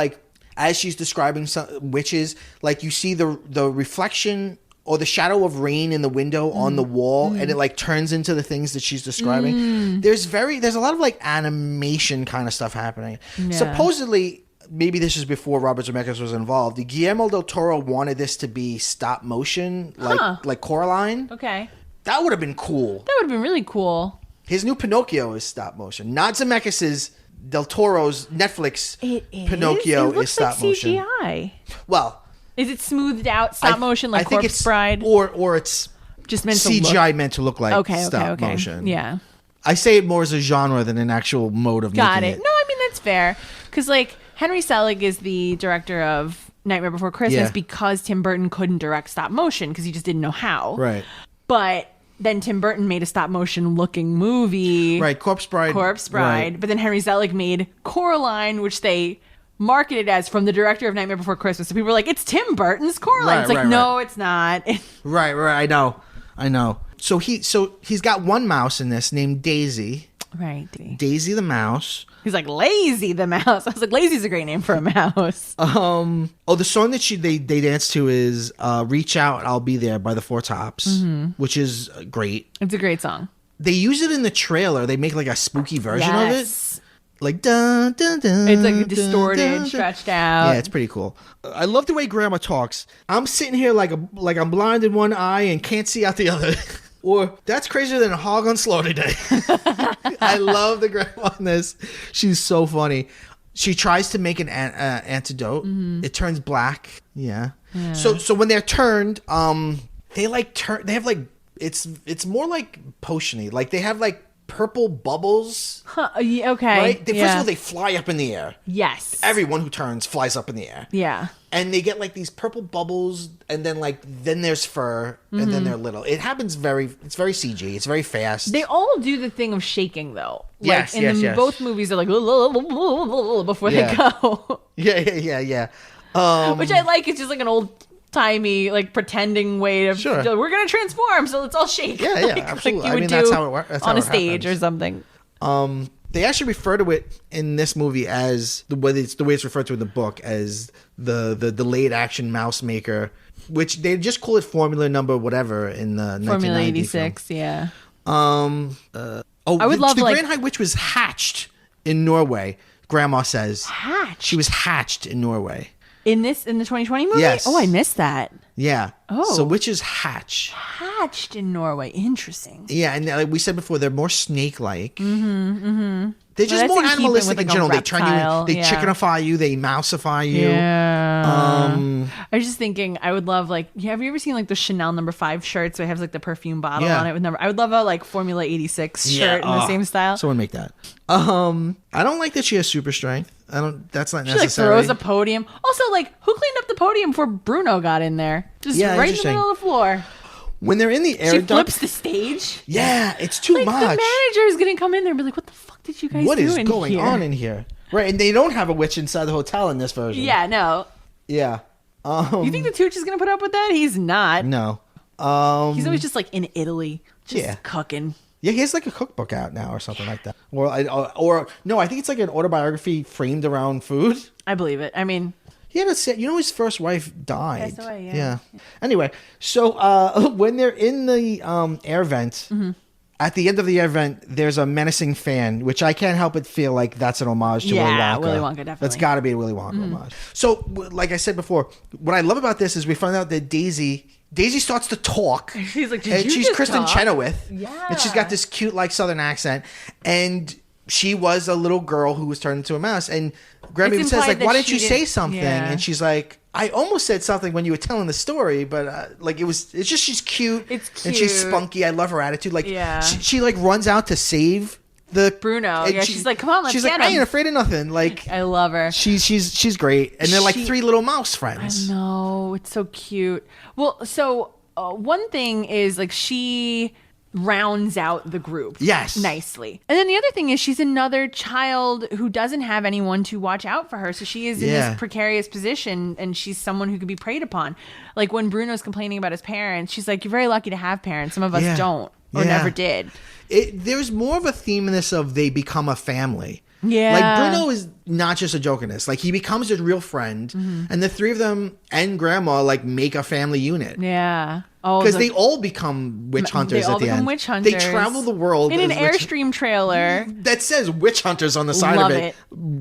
as she's describing some witches, you see the reflection or the shadow of rain in the window on the wall, and it turns into the things that she's describing. There's a lot of animation kind of stuff happening. Yeah. Supposedly, maybe this is before Robert Zemeckis was involved. Guillermo del Toro wanted this to be stop motion, like Coraline. Okay. That would have been cool. That would have been really cool. His new Pinocchio is stop motion. Not Zemeckis' Del Toro's Netflix Pinocchio is stop motion. CGI. Well, is it smoothed out stop motion like Corpse Bride? Or it's just meant CGI meant to look like stop motion. Yeah. I say it more as a genre than an actual mode of making it. No, I mean that's fair. Because Henry Selick is the director of Nightmare Before Christmas because Tim Burton couldn't direct stop motion because he just didn't know how. Right. But then Tim Burton made a stop motion looking movie. Right, Corpse Bride. Right. But then Henry Selick made Coraline, which they marketed as from the director of Nightmare Before Christmas. So people were like, it's Tim Burton's Coraline. No, it's not. Right. I know. So he's got one mouse in this named Daisy. Right. Daisy the mouse. He's like, Lazy the mouse. I was like, Lazy's a great name for a mouse. The song that they dance to is Reach Out, I'll Be There by the Four Tops, which is great. It's a great song. They use it in the trailer. They make a spooky version of it. Dun, dun, dun, it's distorted, stretched out. Yeah, it's pretty cool. I love the way Grandma talks. I'm sitting here like I'm blind in one eye and can't see out the other. Or that's crazier than a hog on slaughter day. I love the grandma in this. She's so funny. She tries to make an antidote. It turns black. Yeah. So when they're turned, they have like it's more like potiony. Like they have like purple bubbles. Okay. Right? First of all, they fly up in the air. Yes. Everyone who turns flies up in the air. Yeah. And they get like these purple bubbles, and then there's fur, and then they're little. It happens it's very CG. It's very fast. They all do the thing of shaking though. Yes, like in both movies they're like before they go. Yeah. Which I like. It's just like an old timey like pretending way of we're gonna transform, so let's all shake. Yeah, like, absolutely. Like you would do that's how it works on a stage or something. They actually refer to it in this movie as the way it's referred to in the book as the delayed action mouse maker, which they just call it Formula Number whatever in the Formula 86. Film. Yeah. I would love the Grand High Witch was hatched in Norway. Grandma says hatched. She was hatched in Norway. In the 2020 movie? Yes. Oh, I missed that. Yeah. Oh. So witches hatch. Hatched in Norway. Interesting. Yeah, and like we said before, they're more snake-like. They're just more in animalistic with, in general. They turn you in, they yeah. chickenify you, they mousify you. Yeah. I was just thinking, I would love have you ever seen like the Chanel No. 5 shirts where it has like the perfume bottle on it with number? I would love a like Formula 86 shirt in the same style. Someone make that. I don't like that she has super strength. That's not she necessary. Like throws a podium. Also, like who cleaned up the podium before Bruno got in there? Just right in the middle of the floor. When they're in the air she flips the stage. Yeah, it's too much. The manager is gonna come in there and be like, "What the fuck did you guys do in here? What is going on in here?" Right, and they don't have a witch inside the hotel in this version. Yeah, no. Yeah. You think the Tooch is gonna put up with that? He's not. No. He's always just like in Italy, just cooking. Yeah, he has like a cookbook out now or something like that. Or no, I think it's like an autobiography framed around food. I believe it. I mean, he had his first wife died. Passed away, yeah. Anyway, so when they're in the air vent, at the end of the air vent, there's a menacing fan, which I can't help but feel like that's an homage to Willy Wonka. Willy Wonka, definitely. That's got to be a Willy Wonka homage. So, like I said before, what I love about this is we find out that Daisy starts to talk. She's like, and she's Kristen Chenoweth. Yeah. And she's got this cute, like, Southern accent. And she was a little girl who was turned into a mouse. And Grandma even says, like, why didn't you say something? Yeah. And she's like, I almost said something when you were telling the story, but like it's just she's cute. It's cute. And she's spunky. I love her attitude. Like, she like runs out to save the Bruno. Yeah, she's like, come on, let's she's get like, him. I ain't afraid of nothing. Like, I love her. She's great. And they're like three little mouse friends. I know. It's so cute. Well, so one thing is like she rounds out the group nicely. And then the other thing is she's another child who doesn't have anyone to watch out for her. So she is in this precarious position and she's someone who could be preyed upon. Like when Bruno's complaining about his parents, she's like, you're very lucky to have parents. Some of us don't or never did. There's more of a theme in this of they become a family. Yeah. Like Bruno is not just a joke in this. Like he becomes a real friend and the three of them and Grandma like make a family unit. Yeah. Because they all become witch hunters at the end. Witch hunters. They travel the world in an Airstream trailer that says witch hunters on the side of it.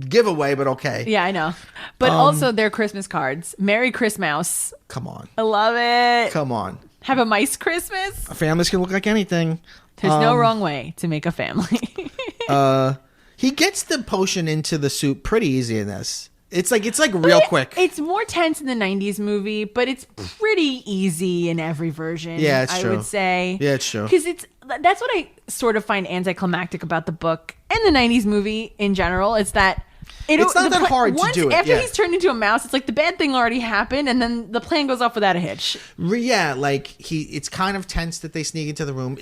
Giveaway, but okay. Yeah, I know. But also their Christmas cards. Merry Christmas. Come on. I love it. Come on. Have a mice Christmas. Families can look like anything. There's no wrong way to make a family. He gets the potion into the soup pretty easy in this. It's like real quick. It's more tense in the 90s movie, but it's pretty easy in every version. Yeah, it's true. I would say. Yeah, it's true. Because that's what I sort of find anticlimactic about the book and the 90s movie in general. It's that it's not that hard to do it. After he's turned into a mouse, it's like the bad thing already happened, and then the plan goes off without a hitch. Yeah, like it's kind of tense that they sneak into the room.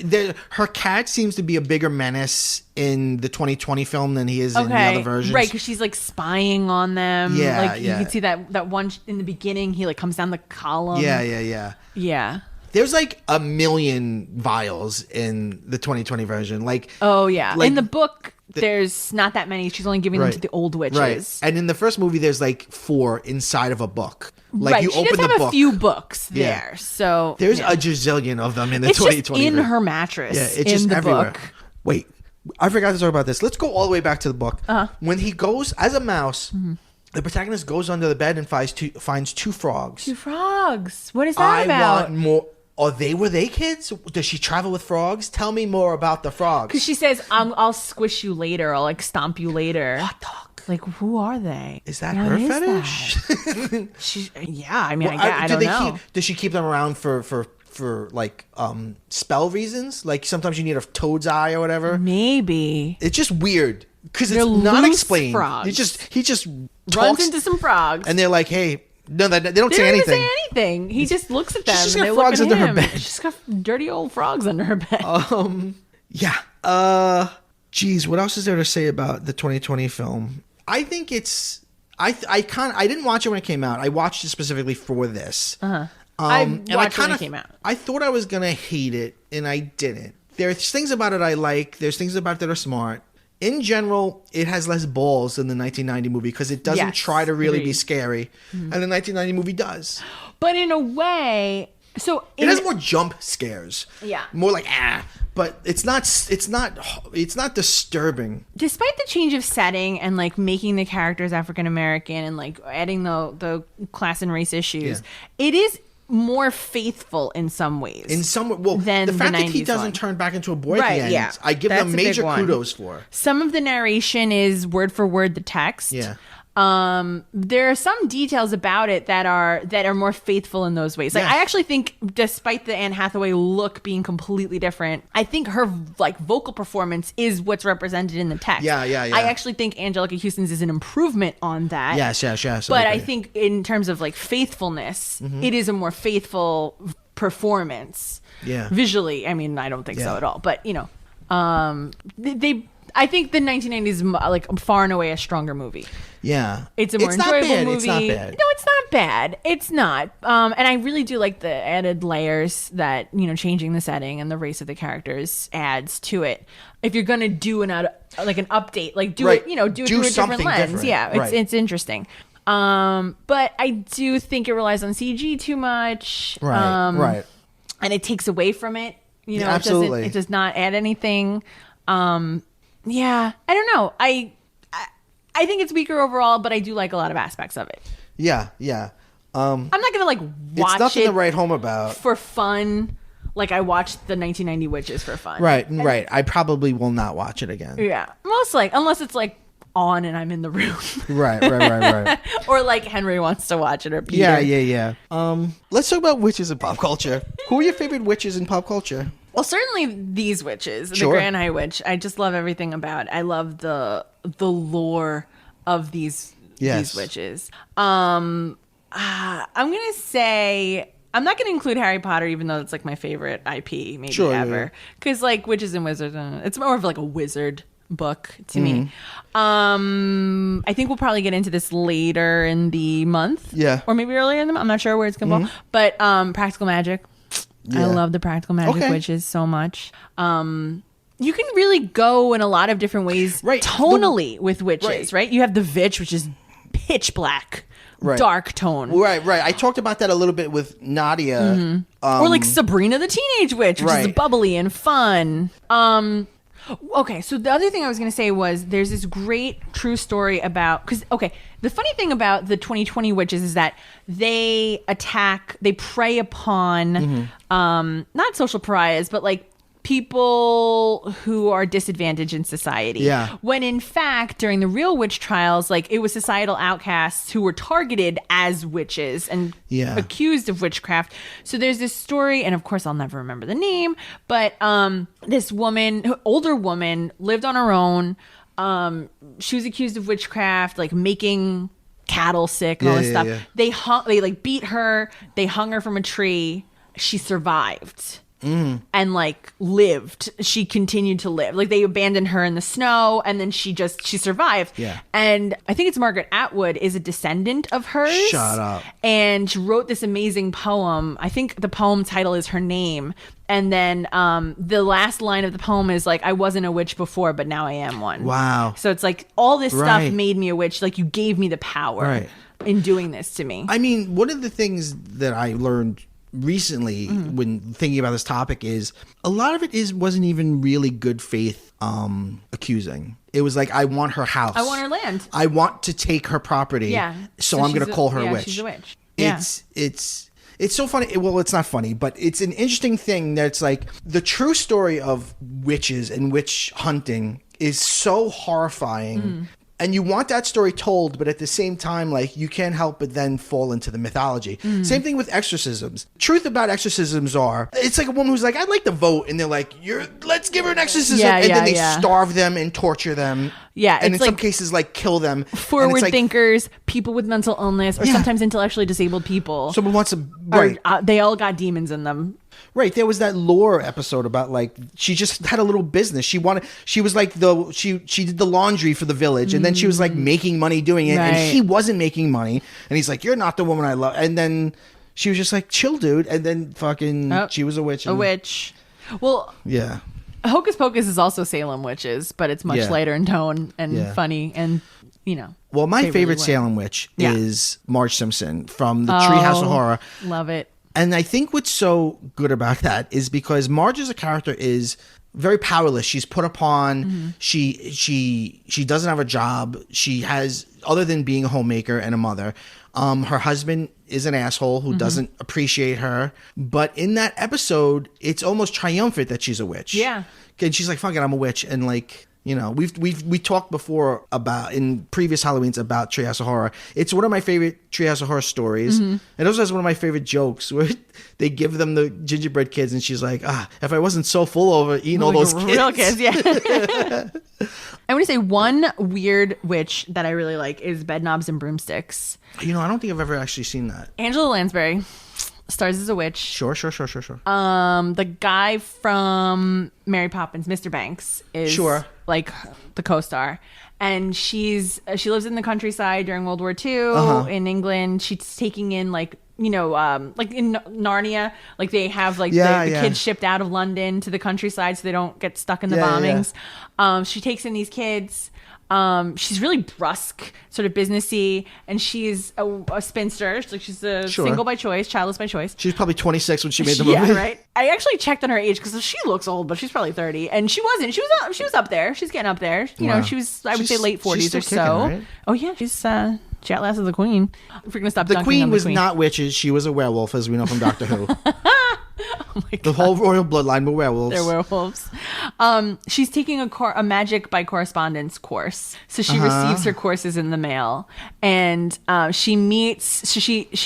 Her cat seems to be a bigger menace in the 2020 film than he is in the other versions. Right, because she's like spying on them. Yeah, like you can see that one in the beginning. He like comes down the column. Yeah. There's like a million vials in the 2020 version. Like, oh yeah, in the book. There's not that many. She's only giving them to the old witches. Right. And in the first movie, there's like 4 inside of a book. Like you open the book. She does have a few books there. So there's a gazillion of them in the 2020 just in her mattress. Yeah, it's just everywhere. Book. Wait, I forgot to talk about this. Let's go all the way back to the book. When he goes as a mouse, the protagonist goes under the bed and finds 2 frogs. 2 frogs. What is that about? I want more. were they kids? Does she travel with frogs? Tell me more about the frogs. Because she says, I'll squish you later. I'll like stomp you later. What the? Like, who are they? Is that her fetish? I mean, I don't know. Does she keep them around for like spell reasons? Like sometimes you need a toad's eye or whatever. Maybe. It's just weird because it's They're not loose explained. frogs. He just Runs into some frogs. and they're like, hey. No, they don't They say don't anything. even say anything. He just looks at them. She's and got they frogs look at under her him. bed. She's got dirty old frogs under her bed. Yeah. Geez, what else is there to say about the 2020 film? I think it's. I didn't watch it when it came out. I watched it specifically for this. I watched it when it came out. I thought I was gonna hate it, and I didn't. There's things about it I like. There's things about it that are smart. In general, it has less balls than the 1990 movie because it doesn't try to really be scary, and the 1990 movie does. But in a way, so it has more jump scares. Yeah, more like but it's not disturbing. Despite the change of setting and like making the characters African American and like adding the class and race issues, it is more faithful in some ways. Than the fact that he doesn't turn back into a boy at the end, I give them major kudos for. Some of the narration is word for word the text. Yeah. There are some details about it that are more faithful in those ways. Like I actually think, despite the Anne Hathaway look being completely different, I think her like vocal performance is what's represented in the text. Yeah. I actually think Angelica Houston's is an improvement on that. Yes. But I think in terms of like faithfulness, it is a more faithful performance. Yeah. Visually, I mean, I don't think so at all. But I think the 1990s is like far and away a stronger movie. Yeah. It's a more enjoyable movie. It's not bad. No, it's not bad. It's not. And I really do like the added layers that, changing the setting and the race of the characters adds to it. If you're going to do an update, like do it through a different lens. Different. Yeah, it's interesting. But I do think it relies on CG too much. Right. And it takes away from it. Absolutely. It does not add anything. I don't know. I think it's weaker overall, but I do like a lot of aspects of it. Yeah. I'm not gonna watch it's nothing to write home about for fun. Like I watched the 1990 Witches for fun. Right. I probably will not watch it again. Yeah, unless it's like on and I'm in the room. Right. Or like Henry wants to watch it or Peter. Yeah. Let's talk about witches in pop culture. Who are your favorite witches in pop culture? Well, certainly these witches, Sure. the Grand High Witch. I just love everything about it. I love the lore of these witches. I'm gonna say I'm not gonna include Harry Potter, even though it's like my favorite IP maybe ever. Because like witches and wizards, it's more of like a wizard book to me. I think we'll probably get into this later in the month, or maybe earlier in the month. I'm not sure where it's gonna go, but Practical Magic. I love the Practical Magic witches so much. You can really go in a lot of different ways tonally with witches, right? You have the Witch, which is pitch black, dark tone. Right. I talked about that a little bit with Nadia. Or like Sabrina the Teenage Witch, which is bubbly and fun. Okay, so the other thing I was going to say was there's this great true story about... the funny thing about the 2020 witches is that they prey upon not social pariahs, but like people who are disadvantaged in society. Yeah. When in fact, during the real witch trials, like it was societal outcasts who were targeted as witches and accused of witchcraft. So there's this story, and of course I'll never remember the name, but this older woman, lived on her own. She was accused of witchcraft, like making cattle sick and all this stuff. Yeah. They like beat her. They hung her from a tree. She survived. And like lived. She continued to live. Like they abandoned her in the snow, and then she survived. Yeah. And I think it's Margaret Atwood is a descendant of hers. Shut up. And she wrote this amazing poem. I think the poem title is Her Name. And then the last line of the poem is like, I wasn't a witch before, but now I am one. Wow. So it's like all this stuff made me a witch. Like you gave me the power in doing this to me. I mean, one of the things that I learned recently when thinking about this topic is a lot of it wasn't even really good faith accusing. It was like, I want her house. I want her land. I want to take her property. Yeah. So I'm going to call her a witch. She's a witch. It's It's so funny. Well, it's not funny, but it's an interesting thing that it's like the true story of witches and witch hunting is so horrifying. And you want that story told, but at the same time, like, you can't help but then fall into the mythology. Same thing with exorcisms. Truth about exorcisms are, it's like a woman who's like, I'd like to vote. And they're like, let's give her an exorcism. And then they starve them and torture them. Yeah. And in some cases, like, kill them. Forward thinkers, people with mental illness, or sometimes intellectually disabled people. Someone wants to, right. They all got demons in them. Right, there was that lore episode about like she just had a little business. She was like she did the laundry for the village, and then she was like making money doing it, and he wasn't making money, and he's like, "You're not the woman I love." And then she was just like, "Chill, dude," and then fucking she was a witch. A witch. Well, yeah. Hocus Pocus is also Salem witches, but it's much lighter in tone and funny, and you know. Well, my favorite Salem witch is Marge Simpson from the Treehouse of Horror. Love it. And I think what's so good about that is because Marge as a character is very powerless. She's put upon. She doesn't have a job. She has, other than being a homemaker and a mother, her husband is an asshole who doesn't appreciate her. But in that episode, it's almost triumphant that she's a witch. Yeah. And she's like, fuck it, I'm a witch. And like, you know, we talked before about in previous Halloweens about Treehouse of Horror. It's one of my favorite Treehouse of Horror stories. It also has one of my favorite jokes where they give them the gingerbread kids, and she's like, if I wasn't so full over eating all those kids. Real kids, yeah. I want to say one weird witch that I really like is Bedknobs and Broomsticks. You know, I don't think I've ever actually seen that. Angela Lansbury stars as a witch. Sure. The guy from Mary Poppins, Mr. Banks, is like the co-star, and she lives in the countryside during World War II in England. She's taking in like, you know, like in Narnia, like they have like the kids shipped out of London to the countryside so they don't get stuck in the bombings. She takes in these kids. She's really brusque, sort of businessy, and she's a spinster. She's a single by choice, childless by choice. She's probably 26 when she made the movie. Yeah, right. I actually checked on her age because she looks old, but she's probably 30, and she wasn't. She was up there. She's getting up there. You know, she was. I would say late 40s or so. Kicking, right? Oh yeah, she's she outlasted the Queen. If we're gonna stop. The Queen was not witches. She was a werewolf, as we know from Doctor Who. Oh my God. The whole royal bloodline were werewolves. They're werewolves. She's taking a magic by correspondence course. So she receives her courses in the mail, and she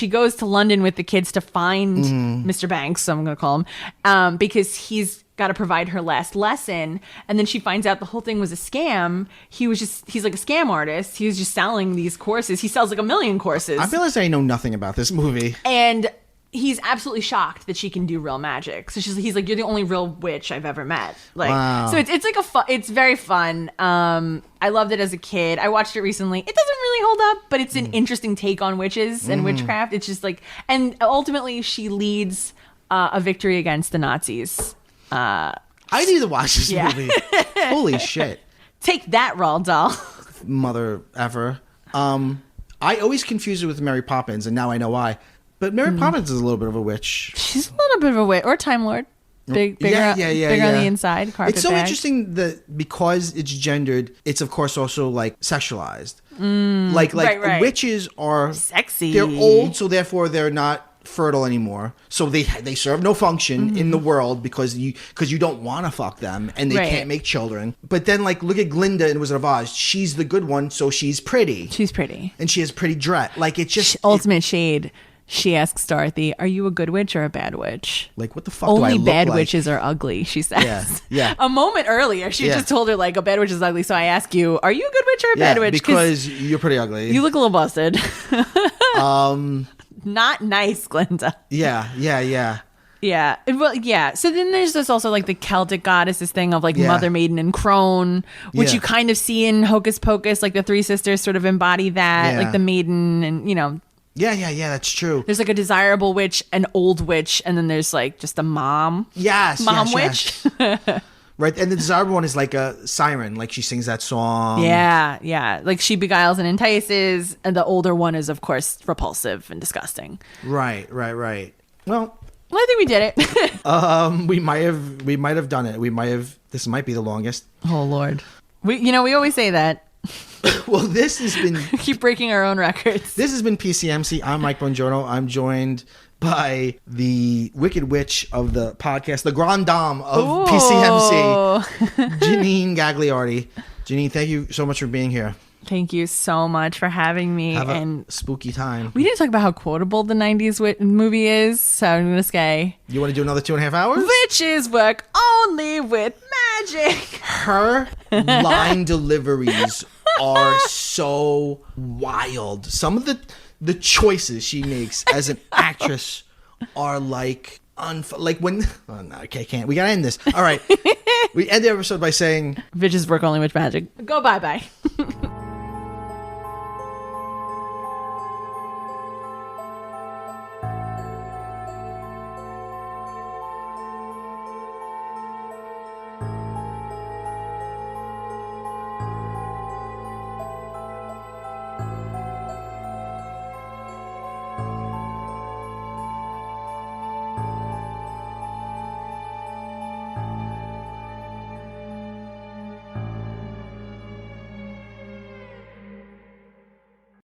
goes to London with the kids to find Mr. Banks, so I'm going to call him, because he's got to provide her last lesson. And then she finds out the whole thing was a scam. He's like a scam artist. He was just selling these courses. He sells like 1 million courses. I realize I know nothing about this movie. And he's absolutely shocked that she can do real magic. So he's like, you're the only real witch I've ever met. Like, wow. So it's like it's very fun. I loved it as a kid. I watched it recently. It doesn't really hold up, but it's an interesting take on witches and witchcraft. It's just like, and ultimately she leads a victory against the Nazis. I need to watch this movie. Holy shit. Take that, Roald Dahl. Mother ever. I always confuse it with Mary Poppins, and now I know why. But Mary Poppins is a little bit of a witch. She's a little bit of a witch. Or a Time Lord. Bigger on the inside. It's so interesting that because it's gendered, it's of course also like sexualized. Right. Witches are sexy. They're old, so therefore they're not fertile anymore. So they serve no function in the world because you don't want to fuck them, and they can't make children. But then like look at Glinda in Wizard of Oz. She's the good one, so she's pretty. She's pretty. And she has pretty dress. Like it's just ultimate shade. She asks Dorothy, "Are you a good witch or a bad witch?" Like, what the fuck? Only do I look bad like? Witches are ugly, she says. Yeah. A moment earlier, she just told her like a bad witch is ugly. So I ask you, "Are you a good witch or a bad witch?" Because you're pretty ugly. You look a little busted. Not nice, Glinda. Yeah. Yeah. Well, yeah. So then there's this also like the Celtic goddesses thing of like Mother, Maiden, and Crone, which you kind of see in Hocus Pocus. Like the three sisters sort of embody that, like the maiden, and you know. Yeah, that's true. There's like a desirable witch, an old witch, and then there's like just a mom. Mom witch. Yes. Right, and the desirable one is like a siren, like she sings that song. Yeah. Like she beguiles and entices, and the older one is, of course, repulsive and disgusting. Right. Well, I think we did it. we might have done it. This might be the longest. Oh Lord. We always say that. Well, this has been keep breaking our own records. This has been PCMC. I'm Mike Bongiorno. I'm joined by the Wicked Witch of the podcast, the Grand Dame of PCMC, Janine Gagliardi. Janine, thank you so much for being here. Thank you so much for having me. Have and a spooky time. We didn't talk about how quotable the 90s movie is, so I'm going to say... You want to do another 2.5 hours? Witches work only with magic. Her line deliveries are so wild. Some of the choices she makes as an actress are like... like when... Oh, no, okay, I can't. We got to end this. All right. We end the episode by saying... Witches work only with magic. Go bye-bye.